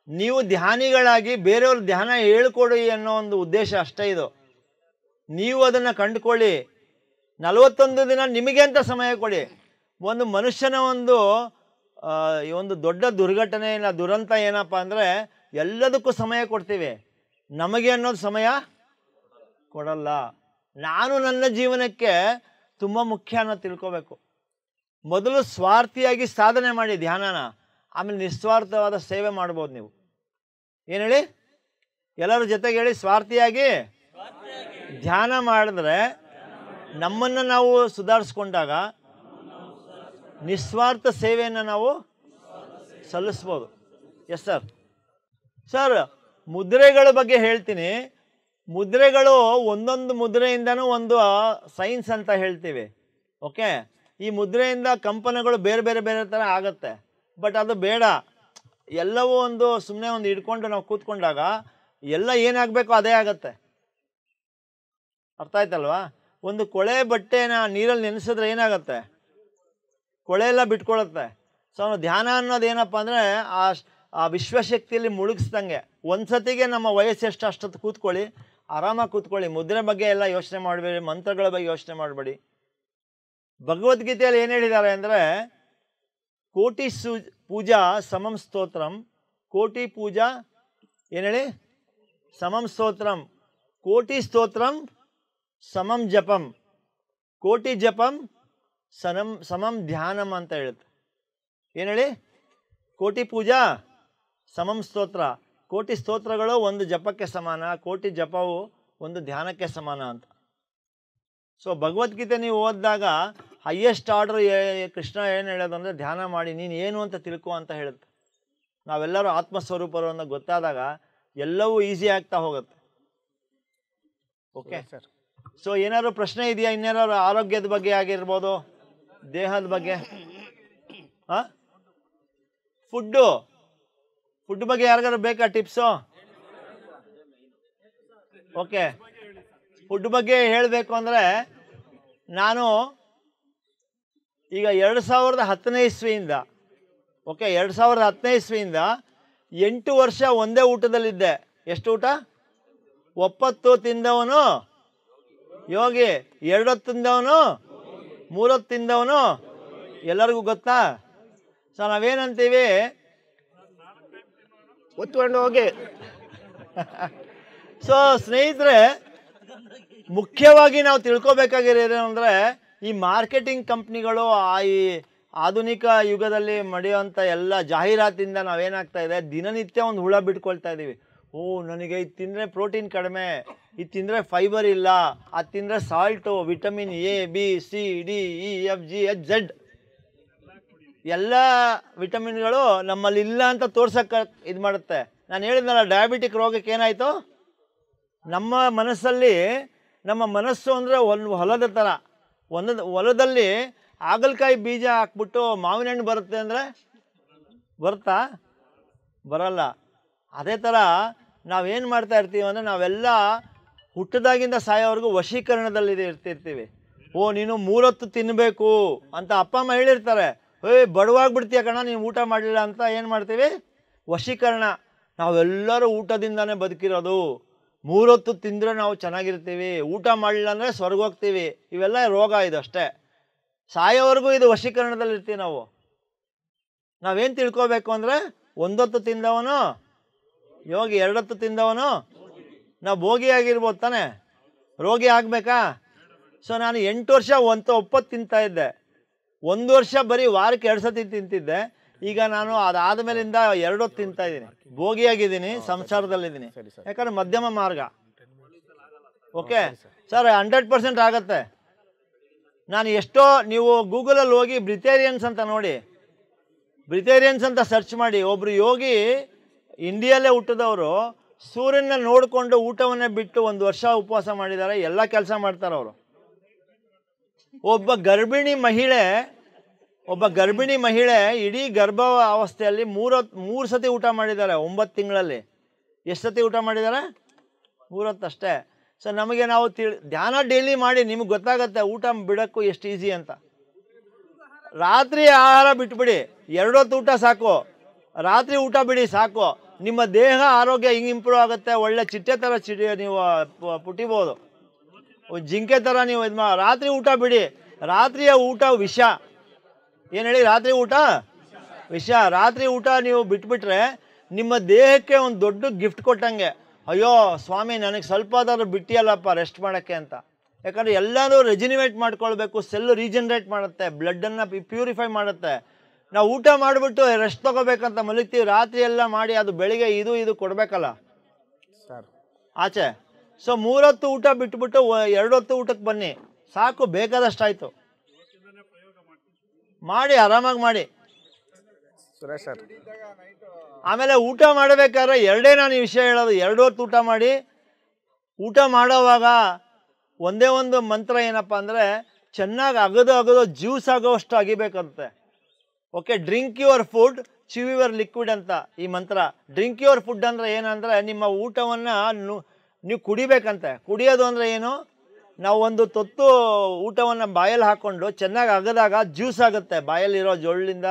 ನೀವು ಧ್ಯಾನಿಗಳಾಗಿ ಬೇರೆಯವ್ರ ಧ್ಯಾನ ಹೇಳ್ಕೊಡಿ ಅನ್ನೋ ಒಂದು ಉದ್ದೇಶ ಅಷ್ಟೇ ಇದು. ನೀವು ಅದನ್ನು ಕಂಡುಕೊಳ್ಳಿ. 41 ದಿನ ನಿಮಗೆ ಅಂತ ಸಮಯ ಕೊಡಿ. ಒಂದು ಮನುಷ್ಯನ ಒಂದು ದೊಡ್ಡ ದುರ್ಘಟನೆ ಇಲ್ಲ ದುರಂತ ಏನಪ್ಪ ಅಂದರೆ ಎಲ್ಲದಕ್ಕೂ ಸಮಯ ಕೊಡ್ತೀವಿ, ನಮಗೆ ಅನ್ನೋದು ಸಮಯ ಕೊಡಲ್ಲ. ನಾನು ನನ್ನ ಜೀವನಕ್ಕೆ ತುಂಬ ಮುಖ್ಯ ಅನ್ನೋದು ತಿಳ್ಕೋಬೇಕು. ಮೊದಲು ಸ್ವಾರ್ಥಿಯಾಗಿ ಸಾಧನೆ ಮಾಡಿ ಧ್ಯಾನನ, ಆಮೇಲೆ ನಿಸ್ವಾರ್ಥವಾದ ಸೇವೆ ಮಾಡ್ಬೋದು ನೀವು. ಏನು ಹೇಳಿ, ಎಲ್ಲರ ಜೊತೆಗೆ ಹೇಳಿ, ಸ್ವಾರ್ಥಿಯಾಗಿ ಧ್ಯಾನ ಮಾಡಿದ್ರೆ ನಮ್ಮನ್ನು ನಾವು ಸುಧಾರಿಸ್ಕೊಂಡಾಗ ನಿಸ್ವಾರ್ಥ ಸೇವೆಯನ್ನು ನಾವು ಸಲ್ಲಿಸ್ಬೋದು. ಎಸ್ ಸರ್, ಮುದ್ರೆಗಳ ಬಗ್ಗೆ ಹೇಳ್ತೀನಿ. ಮುದ್ರೆಗಳು ಒಂದೊಂದು ಮುದ್ರೆಯಿಂದನೂ ಒಂದು ಸೈನ್ಸ್ ಅಂತ ಹೇಳ್ತೀವಿ, ಓಕೆ. ಈ ಮುದ್ರೆಯಿಂದ ಕಂಪನಗಳು ಬೇರೆ ಬೇರೆ ಬೇರೆ ಥರ ಆಗುತ್ತೆ. ಬಟ್ ಅದು ಬೇಡ. ಎಲ್ಲವೂ ಸುಮ್ಮನೆ ಹಿಡ್ಕೊಂಡು ನಾವು ಕೂತ್ಕೊಂಡಾಗ ಎಲ್ಲ ಏನಾಗಬೇಕೋ ಅದೇ ಆಗುತ್ತೆ. ಅರ್ಥ ಆಯ್ತಲ್ವಾ? ಒಂದು ಕೊಳೆ ಬಟ್ಟೆನ ನೀರಲ್ಲಿ ನೆನೆಸಿದ್ರೆ ಏನಾಗುತ್ತೆ, ಕೊಳೆ ಎಲ್ಲ ಬಿಟ್ಕೊಳ್ಳುತ್ತೆ. ಸೊ ಧ್ಯಾನ ಅನ್ನೋದು ಏನಪ್ಪ ಅಂದರೆ ಆ ವಿಶ್ವಶಕ್ತಿಯಲ್ಲಿ ಮುಳುಗಿಸ್ದಂಗೆ. ಒಂದು ಸತಿಗೆ ನಮ್ಮ ವಯಸ್ಸು ಎಷ್ಟು ಅಷ್ಟೊತ್ತು ಕೂತ್ಕೊಳ್ಳಿ, ಆರಾಮಾಗಿ ಕೂತ್ಕೊಳ್ಳಿ. ಮುದ್ರೆ ಬಗ್ಗೆ ಎಲ್ಲ ಯೋಚನೆ ಮಾಡಬೇಡಿ, ಮಂತ್ರಗಳ ಬಗ್ಗೆ ಯೋಚನೆ ಮಾಡಬೇಡಿ. ಭಗವದ್ಗೀತೆಯಲ್ಲಿ ಏನು ಹೇಳಿದ್ದಾರೆ ಅಂದರೆ, ಕೋಟಿ ಪೂಜಾ ಸಮಂ ಸ್ತೋತ್ರಂ, ಕೋಟಿ ಪೂಜಾ ಏನು ಹೇಳಿ, ಸಮಂ ಸ್ತೋತ್ರಂ, ಕೋಟಿ ಸ್ತೋತ್ರಂ ಸಮಂ ಜಪಂ, ಕೋಟಿ ಜಪಂ ಸಮಂ ಧ್ಯಾನಂ ಅಂತ ಹೇಳುತ್ತೆ. ಏನು ಹೇಳಿ, ಕೋಟಿ ಪೂಜಾ ಸಮಂ ಸ್ತೋತ್ರ, ಕೋಟಿ ಸ್ತೋತ್ರಗಳು ಒಂದು ಜಪಕ್ಕೆ ಸಮಾನ, ಕೋಟಿ ಜಪವು ಒಂದು ಧ್ಯಾನಕ್ಕೆ ಸಮಾನ ಅಂತ. ಸೊ ಭಗವದ್ಗೀತೆ ನೀವು ಓದಿದಾಗ ಹೈಯೆಸ್ಟ್ ಆರ್ಡರ್ ಕೃಷ್ಣ ಏನು ಹೇಳೋದು ಅಂದರೆ, ಧ್ಯಾನ ಮಾಡಿ ನೀನು ಏನು ಅಂತ ತಿಳ್ಕೊ ಅಂತ ಹೇಳುತ್ತೆ. ನಾವೆಲ್ಲರೂ ಆತ್ಮಸ್ವರೂಪರು ಅಂತ ಗೊತ್ತಾದಾಗ ಎಲ್ಲವೂ ಈಸಿ ಆಗ್ತಾ ಹೋಗುತ್ತೆ. Okay sir. ಸೊ ಏನಾದ್ರು ಪ್ರಶ್ನೆ ಇದೆಯಾ? ಇನ್ನೇನಾದ್ರು ಆರೋಗ್ಯದ ಬಗ್ಗೆ ಆಗಿರ್ಬೋದು, ದೇಹದ ಬಗ್ಗೆ. ಹಾಂ, ಫುಡ್ ಬಗ್ಗೆ ಯಾರಿಗಾದ್ರು ಬೇಕಾ ಟಿಪ್ಸು? ಓಕೆ, ಫುಡ್ ಬಗ್ಗೆ ಹೇಳಬೇಕು ಅಂದರೆ, ನಾನು ಈಗ 2010ನೇ ಇಸ್ವಿಯಿಂದ, ಓಕೆ, 2010ನೇ ಇಸ್ವಿಯಿಂದ 8 ವರ್ಷ ಒಂದೇ ಊಟದಲ್ಲಿದ್ದೆ. ಎಷ್ಟು ಊಟ? 9 ತಿಂದವನು ಯೋಗಿ, 2 ತಿಂದವನು, 3 ತಿಂದವನು. ಎಲ್ಲರಿಗೂ ಗೊತ್ತಾ? ಸೊ ನಾವೇನಂತೀವಿ, ಒತ್ಕೊಂಡು ಹೋಗಿ. ಸೊ ಸ್ನೇಹಿತರೆ, ಮುಖ್ಯವಾಗಿ ನಾವು ತಿಳ್ಕೊಬೇಕಾಗಿರೋದು ಅಂದರೆ ಈ ಮಾರ್ಕೆಟಿಂಗ್ ಕಂಪ್ನಿಗಳು ಈ ಆಧುನಿಕ ಯುಗದಲ್ಲಿ ನಡೆಯುವಂಥ ಎಲ್ಲ ಜಾಹೀರಾತಿಂದ ನಾವೇನಾಗ್ತಾ ಇದೆ, ದಿನನಿತ್ಯ ಒಂದು ಹುಳ ಬಿಟ್ಕೊಳ್ತಾ ಇದ್ದೀವಿ. ಓ, ನನಗೆ ಇದು ತಿಂದರೆ ಪ್ರೋಟೀನ್ ಕಡಿಮೆ, ಇದು ತಿಂದರೆ ಫೈಬರ್ ಇಲ್ಲ, ಅದು ತಿಂದರೆ salt, vitamin A, B, C, D, E, F, G, H, Z ಎಲ್ಲ ವಿಟಮಿನ್ಗಳು ನಮ್ಮಲ್ಲಿ ಇಲ್ಲ ಅಂತ ತೋರ್ಸಕ್ಕೆ ಇದು ಮಾಡುತ್ತೆ. ನಾನು ಹೇಳಿದ್ನಲ್ಲ, ಡಯಾಬಿಟಿಕ್ ರೋಗಕ್ಕೆ ಏನಾಯಿತು, ನಮ್ಮ ಮನಸ್ಸಲ್ಲಿ, ನಮ್ಮ ಮನಸ್ಸು ಅಂದರೆ ಒಂದು ಹೊಲದ ಥರ, ಹೊಲದಲ್ಲಿ ಹಾಗಲಕಾಯಿ ಬೀಜ ಹಾಕ್ಬಿಟ್ಟು ಮಾವಿನ ಹಣ್ಣು ಬರುತ್ತೆ ಅಂದರೆ ಬರುತ್ತಾ? ಬರಲ್ಲ. ಅದೇ ಥರ ನಾವೇನು ಮಾಡ್ತಾ ಇರ್ತೀವಿ ಅಂದರೆ, ನಾವೆಲ್ಲ ಹುಟ್ಟದಾಗಿಂದ ಸಾಯೋವರೆಗೂ ವಶೀಕರಣದಲ್ಲಿ ಇರ್ತಿರ್ತೀವಿ. ಓ, ನೀನು 3 ಹೊತ್ತು ತಿನ್ನಬೇಕು ಅಂತ ಅಪ್ಪ ಅಮ್ಮ ಹೇಳಿರ್ತಾರೆ. ಬಡವಾಗ್ಬಿಡ್ತೀಯ ಕಣ ನೀನು ಊಟ ಮಾಡಲಿಲ್ಲ ಅಂತ ಏನು ಮಾಡ್ತೀವಿ, ವಶೀಕರಣ. ನಾವೆಲ್ಲರೂ ಊಟದಿಂದನೇ ಬದುಕಿರೋದು. 3 ಹೊತ್ತು ತಿಂದರೆ ನಾವು ಚೆನ್ನಾಗಿರ್ತೀವಿ, ಊಟ ಮಾಡಲಿಲ್ಲ ಅಂದರೆ ಸ್ವರ್ಗ ಹೋಗ್ತೀವಿ. ಇವೆಲ್ಲ ರೋಗ, ಇದು ಅಷ್ಟೇ. ಸಾಯೋವರೆಗೂ ಇದು ವಶೀಕರಣದಲ್ಲಿರ್ತೀವಿ ನಾವು. ನಾವೇನು ತಿಳ್ಕೊಬೇಕು ಅಂದರೆ, 1 ಹೊತ್ತು ತಿಂದವನು ಯೋಗಿ, 2 ಹೊತ್ತು ತಿಂದವನು ನಾವು ಭೋಗಿಯಾಗಿರ್ಬೋದು ತಾನೆ, ರೋಗಿ ಆಗಬೇಕಾ? ಸೊ ನಾನು 8 ವರ್ಷ ಒಪ್ಪತ್ತು ತಿಂತಾಯಿದ್ದೆ, 1 ವರ್ಷ ಬರೀ ವಾರಕ್ಕೆ 2 ಸತಿ ತಿಂತಿದ್ದೆ. ಈಗ ನಾನು ಅದಾದ ಮೇಲಿಂದ 2 ಹೊತ್ತು ತಿಂತಾಯಿದ್ದೀನಿ, ಭೋಗಿಯಾಗಿದ್ದೀನಿ, ಸಂಸಾರದಲ್ಲಿದ್ದೀನಿ. ಯಾಕಂದರೆ ಮಧ್ಯಮ ಮಾರ್ಗ. ಓಕೆ ಸರ್, 100% ಆಗುತ್ತೆ. ನಾನು ಎಷ್ಟೋ, ನೀವು ಗೂಗಲಲ್ಲಿ ಹೋಗಿ ಬ್ರಿಟೇರಿಯನ್ಸ್ ಅಂತ ನೋಡಿ, ಬ್ರಿಟೇರಿಯನ್ಸ್ ಅಂತ ಸರ್ಚ್ ಮಾಡಿ. ಒಬ್ಬರು ಯೋಗಿ ಇಂಡಿಯಲ್ಲೇ ಹುಟ್ಟಿದವರು, ಸೂರ್ಯನ ನೋಡಿಕೊಂಡು ಊಟವನ್ನೇ ಬಿಟ್ಟು 1 ವರ್ಷ ಉಪವಾಸ ಮಾಡಿದ್ದಾರೆ. ಎಲ್ಲ ಕೆಲಸ ಮಾಡ್ತಾರೆ ಅವರು. ಒಬ್ಬ ಗರ್ಭಿಣಿ ಮಹಿಳೆ ಇಡೀ ಗರ್ಭಾವಸ್ಥೆಯಲ್ಲಿ 3 ಸತಿ ಊಟ ಮಾಡಿದ್ದಾರೆ 9 ತಿಂಗಳಲ್ಲಿ. ಎಷ್ಟು ಸತಿ ಊಟ ಮಾಡಿದ್ದಾರೆ? 3 ಹೊತ್ತು ಅಷ್ಟೇ. ಸೊ ನಮಗೆ ನಾವು ಧ್ಯಾನ ಡೈಲಿ ಮಾಡಿ, ನಿಮಗೆ ಗೊತ್ತಾಗುತ್ತೆ ಊಟ ಬಿಡೋಕ್ಕೂ ಎಷ್ಟು ಈಸಿ ಅಂತ. ರಾತ್ರಿ ಆಹಾರ ಬಿಟ್ಬಿಡಿ, 2 ಹೊತ್ತು ಊಟ ಸಾಕು, ರಾತ್ರಿ ಊಟ ಬಿಡಿ ಸಾಕು. ನಿಮ್ಮ ದೇಹ ಆರೋಗ್ಯ ಹಿಂಗೆ ಇಂಪ್ರೂವ್ ಆಗುತ್ತೆ. ಒಳ್ಳೆ ಚಿಟ್ಟೆ ಥರ ನೀವು ಪುಟಿಬೋದು, ಜಿಂಕೆ ಥರ ನೀವು ರಾತ್ರಿ ಊಟ ಬಿಡಿ. ರಾತ್ರಿಯ ಊಟ ವಿಷ. ಏನು ಹೇಳಿ? ರಾತ್ರಿ ಊಟ ವಿಷ. ರಾತ್ರಿ ಊಟ ನೀವು ಬಿಟ್ಬಿಟ್ರೆ ನಿಮ್ಮ ದೇಹಕ್ಕೆ ಒಂದು ದೊಡ್ಡ ಗಿಫ್ಟ್ ಕೊಟ್ಟಂಗೆ. ಅಯ್ಯೋ ಸ್ವಾಮಿ, ನನಗೆ ಸ್ವಲ್ಪ ಆದರೂ ಬಿಟ್ಟಿಯಲ್ಲಪ್ಪ ರೆಸ್ಟ್ ಮಾಡೋಕ್ಕೆ ಅಂತ. ಯಾಕಂದರೆ ಎಲ್ಲರೂ ರೆಜಿನಿವೇಟ್ ಮಾಡ್ಕೊಳ್ಬೇಕು. ಸೆಲ್ಲು ರೀಜನ್ರೇಟ್ ಮಾಡುತ್ತೆ, ಬ್ಲಡ್ಡನ್ನು ಪ್ಯೂರಿಫೈ ಮಾಡುತ್ತೆ. ನಾವು ಊಟ ಮಾಡಿಬಿಟ್ಟು ರೆಸ್ಟ್ ತೊಗೋಬೇಕಂತ ಮಲಗ್ತೀವಿ. ರಾತ್ರಿ ಎಲ್ಲ ಮಾಡಿ ಅದು ಬೆಳಿಗ್ಗೆ ಇದು ಕೊಡಬೇಕಲ್ಲ ಸರ್ ಆಚೆ. ಸೊ 3 ಹೊತ್ತು ಊಟ ಬಿಟ್ಬಿಟ್ಟು 2 ಹೊತ್ತು ಊಟಕ್ಕೆ ಬನ್ನಿ ಸಾಕು, ಬೇಕಾದಷ್ಟಾಯಿತು. ಮಾಡಿ, ಆರಾಮಾಗಿ ಮಾಡಿ ಸುರೇಶ್ ಸರ್. ಆಮೇಲೆ ಊಟ ಮಾಡಬೇಕಾದ್ರೆ ಎರಡೇ ನಾನು ಈ ವಿಷಯ ಹೇಳೋದು, 2 ಹೊತ್ತು ಊಟ ಮಾಡಿ. ಊಟ ಮಾಡೋವಾಗ ಒಂದೇ ಒಂದು ಮಂತ್ರ ಏನಪ್ಪ ಅಂದರೆ, ಚೆನ್ನಾಗಿ ಅಗದು ಜ್ಯೂಸ್ ಆಗೋವಷ್ಟು ಅಗಿಬೇಕಂತೆ. Okay, drink your food, chew your liquid ಅಂತ ಈ ಮಂತ್ರ. ಡ್ರಿಂಕ್ ಯುವರ್ ಫುಡ್ ಅಂದರೆ ಏನಂದರೆ, ನಿಮ್ಮ ಊಟವನ್ನು ನೀವು ಕುಡಿಬೇಕಂತೆ. ಕುಡಿಯೋದು ಅಂದರೆ ಏನು? ನಾವು ಒಂದು ತೊತ್ತು ಊಟವನ್ನು ಬಾಯಲ್ಲಿ ಹಾಕ್ಕೊಂಡು ಚೆನ್ನಾಗಿ ಅಗದಾಗ ಜ್ಯೂಸ್ ಆಗುತ್ತೆ. ಬಾಯಲ್ಲಿರೋ ಜೊಳ್ಳಿಂದ,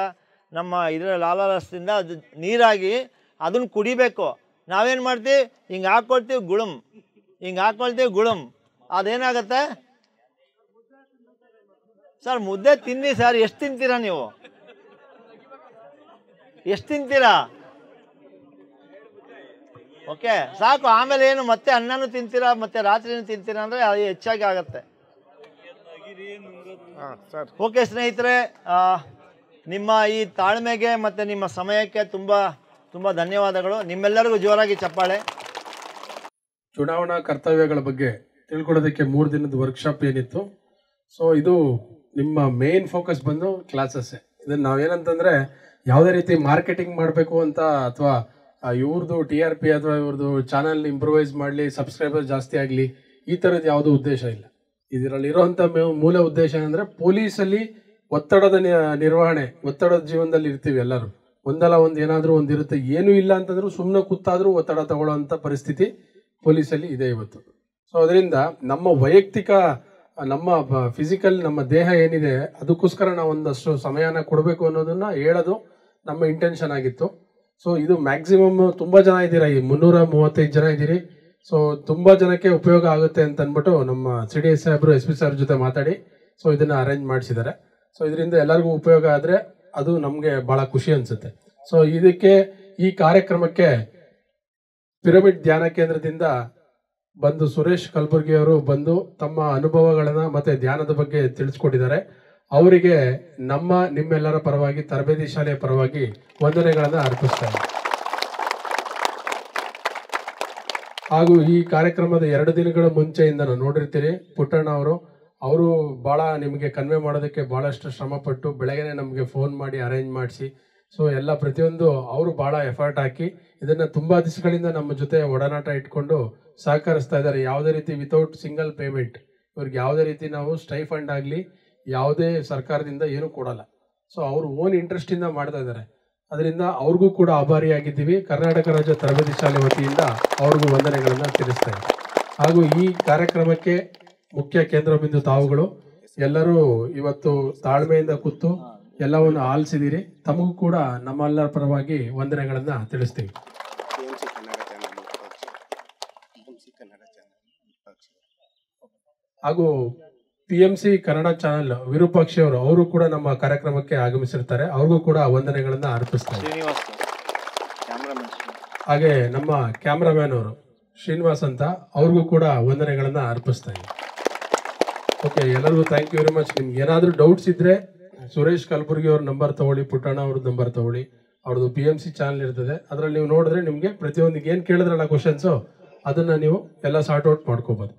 ನಮ್ಮ ಇದರ ಲಾಲಾರಸದಿಂದ ಅದು ನೀರಾಗಿ ಅದನ್ನು ಕುಡಿಬೇಕು. ನಾವೇನು ಮಾಡ್ತೀವಿ? ಹಿಂಗೆ ಹಾಕ್ಕೊಳ್ತೀವಿ ಗುಳುಮ್, ಹಿಂಗೆ ಹಾಕ್ಕೊಳ್ತೀವಿ ಗುಳುಮ್. ಅದೇನಾಗುತ್ತೆ ಸರ್? ಮುದ್ದೆ ತಿನ್ನಿ ಸರ್. ಎಷ್ಟು ತಿಂತೀರಾ ನೀವು? ಎಷ್ಟು ತಿಂತೀರಾ? ಓಕೆ ಸಾಕು. ಆಮೇಲೆ ಏನು ಮತ್ತೆ ಅನ್ನನೂ ತಿಂತೀರಾ, ಮತ್ತೆ ರಾತ್ರಿನೂ ತಿಂತೀರಾ ಅಂದರೆ ಅದು ಹೆಚ್ಚಾಗಿ ಆಗುತ್ತೆ. ಓಕೆ ಸ್ನೇಹಿತರೆ, ನಿಮ್ಮ ಈ ತಾಳ್ಮೆಗೆ ಮತ್ತು ನಿಮ್ಮ ಸಮಯಕ್ಕೆ ತುಂಬ ತುಂಬ ಧನ್ಯವಾದಗಳು. ನಿಮ್ಮೆಲ್ಲರಿಗೂ ಜೋರಾಗಿ ಚಪ್ಪಾಳೆ. ಚುನಾವಣಾ ಕರ್ತವ್ಯಗಳ ಬಗ್ಗೆ ತಿಳ್ಕೊಳ್ಳೋದಕ್ಕೆ 3 ದಿನದ ವರ್ಕ್ಶಾಪ್ ಏನಿತ್ತು. ಸೊ ಇದು ನಿಮ್ಮ ಮೇನ್ ಫೋಕಸ್ ಬಂದು ಕ್ಲಾಸಸ್ಸೇ. ಇದನ್ನು ನಾವೇನಂತಂದರೆ, ಯಾವುದೇ ರೀತಿ ಮಾರ್ಕೆಟಿಂಗ್ ಮಾಡಬೇಕು ಅಂತ ಅಥವಾ ಇವ್ರದ್ದು TRP ಅಥವಾ ಇವ್ರದ್ದು ಚಾನಲ್ ಇಂಪ್ರೂವೈಸ್ ಮಾಡಲಿ, ಸಬ್ಸ್ಕ್ರೈಬರ್ ಜಾಸ್ತಿ ಆಗಲಿ, ಈ ಥರದ್ದು ಯಾವುದೂ ಉದ್ದೇಶ ಇಲ್ಲ. ಇದರಲ್ಲಿರೋವಂಥ ಮೂಲ ಉದ್ದೇಶ ಏನಂದರೆ, ಪೊಲೀಸಲ್ಲಿ ಒತ್ತಡದ ನಿರ್ವಹಣೆ, ಒತ್ತಡದ ಜೀವನದಲ್ಲಿ ಇರ್ತೀವಿ ಎಲ್ಲರೂ. ಒಂದಲ್ಲ ಒಂದು ಏನಾದರೂ ಒಂದು ಇರುತ್ತೆ. ಏನೂ ಇಲ್ಲ ಅಂತಂದ್ರೂ ಸುಮ್ಮನೆ ಕೂತಾದರೂ ಒತ್ತಡ ತಗೊಳ್ಳೋವಂಥ ಪರಿಸ್ಥಿತಿ ಪೊಲೀಸಲ್ಲಿ ಇದೆ ಇವತ್ತು. ಸೊ ಅದರಿಂದ ನಮ್ಮ ವೈಯಕ್ತಿಕ, ನಮ್ಮ ಫಿಸಿಕಲ್, ನಮ್ಮ ದೇಹ ಏನಿದೆ ಅದಕ್ಕೋಸ್ಕರ ನಾವು ಒಂದಷ್ಟು ಸಮಯನ ಕೊಡಬೇಕು ಅನ್ನೋದನ್ನು ಹೇಳೋದು ನಮ್ಮ ಇಂಟೆನ್ಷನ್ ಆಗಿತ್ತು. ಸೊ ಇದು ಮ್ಯಾಕ್ಸಿಮಮ್ ತುಂಬ ಜನ ಇದ್ದೀರಾ, ಈ 335 ಜನ ಇದ್ದೀರಿ. ಸೊ ತುಂಬ ಜನಕ್ಕೆ ಉಪಯೋಗ ಆಗುತ್ತೆ ಅಂತ ಅಂದ್ಬಿಟ್ಟು ನಮ್ಮ CDS ಸಾಹೇಬರು SP ಸಾಹೇಬ್ರ ಜೊತೆ ಮಾತಾಡಿ ಸೊ ಇದನ್ನು ಅರೇಂಜ್ ಮಾಡಿಸಿದ್ದಾರೆ. ಸೊ ಇದರಿಂದ ಎಲ್ಲರಿಗೂ ಉಪಯೋಗ ಆದರೆ ಅದು ನಮಗೆ ಭಾಳ ಖುಷಿ ಅನಿಸುತ್ತೆ. ಸೊ ಇದಕ್ಕೆ, ಈ ಕಾರ್ಯಕ್ರಮಕ್ಕೆ ಪಿರಮಿಡ್ ಧ್ಯಾನ ಕೇಂದ್ರದಿಂದ ಬಂದು ಸುರೇಶ್ ಕಲಬುರ್ಗಿ ಅವರು ಬಂದು ತಮ್ಮ ಅನುಭವಗಳನ್ನ ಮತ್ತೆ ಧ್ಯಾನದ ಬಗ್ಗೆ ತಿಳಿಸ್ಕೊಟ್ಟಿದ್ದಾರೆ. ಅವರಿಗೆ ನಿಮ್ಮೆಲ್ಲರ ಪರವಾಗಿ, ತರಬೇತಿ ಶಾಲೆಯ ಪರವಾಗಿ ವಂದನೆಗಳನ್ನು ಅರ್ಪಿಸ್ತಾರೆ. ಹಾಗೂ ಈ ಕಾರ್ಯಕ್ರಮದ 2 ದಿನಗಳ ಮುಂಚೆಯಿಂದ ನೋಡಿರ್ತೀರಿ, ಪುಟ್ಟಣ್ಣ ಅವರು ಭಾಳ ನಿಮಗೆ ಕನ್ವೆ ಮಾಡೋದಕ್ಕೆ ಭಾಳಷ್ಟು ಶ್ರಮಪಟ್ಟು ಬೆಳಗ್ಗೆನೆ ನಮಗೆ ಫೋನ್ ಮಾಡಿ ಅರೇಂಜ್ ಮಾಡಿಸಿ, ಸೊ ಎಲ್ಲ ಪ್ರತಿಯೊಂದು ಅವರು ಭಾಳ ಎಫರ್ಟ್ ಹಾಕಿ ಇದನ್ನು ತುಂಬ ದಿವಸಗಳಿಂದ ನಮ್ಮ ಜೊತೆ ಒಡನಾಟ ಇಟ್ಕೊಂಡು ಸಹಕರಿಸ್ತಾ ಇದ್ದಾರೆ. ಯಾವುದೇ ರೀತಿ ವಿತೌಟ್ ಸಿಂಗಲ್ ಪೇಮೆಂಟ್, ಇವ್ರಿಗೆ ಯಾವುದೇ ರೀತಿ ನಾವು ಸ್ಟೈಫಂಡ್ ಆಗಲಿ ಯಾವುದೇ ಸರ್ಕಾರದಿಂದ ಏನೂ ಕೊಡಲ್ಲ. ಸೊ ಅವರು ಓನ್ ಇಂಟ್ರೆಸ್ಟಿಂದ ಮಾಡ್ತಾ ಇದ್ದಾರೆ. ಅದರಿಂದ ಅವ್ರಿಗೂ ಕೂಡ ಆಭಾರಿಯಾಗಿದ್ದೀವಿ. ಕರ್ನಾಟಕ ರಾಜ್ಯ ತರಬೇತಿ ಶಾಲೆ ವತಿಯಿಂದ ಅವ್ರಿಗೂ ವಂದನೆಗಳನ್ನು ತಿಳಿಸ್ತೇವೆ. ಹಾಗೂ ಈ ಕಾರ್ಯಕ್ರಮಕ್ಕೆ ಮುಖ್ಯ ಕೇಂದ್ರ ಬಿಂದು ತಾವುಗಳು ಎಲ್ಲರೂ ಇವತ್ತು ತಾಳ್ಮೆಯಿಂದ ಕೂತು ಎಲ್ಲವನ್ನು ಆಲಿಸಿದಿರಿ. ತಮಗೂ ಕೂಡ ನಮ್ಮೆಲ್ಲರ ಪರವಾಗಿ ವಂದನೆಗಳನ್ನು ತಿಳಿಸ್ತೀವಿ. ಹಾಗೂ PMC ಕನ್ನಡ ಚಾನೆಲ್ ವಿರೂಪಾಕ್ಷಿ ಅವರು ಕೂಡ ನಮ್ಮ ಕಾರ್ಯಕ್ರಮಕ್ಕೆ ಆಗಮಿಸಿರ್ತಾರೆ. ಅವ್ರಿಗೂ ಕೂಡ ವಂದನೆಗಳನ್ನು ಅರ್ಪಿಸ್ತಾರೆ. ಹಾಗೆ ನಮ್ಮ ಕ್ಯಾಮ್ರಾಮ್ಯಾನ್ ಅವರು ಶ್ರೀನಿವಾಸ್ ಅಂತ, ಅವ್ರಿಗೂ ಕೂಡ ವಂದನೆಗಳನ್ನು ಅರ್ಪಿಸ್ತಾರೆ. ಓಕೆ, ಎಲ್ಲರಿಗೂ ಥ್ಯಾಂಕ್ ಯು ವೆರಿ ಮಚ್. ನಿಮ್ಗೆ ಏನಾದರೂ ಡೌಟ್ಸ್ ಇದ್ರೆ ಸುರೇಶ್ ಕಲಬುರ್ಗಿ ಅವ್ರ ನಂಬರ್ ತಗೊಳ್ಳಿ, ಪುಟ್ಟಣ್ಣ ಅವ್ರದ್ದು ನಂಬರ್ ತಗೊಳ್ಳಿ. ಅವ್ರದ್ದು PMC ಚಾನಲ್ ಇರ್ತದೆ, ಅದರಲ್ಲಿ ನೀವು ನೋಡಿದ್ರೆ ನಿಮಗೆ ಪ್ರತಿಯೊಂದಿಗೆ ಏನು ಕೇಳಿದ್ರಲ್ಲ ಕ್ವಶನ್ಸು ಅದನ್ನು ನೀವು ಎಲ್ಲ ಸಾರ್ಟ್ ಔಟ್ ಮಾಡ್ಕೋಬೋದು.